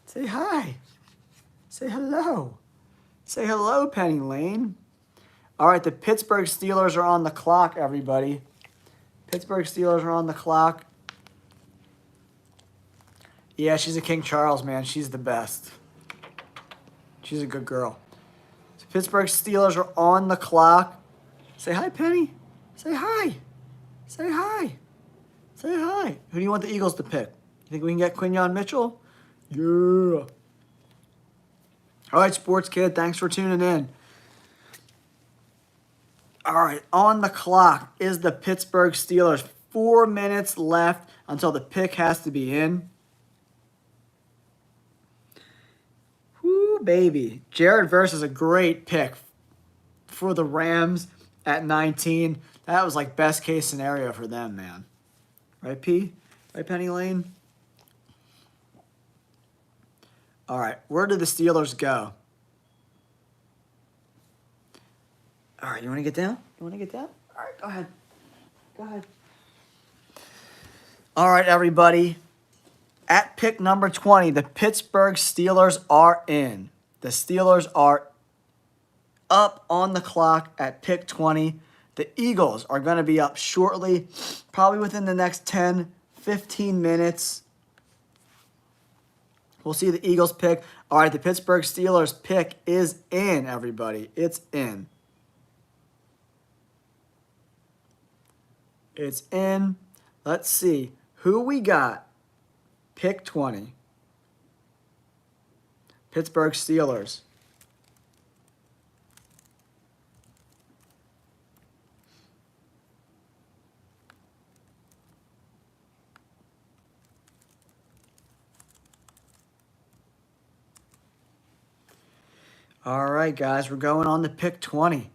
Say hi. Say hello. Say hello, Penny Lane. All right, the Pittsburgh Steelers are on the clock, everybody. Pittsburgh Steelers are on the clock. Yeah, she's a King Charles, man. She's the best. She's a good girl. So Pittsburgh Steelers are on the clock. Say hi, Penny. Say hi. Say hi. Say hi. Who do you want the Eagles to pick? You think we can get Quinyon Mitchell? Yeah. All right, sports kid. Thanks for tuning in. All right, on the clock is the Pittsburgh Steelers. 4 minutes left until the pick has to be in. Whoo, baby. Jared Verse is a great pick for the Rams at 19. That was like best case scenario for them, man. Right, P? Right, Penny Lane? All right, where did the Steelers go? All right, you want to get down? You want to get down? All right, go ahead. Go ahead. All right, everybody. At pick number 20, the Pittsburgh Steelers are in. The Steelers are up on the clock at pick 20. The Eagles are going to be up shortly, probably within the next 10, 15 minutes. We'll see the Eagles pick. All right, the Pittsburgh Steelers pick is in, everybody. It's in. It's in. Let's see who we got. Pick 20. Pittsburgh Steelers. All right, guys, we're going on to pick 20.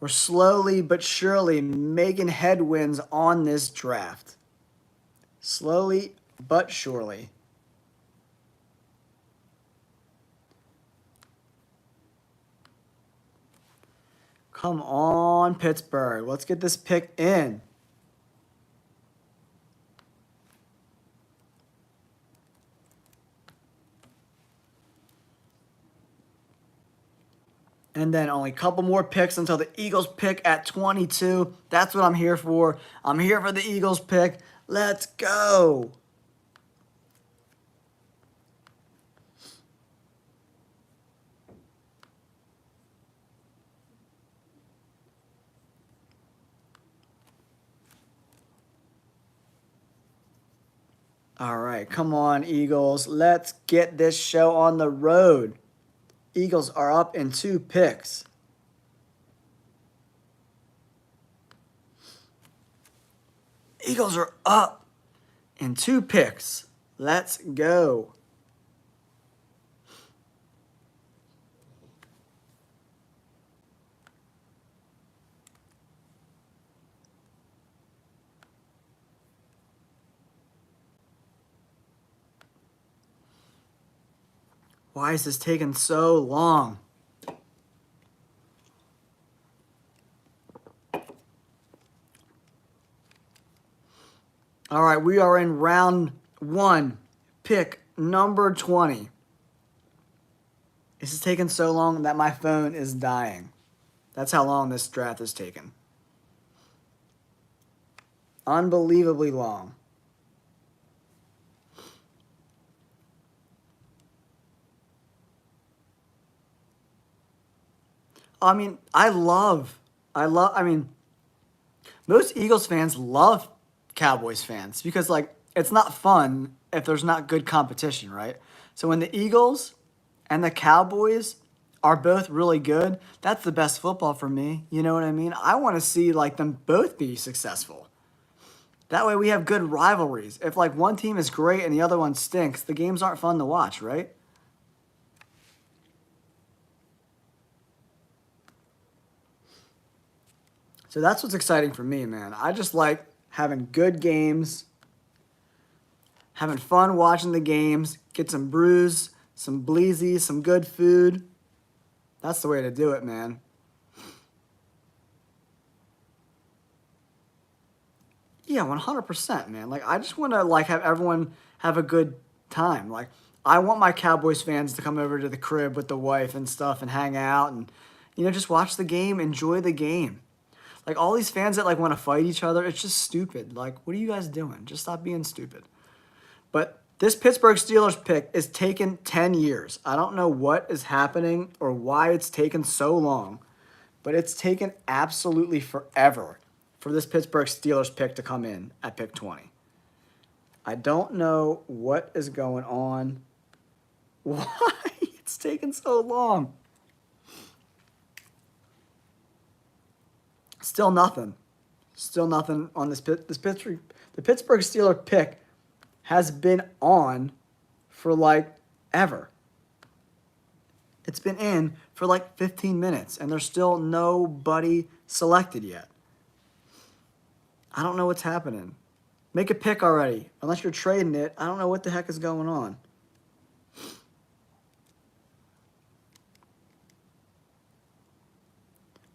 We're slowly but surely making headwinds on this draft. Slowly but surely. Come on, Pittsburgh. Let's get this pick in. And then only a couple more picks until the Eagles pick at 22. That's what I'm here for. I'm here for the Eagles pick. Let's go. All right, come on, Eagles. Let's get this show on the road. Eagles are up in 2 picks. Eagles are up in 2 picks. Let's go. Why is this taking so long? All right, we are in round 1, pick number 20. This is taking so long that my phone is dying. That's how long this draft has taken. Unbelievably long. I mean, I mean, most Eagles fans love Cowboys fans because, like, it's not fun if there's not good competition, right? So when the Eagles and the Cowboys are both really good, that's the best football for me. You know what I mean? I want to see, like, them both be successful. That way we have good rivalries. If, like, one team is great and the other one stinks, the games aren't fun to watch, right? So that's what's exciting for me, man. I just like having good games, having fun watching the games, get some brews, some bleezy, some good food. That's the way to do it, man. Yeah, 100%, man. Like I just want to like have everyone have a good time. Like I want my Cowboys fans to come over to the crib with the wife and stuff and hang out and just watch the game, enjoy the game. Like all these fans that like want to fight each other, it's just stupid. Like what are you guys doing? Just stop being stupid. But this Pittsburgh Steelers pick is taken 10 years. I don't know what is happening or why it's taken so long, but it's taken absolutely forever for this Pittsburgh Steelers pick to come in at pick 20. I don't know what is going on. Why it's taken so long. Still nothing. Still nothing on this Pittsburgh. The Pittsburgh Steelers pick has been on for like ever. It's been in for like 15 minutes and there's still nobody selected yet. I don't know what's happening. Make a pick already. Unless you're trading it, I don't know what the heck is going on.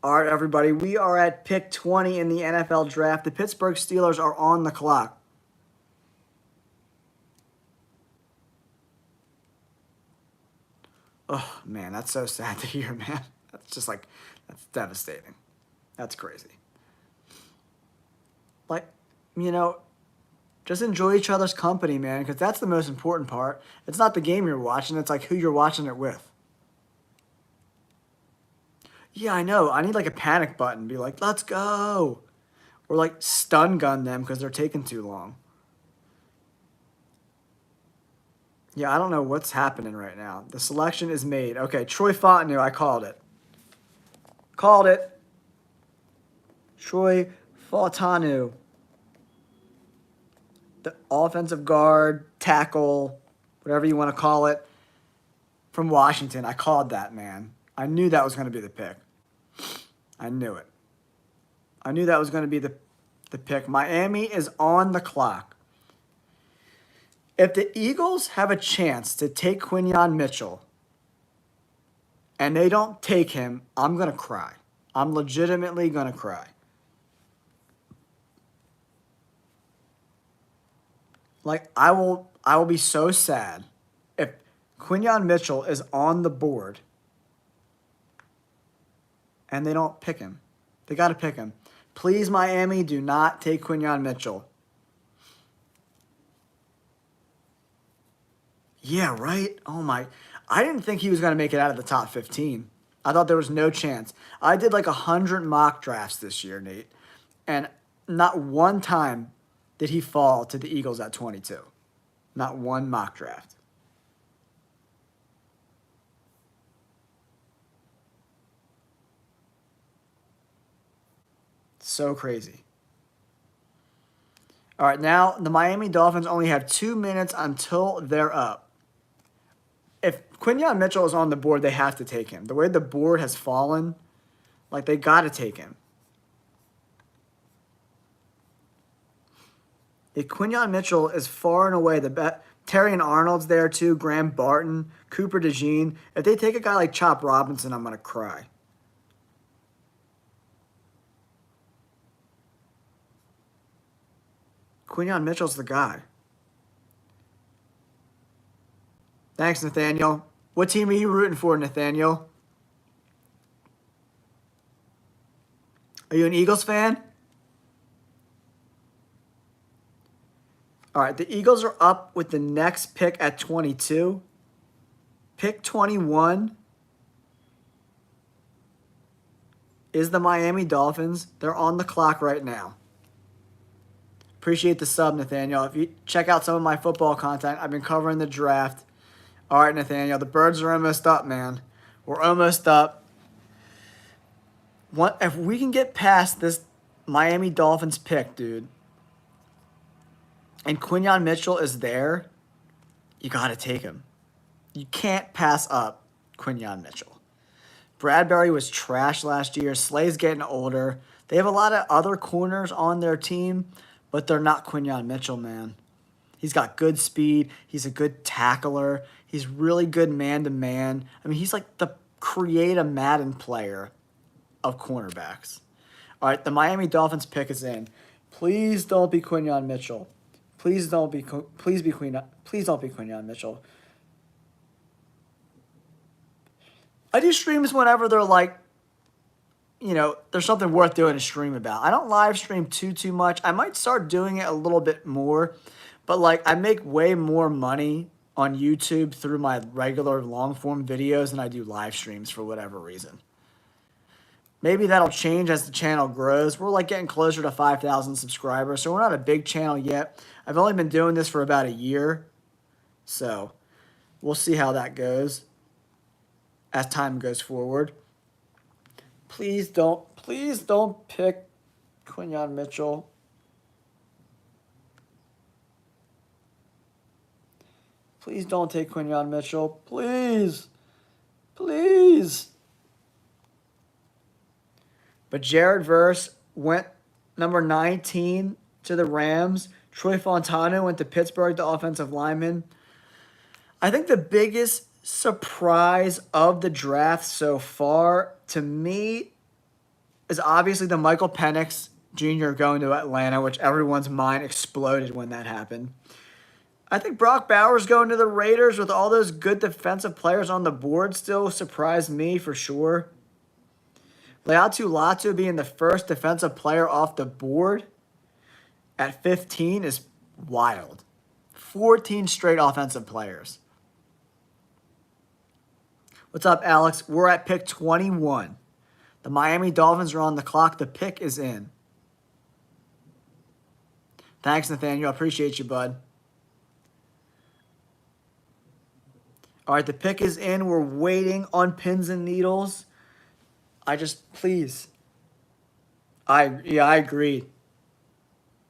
All right, everybody. We are at pick 20 in the NFL draft. The Pittsburgh Steelers are on the clock. Oh, man, that's so sad to hear, man. That's just like, that's devastating. That's crazy. Like, you know, just enjoy each other's company, man, because that's the most important part. It's not the game you're watching, it's like who you're watching it with. Yeah, I know. I need like a panic button. Be like, let's go. Or like stun gun them because they're taking too long. Yeah, I don't know what's happening right now. The selection is made. Okay, Troy Fontenot, I called it. Called it. Troy Fontenot. The offensive guard, tackle, whatever you want to call it, from Washington. I called that, man. I knew that was going to be the pick. I knew it. I knew that was going to be the pick. Miami is on the clock. If the Eagles have a chance to take Quinyon Mitchell and they don't take him, I'm going to cry. I'm legitimately going to cry. Like I will be so sad if Quinyon Mitchell is on the board and they don't pick him. They got to pick him. Please, Miami, do not take Quinyon Mitchell. Yeah, right? Oh, my. I didn't think he was going to make it out of the top 15. I thought there was no chance. I did like 100 mock drafts this year, Nate, and not one time did he fall to the Eagles at 22. Not one mock draft. So crazy. All right, now the Miami Dolphins only have 2 minutes until they're up. If Quinyon Mitchell is on the board, they have to take him. The way the board has fallen, like they got to take him. If Quinyon Mitchell is far and away the best. Terry and Arnold's there too. Graham Barton, Cooper DeJean. If they take a guy like Chop Robinson, I'm gonna cry. Quinyon Mitchell's the guy. Thanks, Nathaniel. What team are you rooting for, Nathaniel? Are you an Eagles fan? All right, the Eagles are up with the next pick at 22. Pick 21 is the Miami Dolphins. They're on the clock right now. Appreciate the sub, Nathaniel. If you check out some of my football content, I've been covering the draft. All right, Nathaniel, the birds are almost up, man. We're almost up. If we can get past this Miami Dolphins pick, dude, and Quinyon Mitchell is there, you got to take him. You can't pass up Quinyon Mitchell. Bradbury was trash last year. Slay's getting older. They have a lot of other corners on their team, but they're not Quinyon Mitchell, man. He's got good speed. He's a good tackler. He's really good man-to-man. I mean, he's like the create a Madden player of cornerbacks. All right, the Miami Dolphins pick is in. Please don't be Quinyon Mitchell. Please don't be Quinyon Mitchell. I do streams whenever they're like, you know, there's something worth doing a stream about. I don't live stream too much. I might start doing it a little bit more, but like I make way more money on YouTube through my regular long form videos than I do live streams for whatever reason. Maybe that'll change as the channel grows. We're like getting closer to 5,000 subscribers, so we're not a big channel yet. I've only been doing this for about a year, so we'll see how that goes as time goes forward. Please don't pick Quinyon Mitchell. Please don't take Quinyon Mitchell. Please. But Jared Verse went number 19 to the Rams. Troy Fontana went to Pittsburgh, the offensive lineman. I think the biggest surprise of the draft so far to me is obviously the Michael Penix Jr. going to Atlanta, which everyone's mind exploded when that happened. I think Brock Bowers going to the Raiders with all those good defensive players on the board still surprised me for sure. Laiatu Latu being the first defensive player off the board at 15 is wild. 14 straight offensive players. What's up, Alex? We're at pick 21. The Miami Dolphins are on the clock. The pick is in. Thanks, Nathaniel. I appreciate you, bud. All right, the pick is in. We're waiting on pins and needles. Please. I agree.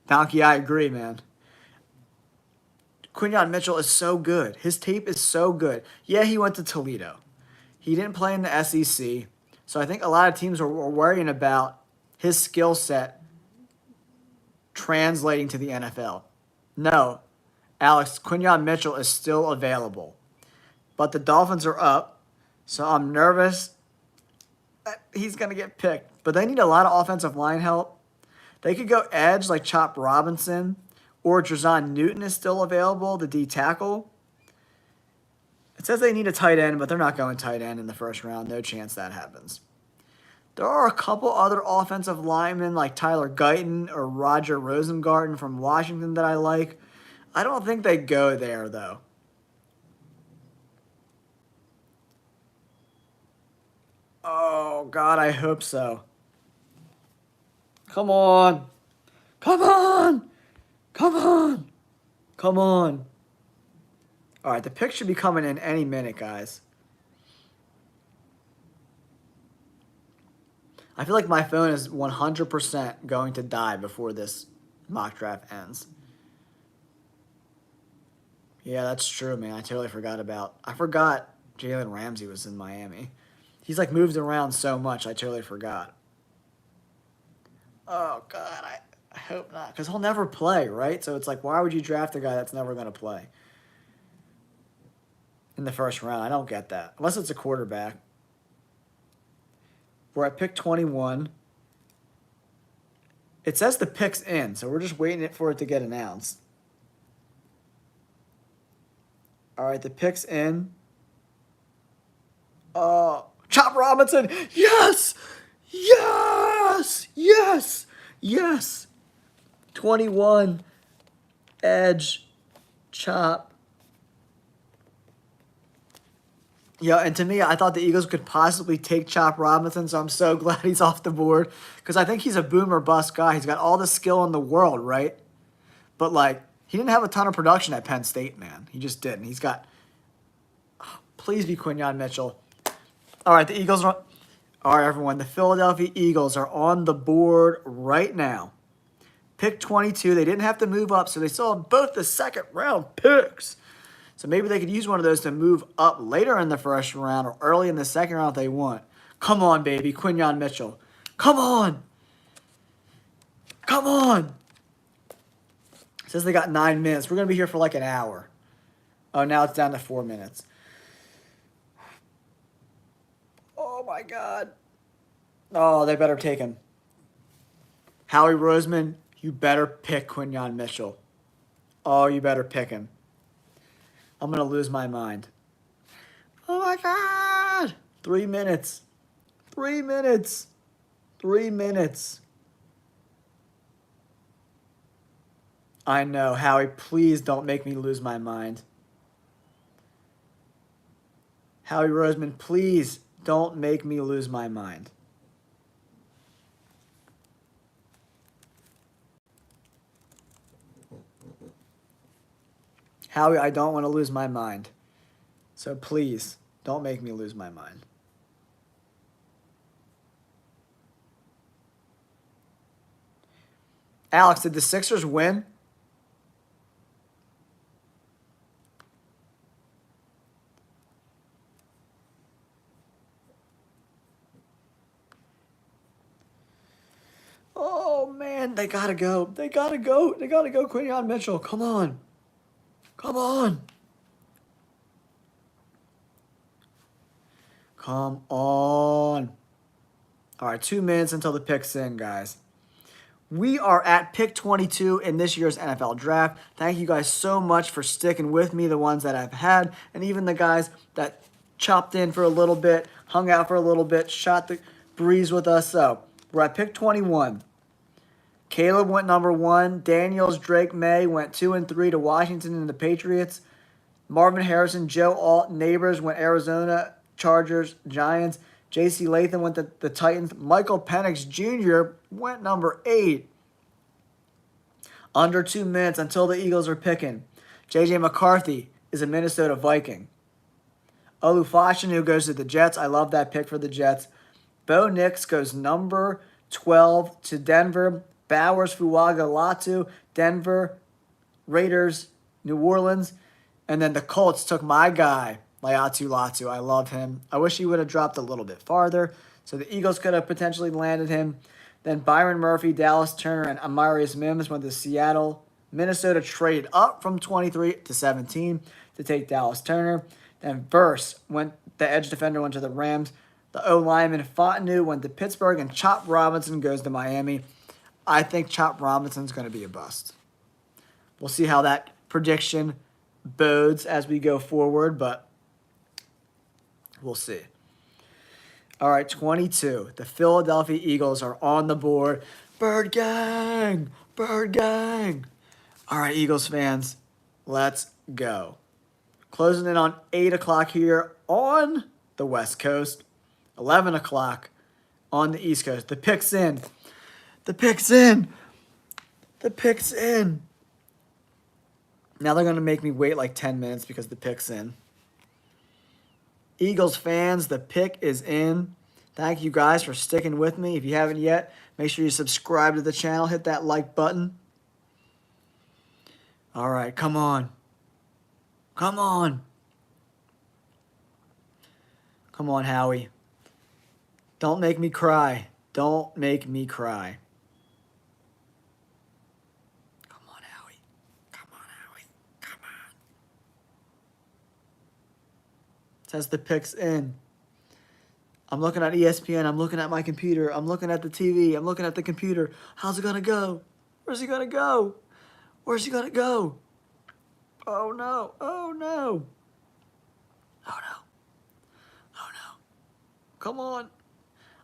Donkey, I agree, man. Quinyon Mitchell is so good. His tape is so good. Yeah, he went to Toledo. He didn't play in the SEC. So I think a lot of teams were worrying about his skill set translating to the NFL. No, Alex, Quinyon Mitchell is still available. But the Dolphins are up, so I'm nervous that he's going to get picked. But they need a lot of offensive line help. They could go edge like Chop Robinson, or Drazon Newton is still available, the D tackle. It says they need a tight end, but they're not going tight end in the first round. No chance that happens. There are a couple other offensive linemen like Tyler Guyton or Roger Rosengarten from Washington that I like. I don't think they go there, though. Oh, God, I hope so. Come on. Come on. Come on. Come on. All right, the pick should be coming in any minute, guys. I feel like my phone is 100% going to die before this mock draft ends. Yeah, that's true, man. I totally forgot I forgot Jalen Ramsey was in Miami. He's like moved around so much, I totally forgot. Oh, God, I hope not. Because he'll never play, right? So it's like, why would you draft a guy that's never going to play in the first round? I don't get that. Unless it's a quarterback. We're at pick 21. It says the pick's in, so we're just waiting for it to get announced. All right, the pick's in. Chop Robinson. Yes. Yes. Yes. Yes. 21. Edge. Chop. Yeah, and to me, I thought the Eagles could possibly take Chop Robinson, so I'm so glad he's off the board because I think he's a boomer bust guy. He's got all the skill in the world, right? But like, he didn't have a ton of production at Penn State, man. He just didn't. He's got. Please be Quinyon Mitchell. All right, the Eagles are. All right, everyone. The Philadelphia Eagles are on the board right now. Pick 22. They didn't have to move up, so they still have both the second round picks. So maybe they could use one of those to move up later in the first round or early in the second round if they want. Come on, baby. Quinyon Mitchell. Come on. Come on. It says they got 9 minutes. We're going to be here for like an hour. Oh, now it's down to 4 minutes. Oh, my God. Oh, they better take him. Howie Roseman, you better pick Quinyon Mitchell. Oh, you better pick him. I'm going to lose my mind. Oh, my God. 3 minutes. 3 minutes. 3 minutes. I know. Howie, please don't make me lose my mind. Howie Roseman, please don't make me lose my mind. Howie, I don't want to lose my mind. So please, don't make me lose my mind. Alex, did the Sixers win? Oh, man, they gotta go. They gotta go. They gotta go, Quinyon Mitchell. Come on. Come on. Come on. All right, 2 minutes until the pick's in, guys. We are at pick 22 in this year's NFL draft. Thank you guys so much for sticking with me, the ones that I've had, and even the guys that chopped in for a little bit, hung out for a little bit, shot the breeze with us. So we're at pick 21. Caleb went number 1. Daniels, Drake May went 2 and 3 to Washington and the Patriots. Marvin Harrison, Joe Alt, Neighbors went Arizona, Chargers, Giants. J.C. Latham went to the Titans. Michael Penix Jr. went number 8. Under 2 minutes until the Eagles are picking. J.J. McCarthy is a Minnesota Viking. Olu Fashanu goes to the Jets. I love that pick for the Jets. Bo Nix goes number 12 to Denver. Bowers, Fuaga, Latu, Denver, Raiders, New Orleans. And then the Colts took my guy, Laiatu Latu. I love him. I wish he would have dropped a little bit farther. So the Eagles could have potentially landed him. Then Byron Murphy, Dallas Turner, and Amarius Mims went to Seattle. Minnesota traded up from 23 to 17 to take Dallas Turner. Then Verse went, the edge defender went to the Rams. The O-lineman Fontenot went to Pittsburgh, and Chop Robinson goes to Miami. I think Chop Robinson's going to be a bust. We'll see how that prediction bodes as we go forward, but we'll see. All right, 22. The Philadelphia Eagles are on the board. Bird Gang! Bird Gang! All right, Eagles fans, let's go. Closing in on 8 o'clock here on the West Coast. 11 o'clock on the East Coast. The pick's in. The pick's in. The pick's in. Now they're going to make me wait like 10 minutes because the pick's in. Eagles fans, the pick is in. Thank you guys for sticking with me. If you haven't yet, make sure you subscribe to the channel. Hit that like button. All right, come on. Come on. Come on, Howie. Don't make me cry. Don't make me cry. Come on, Howie. Come on, Howie. Come on. It says the pick's in. I'm looking at ESPN. I'm looking at my computer. I'm looking at the TV. I'm looking at the computer. How's it going to go? Where's he going to go? Where's he going to go? Oh, no. Oh, no. Oh, no. Oh, no. Come on.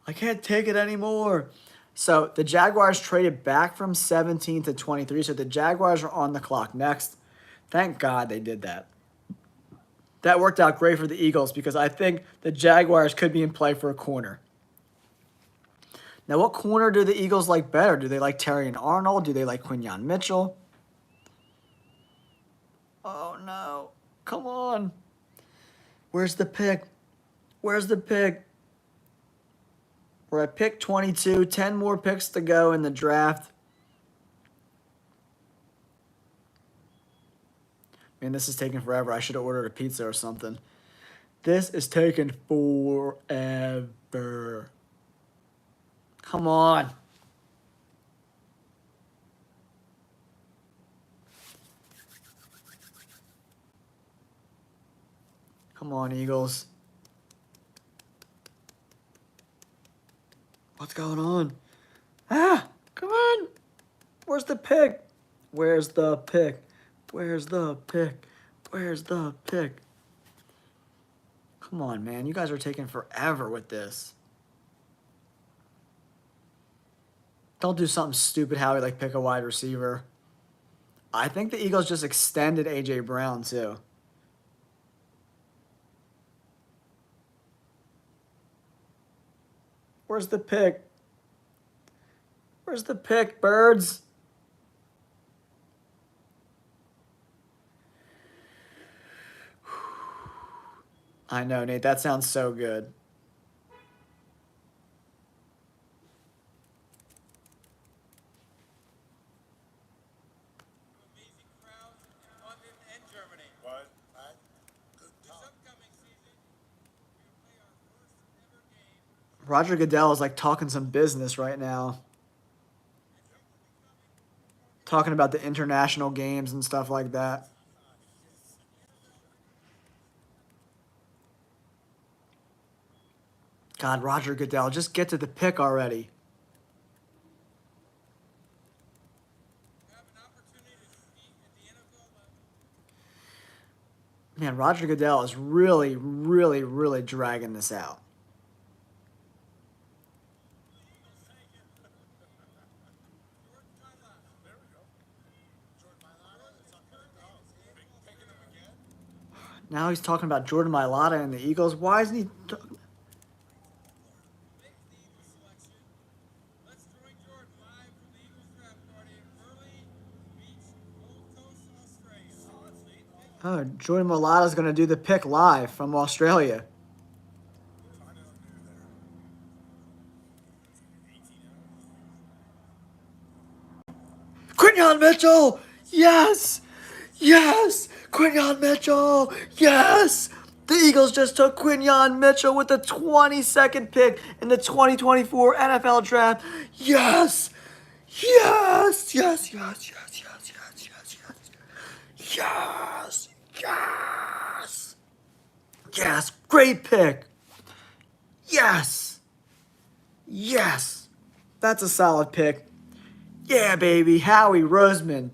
I can't take it anymore. So the Jaguars traded back from 17 to 23. So the Jaguars are on the clock next. Thank God they did that. That worked out great for the Eagles because I think the Jaguars could be in play for a corner. Now, what corner do the Eagles like better? Do they like Terrion Arnold? Do they like Quinyon Mitchell? Oh, no. Come on. Where's the pick? Where's the pick? We're at pick 22. 10 more picks to go in the draft. Man, this is taking forever. I should have ordered a pizza or something. This is taking forever. Come on. Come on, Eagles. What's going on? Ah, come on. Where's the pick? Where's the pick? Where's the pick? Where's the pick? Come on, man. You guys are taking forever with this. Don't do something stupid, Howie, like pick a wide receiver. I think the Eagles just extended A.J. Brown, too. Where's the pick? Where's the pick, birds? I know, Nate. That sounds so good. Roger Goodell is like talking some business right now. Talking about the international games and stuff like that. God, Roger Goodell, just get to the pick already. Man, Roger Goodell is really, really, really dragging this out. Now he's talking about Jordan Mailata and the Eagles. Why isn't he... Oh, Jordan Mailata's going to do the pick live from Australia. Quinyon Mitchell! Yes! Yes! Quinyon Mitchell! Yes! The Eagles just took Quinyon Mitchell with the 22nd pick in the 2024 NFL Draft. Yes! Yes! Yes, yes, yes, yes, yes, yes, yes. Yes! Yes! Yes! Great pick! Yes! Yes! That's a solid pick. Yeah, baby. Howie Roseman.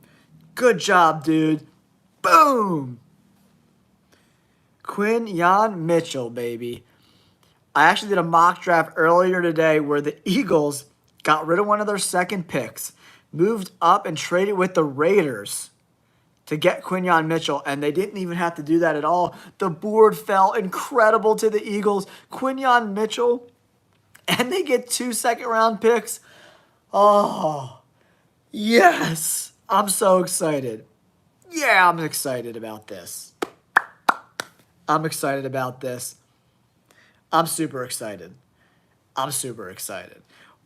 Good job, dude. Boom! Quinyon Mitchell, baby. I actually did a mock draft earlier today where the Eagles got rid of one of their second picks, moved up and traded with the Raiders to get Quinyon Mitchell, and they didn't even have to do that at all. The board fell incredible to the Eagles. Quinyon Mitchell, and they get 2 second-round picks. Oh, yes. I'm so excited. Yeah, I'm excited about this. I'm excited about this. I'm super excited. I'm super excited.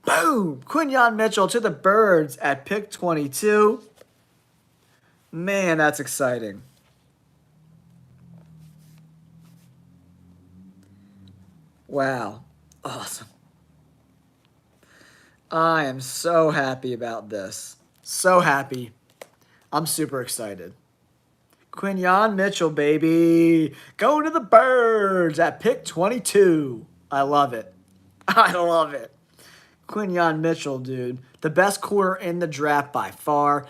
Boom! Quinyon Mitchell to the Birds at pick 22. Man, that's exciting. Wow. Awesome. I am so happy about this. So happy. I'm super excited. Quinyon Mitchell, baby. Going to the Birds at pick 22. I love it. I love it. Quinyon Mitchell, dude. The best corner in the draft by far.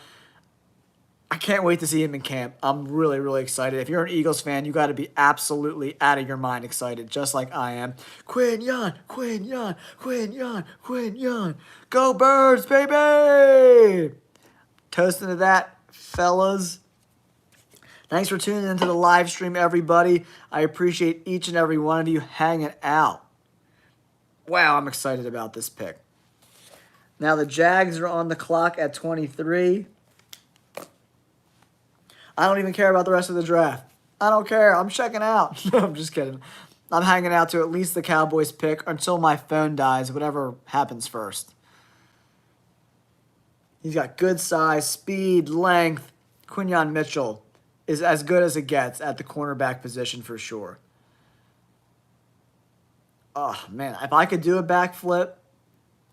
I can't wait to see him in camp. I'm really, really excited. If you're an Eagles fan, you got to be absolutely out of your mind excited, just like I am. Quinyon, Quinyon, Quinyon, Quinyon. Go Birds, baby! Toasting to that, fellas. Thanks for tuning into the live stream, everybody. I appreciate each and every one of you hanging out. Wow, I'm excited about this pick. Now the Jags are on the clock at 23. I don't even care about the rest of the draft. I don't care. I'm checking out. No, I'm just kidding. I'm hanging out to at least the Cowboys pick until my phone dies, whatever happens first. He's got good size, speed, length. Quinyon Mitchell is as good as it gets at the cornerback position for sure. Oh, man. If I could do a backflip,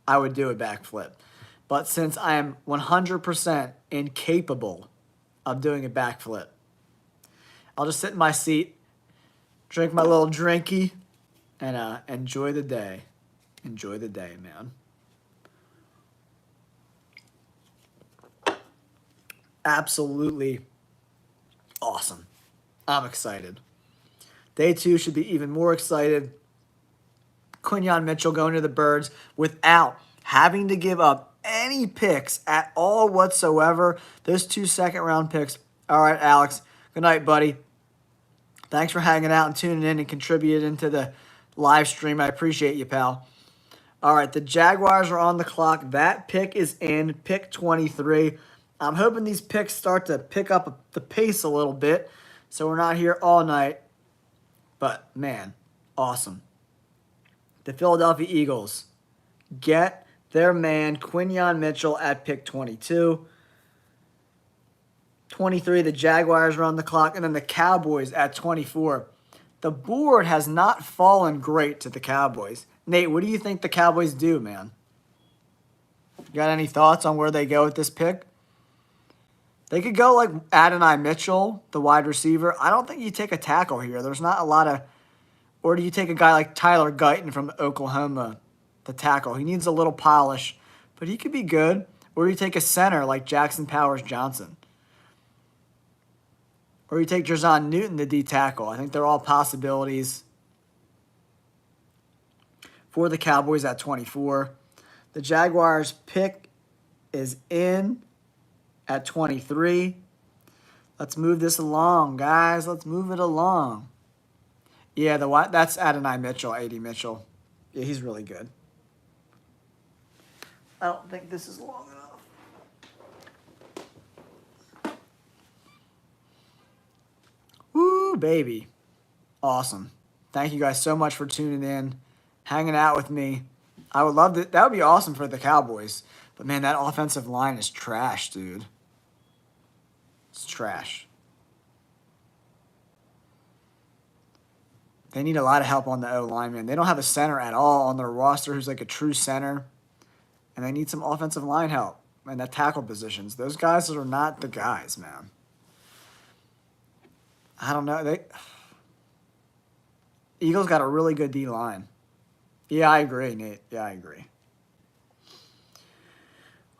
I would do a backflip. But since I am 100% incapable of doing a backflip, I'll just sit in my seat, drink my little drinky, and enjoy the day. Enjoy the day, man. Absolutely awesome. I'm excited. Day 2 should be even more excited. Quinyon Mitchell going to the Birds without having to give up any picks at all whatsoever. Those 2 second-round picks. All right, Alex. Good night, buddy. Thanks for hanging out and tuning in and contributing to the live stream. I appreciate you, pal. All right, the Jaguars are on the clock. That pick is in, pick 23. I'm hoping these picks start to pick up the pace a little bit so we're not here all night. But, man, awesome. The Philadelphia Eagles get their man Quinyon Mitchell at pick 22. 23, the Jaguars are on the clock, and then the Cowboys at 24. The board has not fallen great to the Cowboys. Nate, what do you think the Cowboys do, man? You got any thoughts on where they go with this pick? They could go like Adonai Mitchell, the wide receiver. I don't think you take a tackle here. There's not a lot of... Or do you take a guy like Tyler Guyton from Oklahoma, the tackle? He needs a little polish, but he could be good. Or you take a center like Jackson Powers Johnson. Or you take Jerzon Newton, the D tackle. I think they're all possibilities for the Cowboys at 24. The Jaguars pick is in at 23. Let's move this along, guys. Let's move it along. Yeah, that's Adonai Mitchell, A.D. Mitchell. Yeah, he's really good. I don't think this is long enough. Woo, baby. Awesome. Thank you guys so much for tuning in, hanging out with me. I would love that. That would be awesome for the Cowboys. But, man, that offensive line is trash, dude. It's trash. They need a lot of help on the O-line, man. They don't have a center at all on their roster who's like a true center. And they need some offensive line help and that tackle positions. Those guys are not the guys, man. I don't know. Eagles got a really good D-line. Yeah, I agree, Nate. Yeah, I agree.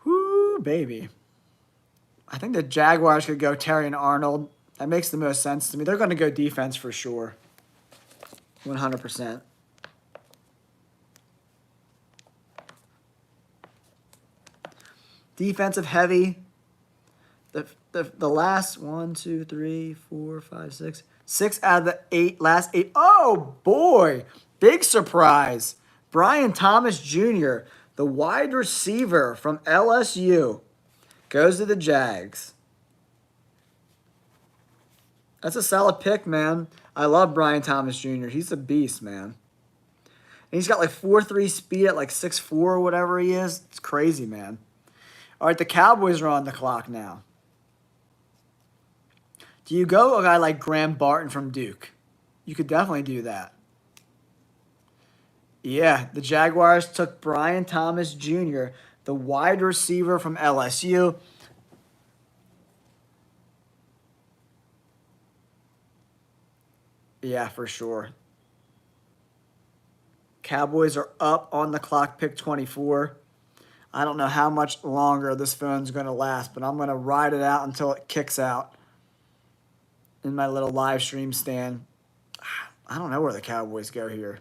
Whoo, baby. I think the Jaguars could go Terry and Arnold. That makes the most sense to me. They're going to go defense for sure. 100%. Defensive heavy. The last 1, 2, 3, 4, 5, 6. 6 out of the last 8. Oh, boy. Big surprise. Brian Thomas Jr., the wide receiver from LSU, goes to the Jags. That's a solid pick, man. I love Brian Thomas Jr. He's a beast, man. And he's got like 4.3 speed at like 6'4 or whatever he is. It's crazy, man. All right, the Cowboys are on the clock now. Do you go a guy like Graham Barton from Duke? You could definitely do that. Yeah, the Jaguars took Brian Thomas Jr., the wide receiver from LSU. Yeah, for sure. Cowboys are up on the clock, pick 24. I don't know how much longer this phone's going to last, but I'm going to ride it out until it kicks out in my little live stream stand. I don't know where the Cowboys go here.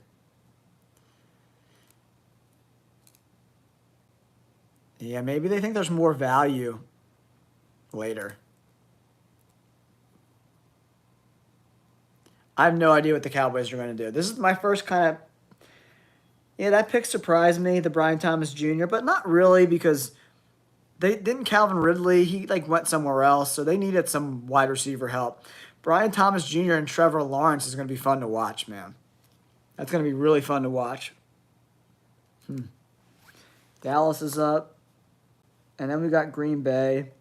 Yeah, maybe they think there's more value later. I have no idea what the Cowboys are going to do. This is my first kind of... Yeah, that pick surprised me, the Brian Thomas Jr., but not really because they didn't Calvin Ridley. He went somewhere else, so they needed some wide receiver help. Brian Thomas Jr. and Trevor Lawrence is going to be fun to watch, man. That's going to be really fun to watch. Dallas is up. And then we got Green Bay.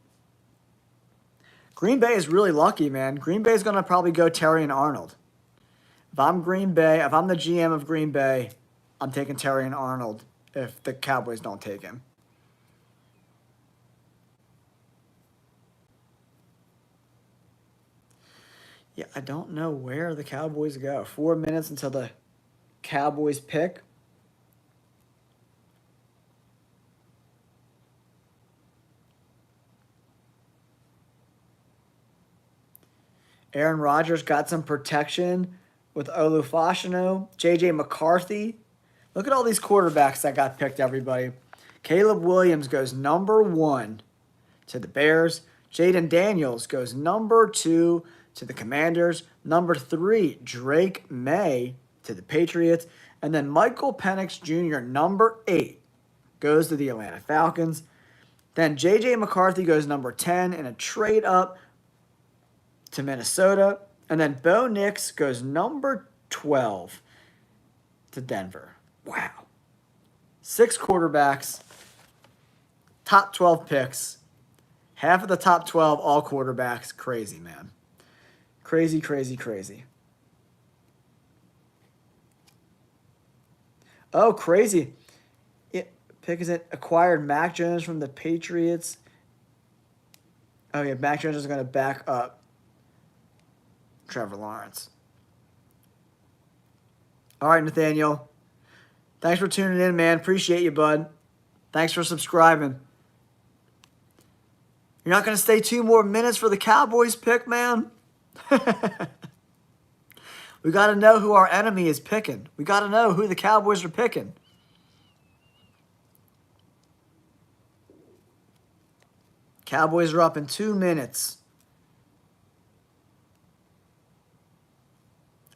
Green Bay is really lucky, man. Green Bay is going to probably go Terry and Arnold. If I'm Green Bay, if I'm the GM of Green Bay, I'm taking Terry and Arnold if the Cowboys don't take him. Yeah, I don't know where the Cowboys go. 4 minutes until the Cowboys pick. Aaron Rodgers got some protection with Olufashino, J.J. McCarthy. Look at all these quarterbacks that got picked, everybody. Caleb Williams goes number 1 to the Bears. Jaden Daniels goes number 2 to the Commanders. Number 3, Drake May to the Patriots. And then Michael Penix Jr., number 8, goes to the Atlanta Falcons. Then J.J. McCarthy goes number 10 in a trade up to Minnesota. And then Bo Nix goes number 12 to Denver. Wow. 6 quarterbacks, top 12 picks. Half of the top 12, all quarterbacks. Crazy, man. Crazy, crazy, crazy. Oh, crazy. Pick is it acquired Mac Jones from the Patriots. Oh, yeah, Mac Jones is going to back up Trevor Lawrence. All right, Nathaniel. Thanks for tuning in, man. Appreciate you, bud. Thanks for subscribing. You're not going to stay 2 more minutes for the Cowboys pick, man? We got to know who our enemy is picking. We got to know who the Cowboys are picking. Cowboys are up in 2 minutes.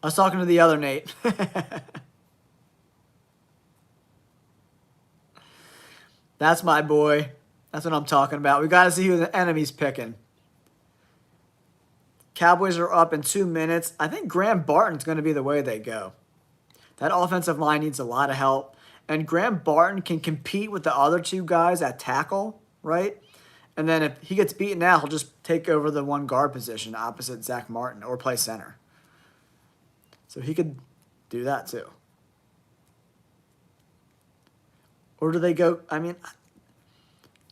I was talking to the other Nate. That's my boy. That's what I'm talking about. We got to see who the enemy's picking. Cowboys are up in 2 minutes. I think Graham Barton's going to be the way they go. That offensive line needs a lot of help. And Graham Barton can compete with the other 2 guys at tackle, right? And then if he gets beaten out, he'll just take over the 1 guard position opposite Zach Martin or play center. So he could do that too. Or do they go, I mean,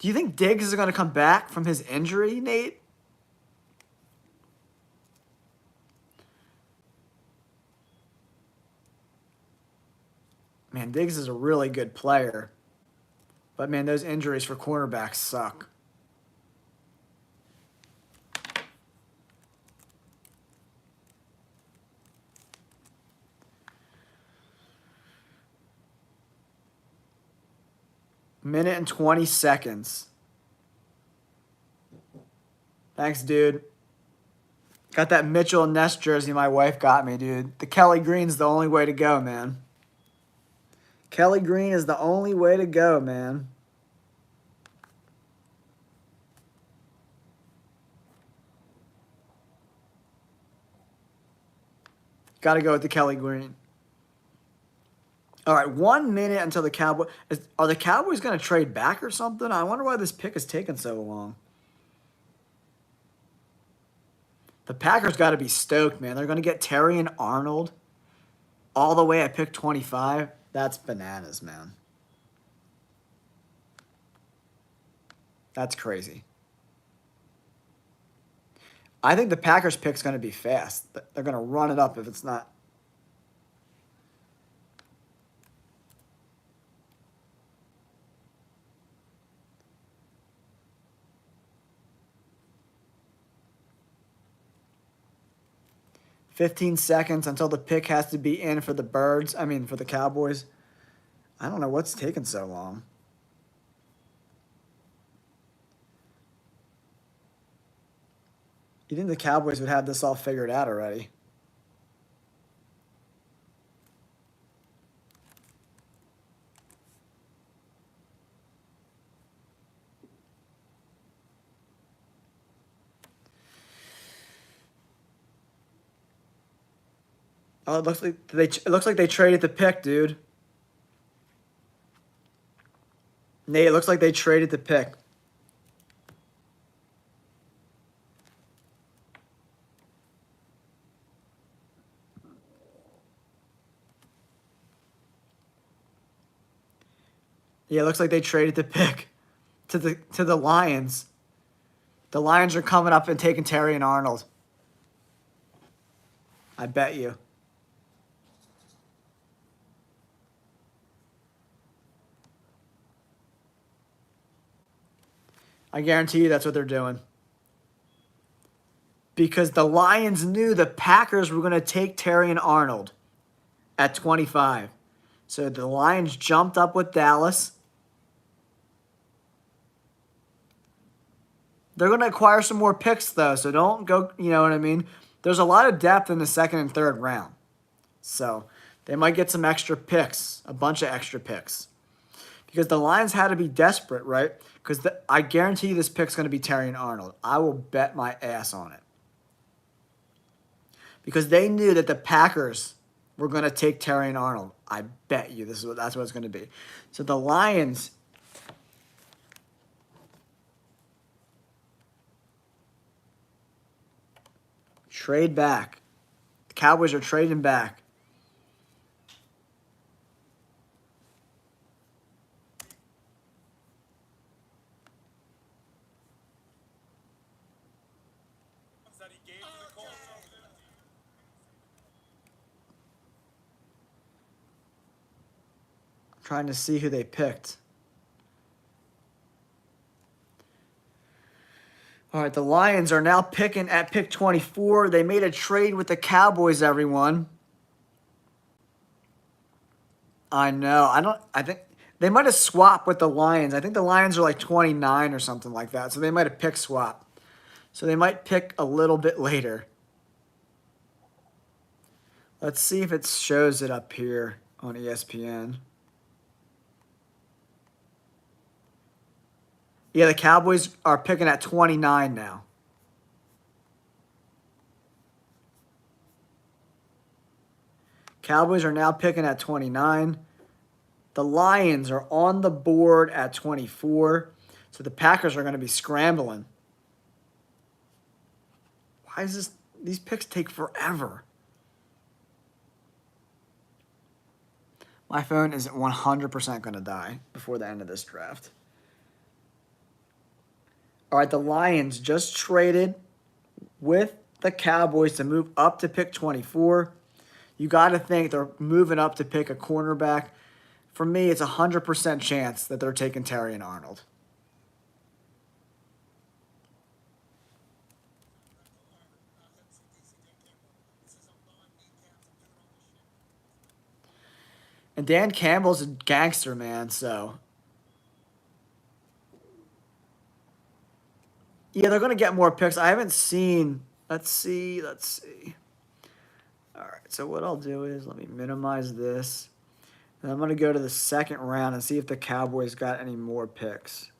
do you think Diggs is going to come back from his injury, Nate? Man, Diggs is a really good player. But, man, those injuries for cornerbacks suck. Minute and 20 seconds. Thanks, dude. Got that Mitchell and Ness jersey my wife got me, dude. The Kelly Green's the only way to go, man. Kelly Green is the only way to go, man. Got to go with the Kelly Green. All right, 1 minute until the Cowboys. Are the Cowboys going to trade back or something? I wonder why this pick is taking so long. The Packers got to be stoked, man. They're going to get Terry and Arnold all the way at pick 25. That's bananas, man. That's crazy. I think the Packers pick's going to be fast. They're going to run it up if it's not. 15 seconds until the pick has to be in for the Birds. I mean, for the Cowboys. I don't know what's taking so long. You think the Cowboys would have this all figured out already? Oh, it looks like they traded the pick, dude. Nate, it looks like they traded the pick. Yeah, it looks like they traded the pick to the Lions. The Lions are coming up and taking Terry and Arnold. I bet you. I guarantee you that's what they're doing. Because the Lions knew the Packers were going to take Terry and Arnold at 25. So the Lions jumped up with Dallas. They're going to acquire some more picks, though, so don't go, you know what I mean? There's a lot of depth in the second and third round. So they might get some extra picks, a bunch of extra picks. Because the Lions had to be desperate, right? Because I guarantee you this pick's going to be Terry and Arnold. I will bet my ass on it. Because they knew that the Packers were going to take Terry and Arnold. I bet you that's what it's going to be. So the Lions trade back. The Cowboys are trading back. I'm trying to see who they picked. All right, the Lions are now picking at pick 24. They made a trade with the Cowboys, everyone. I know. I think they might have swapped with the Lions. I think the Lions are like 29 or something like that. So they might have pick swap. So they might pick a little bit later. Let's see if it shows it up here on ESPN. Yeah, the Cowboys are picking at 29 now. Cowboys are now picking at 29. The Lions are on the board at 24. So the Packers are going to be scrambling. Why is this? These picks take forever. My phone is 100% going to die before the end of this draft. All right, the Lions just traded with the Cowboys to move up to pick 24. You got to think they're moving up to pick a cornerback. For me, it's 100% chance that they're taking Terry and Arnold. And Dan Campbell's a gangster, man, so. Yeah, they're going to get more picks. I haven't seen. Let's see. All right, so what I'll do is let me minimize this. And I'm going to go to the second round and see if the Cowboys got any more picks.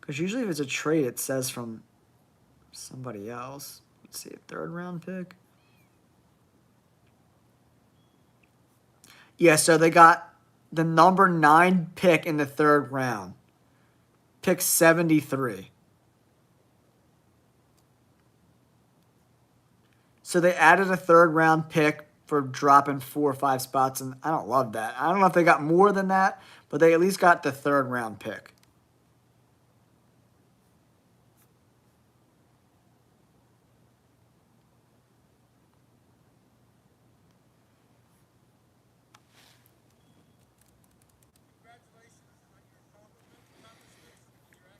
Because usually if it's a trade, it says from somebody else. Let's see, a third round pick. Yeah, so they got the number 9 pick in the third round. Pick 73. So they added a third round pick for dropping 4 or 5 spots, and I don't love that. I don't know if they got more than that, but they at least got the third round pick.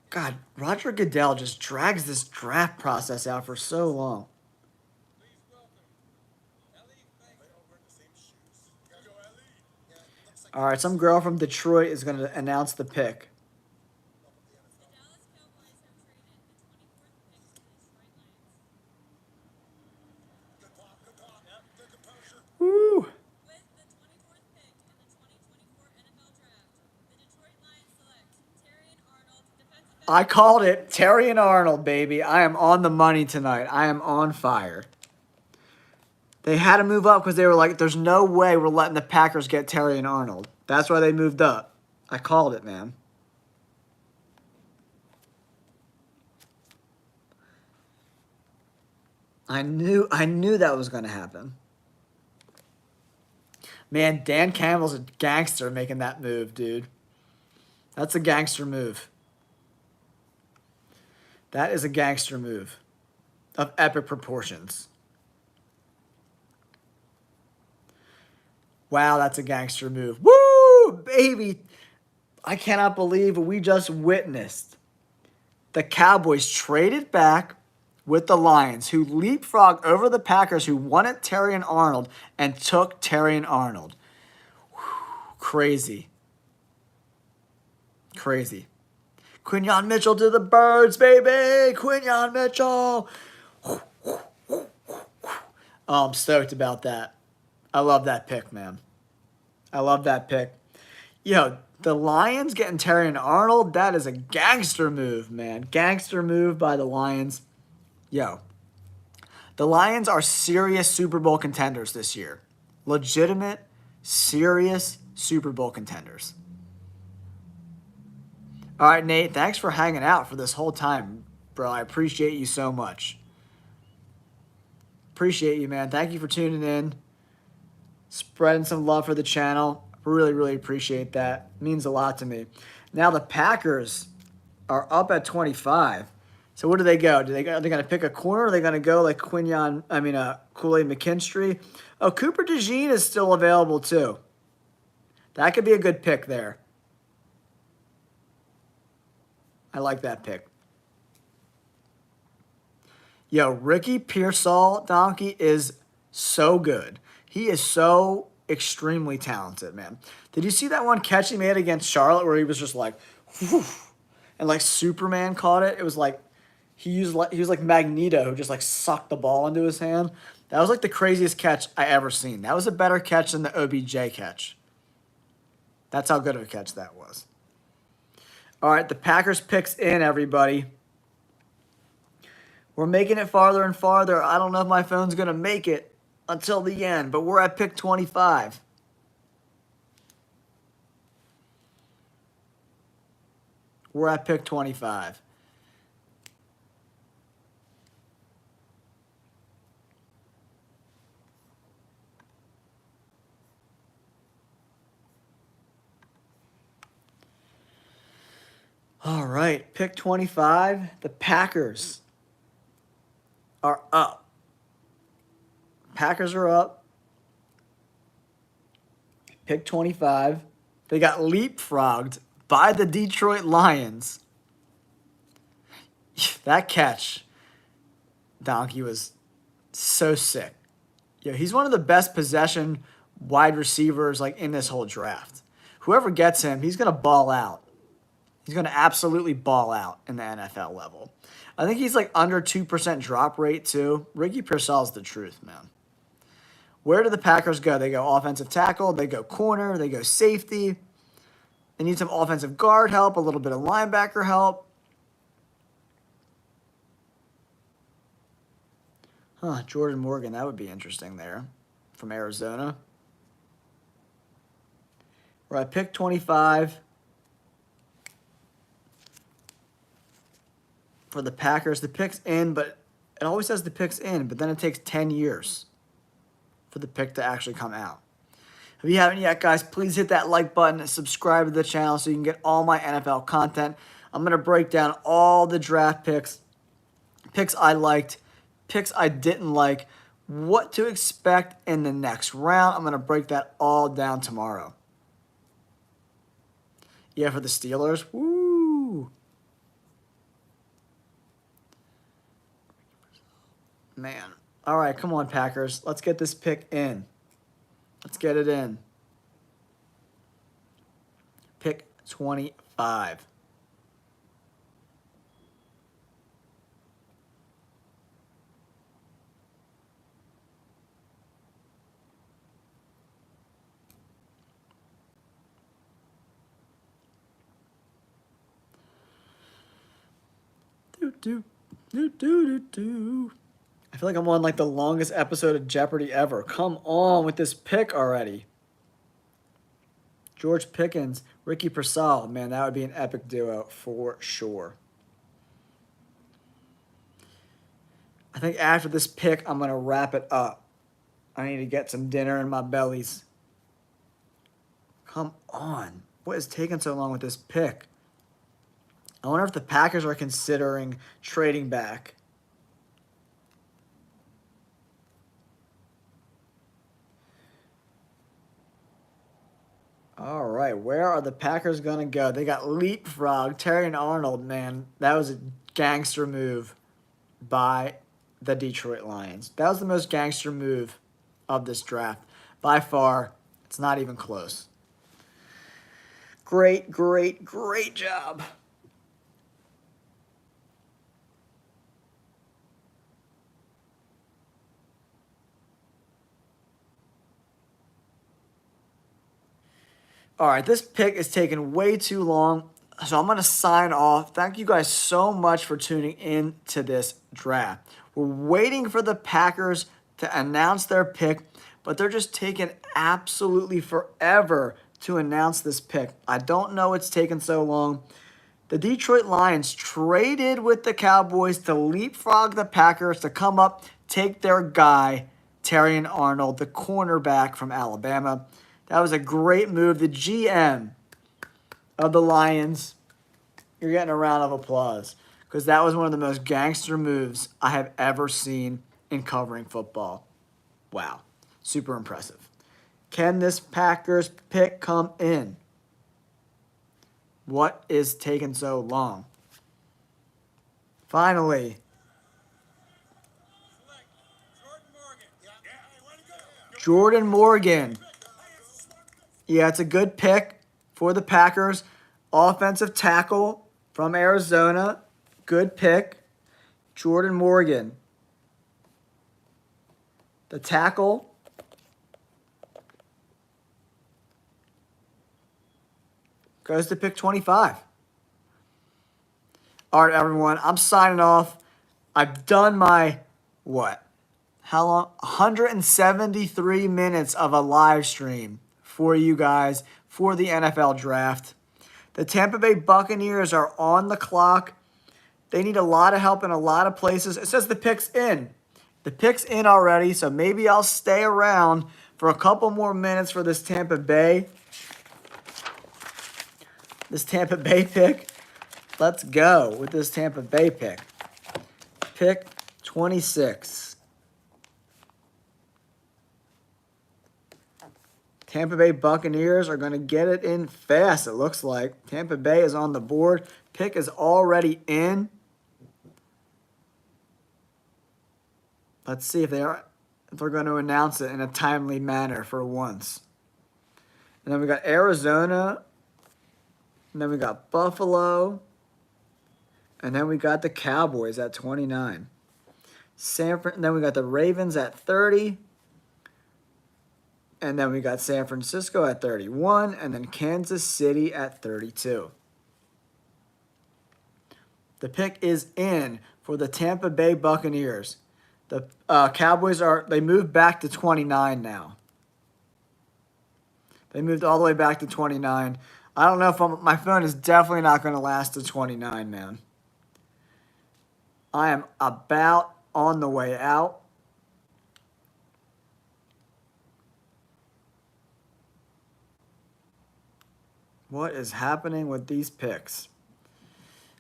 God, Roger Goodell just drags this draft process out for so long. All right, some girl from Detroit is going to announce the pick. Woo! I called it. Terrion Arnold, baby. I am on the money tonight. I am on fire. They had to move up because they were like, there's no way we're letting the Packers get Terrion Arnold. That's why they moved up. I called it, man. I knew that was going to happen. Man, Dan Campbell's a gangster making that move, dude. That's a gangster move. That is a gangster move of epic proportions. Wow, that's a gangster move. Woo, baby. I cannot believe what we just witnessed. The Cowboys traded back with the Lions, who leapfrogged over the Packers, who wanted Terrion Arnold, and took Terrion Arnold. Whew, crazy. Crazy. Quinyon Mitchell to the birds, baby. Quinyon Mitchell. Oh, I'm stoked about that. I love that pick, man. I love that pick. Yo, the Lions getting Terrion Arnold, that is a gangster move, man. Gangster move by the Lions. Yo, the Lions are serious Super Bowl contenders this year. Legitimate, serious Super Bowl contenders. All right, Nate, thanks for hanging out for this whole time, bro. I appreciate you so much. Appreciate you, man. Thank you for tuning in. Spreading some love for the channel. Really, really appreciate that. It means a lot to me. Now the Packers are up at 25. So where do they go? Are they going to pick a corner? Or are they going to go like Kool-Aid McKinstry? Oh, Cooper DeJean is still available too. That could be a good pick there. I like that pick. Yo, Ricky Pearsall, Donkey, is so good. He is so extremely talented, man. Did you see that one catch he made against Charlotte where he was just like, whew, and like Superman caught it? It was like he was like Magneto who just like sucked the ball into his hand. That was like the craziest catch I ever seen. That was a better catch than the OBJ catch. That's how good of a catch that was. All right, the Packers picks in, everybody. We're making it farther and farther. I don't know if my phone's going to make it until the end, but we're at pick 25. We're at pick 25. All right, pick 25. The Packers are up. Packers are up. Pick 25. They got leapfrogged by the Detroit Lions. That catch, Donkey, was so sick. Yo, he's one of the best possession wide receivers like in this whole draft. Whoever gets him, he's going to ball out. He's going to absolutely ball out in the NFL level. I think he's like under 2% drop rate too. Ricky Pearsall's the truth, man. Where do the Packers go? They go offensive tackle, they go corner, they go safety. They need some offensive guard help, a little bit of linebacker help. Huh, Jordan Morgan, that would be interesting there from Arizona. We're at pick 25 for the Packers. The pick's in, but it always says the pick's in, but then it takes 10 years for the pick to actually come out. If you haven't yet, guys, please hit that like button and subscribe to the channel so you can get all my NFL content. I'm going to break down all the draft picks, picks I liked, picks I didn't like, what to expect in the next round. I'm going to break that all down tomorrow. Yeah, for the Steelers. Woo! Man. All right, come on, Packers. Let's get this pick in. Let's get it in. Pick 25. Do, do, do, do, do, do. I feel like I'm on like the longest episode of Jeopardy ever. Come on with this pick already. George Pickens, Ricky Pearsall. Man, that would be an epic duo for sure. I think after this pick, I'm going to wrap it up. I need to get some dinner in my bellies. Come on. What is taking so long with this pick? I wonder if the Packers are considering trading back. All right, where are the Packers going to go? They got leapfrog. Terrion Arnold, man. That was a gangster move by the Detroit Lions. That was the most gangster move of this draft. By far, it's not even close. Great, great, great job. All right, this pick is taking way too long, so I'm going to sign off. Thank you guys so much for tuning in to this draft. We're waiting for the Packers to announce their pick, but they're just taking absolutely forever to announce this pick. I don't know what's taking so long. The Detroit Lions traded with the Cowboys to leapfrog the Packers to come up, take their guy, Terrion Arnold, the cornerback from Alabama. That was a great move. The GM of the Lions, you're getting a round of applause because that was one of the most gangster moves I have ever seen in covering football. Wow. Super impressive. Can this Packers pick come in? What is taking so long? Finally. Jordan Morgan. Yeah, it's a good pick for the Packers. Offensive tackle from Arizona. Good pick. Jordan Morgan. The tackle. Goes to pick 25. All right, everyone. I'm signing off. I've done my, what? How long? 173 minutes of a live stream for you guys for the NFL draft. The Tampa Bay Buccaneers are on the clock. They need a lot of help in a lot of places. It says the pick's in. The pick's in already, so maybe I'll stay around for a couple more minutes for this Tampa Bay pick. Let's go with this Tampa Bay pick. Pick 26. Tampa Bay Buccaneers are going to get it in fast, it looks like. Tampa Bay is on the board. Pick is already in. Let's see if they're going to announce it in a timely manner for once. And then we got Arizona. And then we got Buffalo. And then we got the Cowboys at 29. And then we got the Ravens at 30. And then we got San Francisco at 31. And then Kansas City at 32. The pick is in for the Tampa Bay Buccaneers. The Cowboys they moved back to 29 now. They moved all the way back to 29. I don't know if my phone is definitely not going to last to 29, man. I am about on the way out. What is happening with these picks?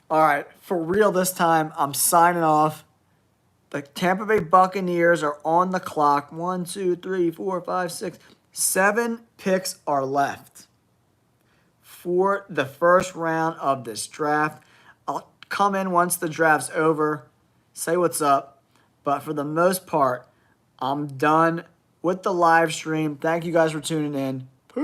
All right, for real this time, I'm signing off. The Tampa Bay Buccaneers are on the clock. 1, 2, 3, 4, 5, 6, 7 picks are left for the first round of this draft. I'll come in once the draft's over, say what's up. But for the most part, I'm done with the live stream. Thank you guys for tuning in. Peace.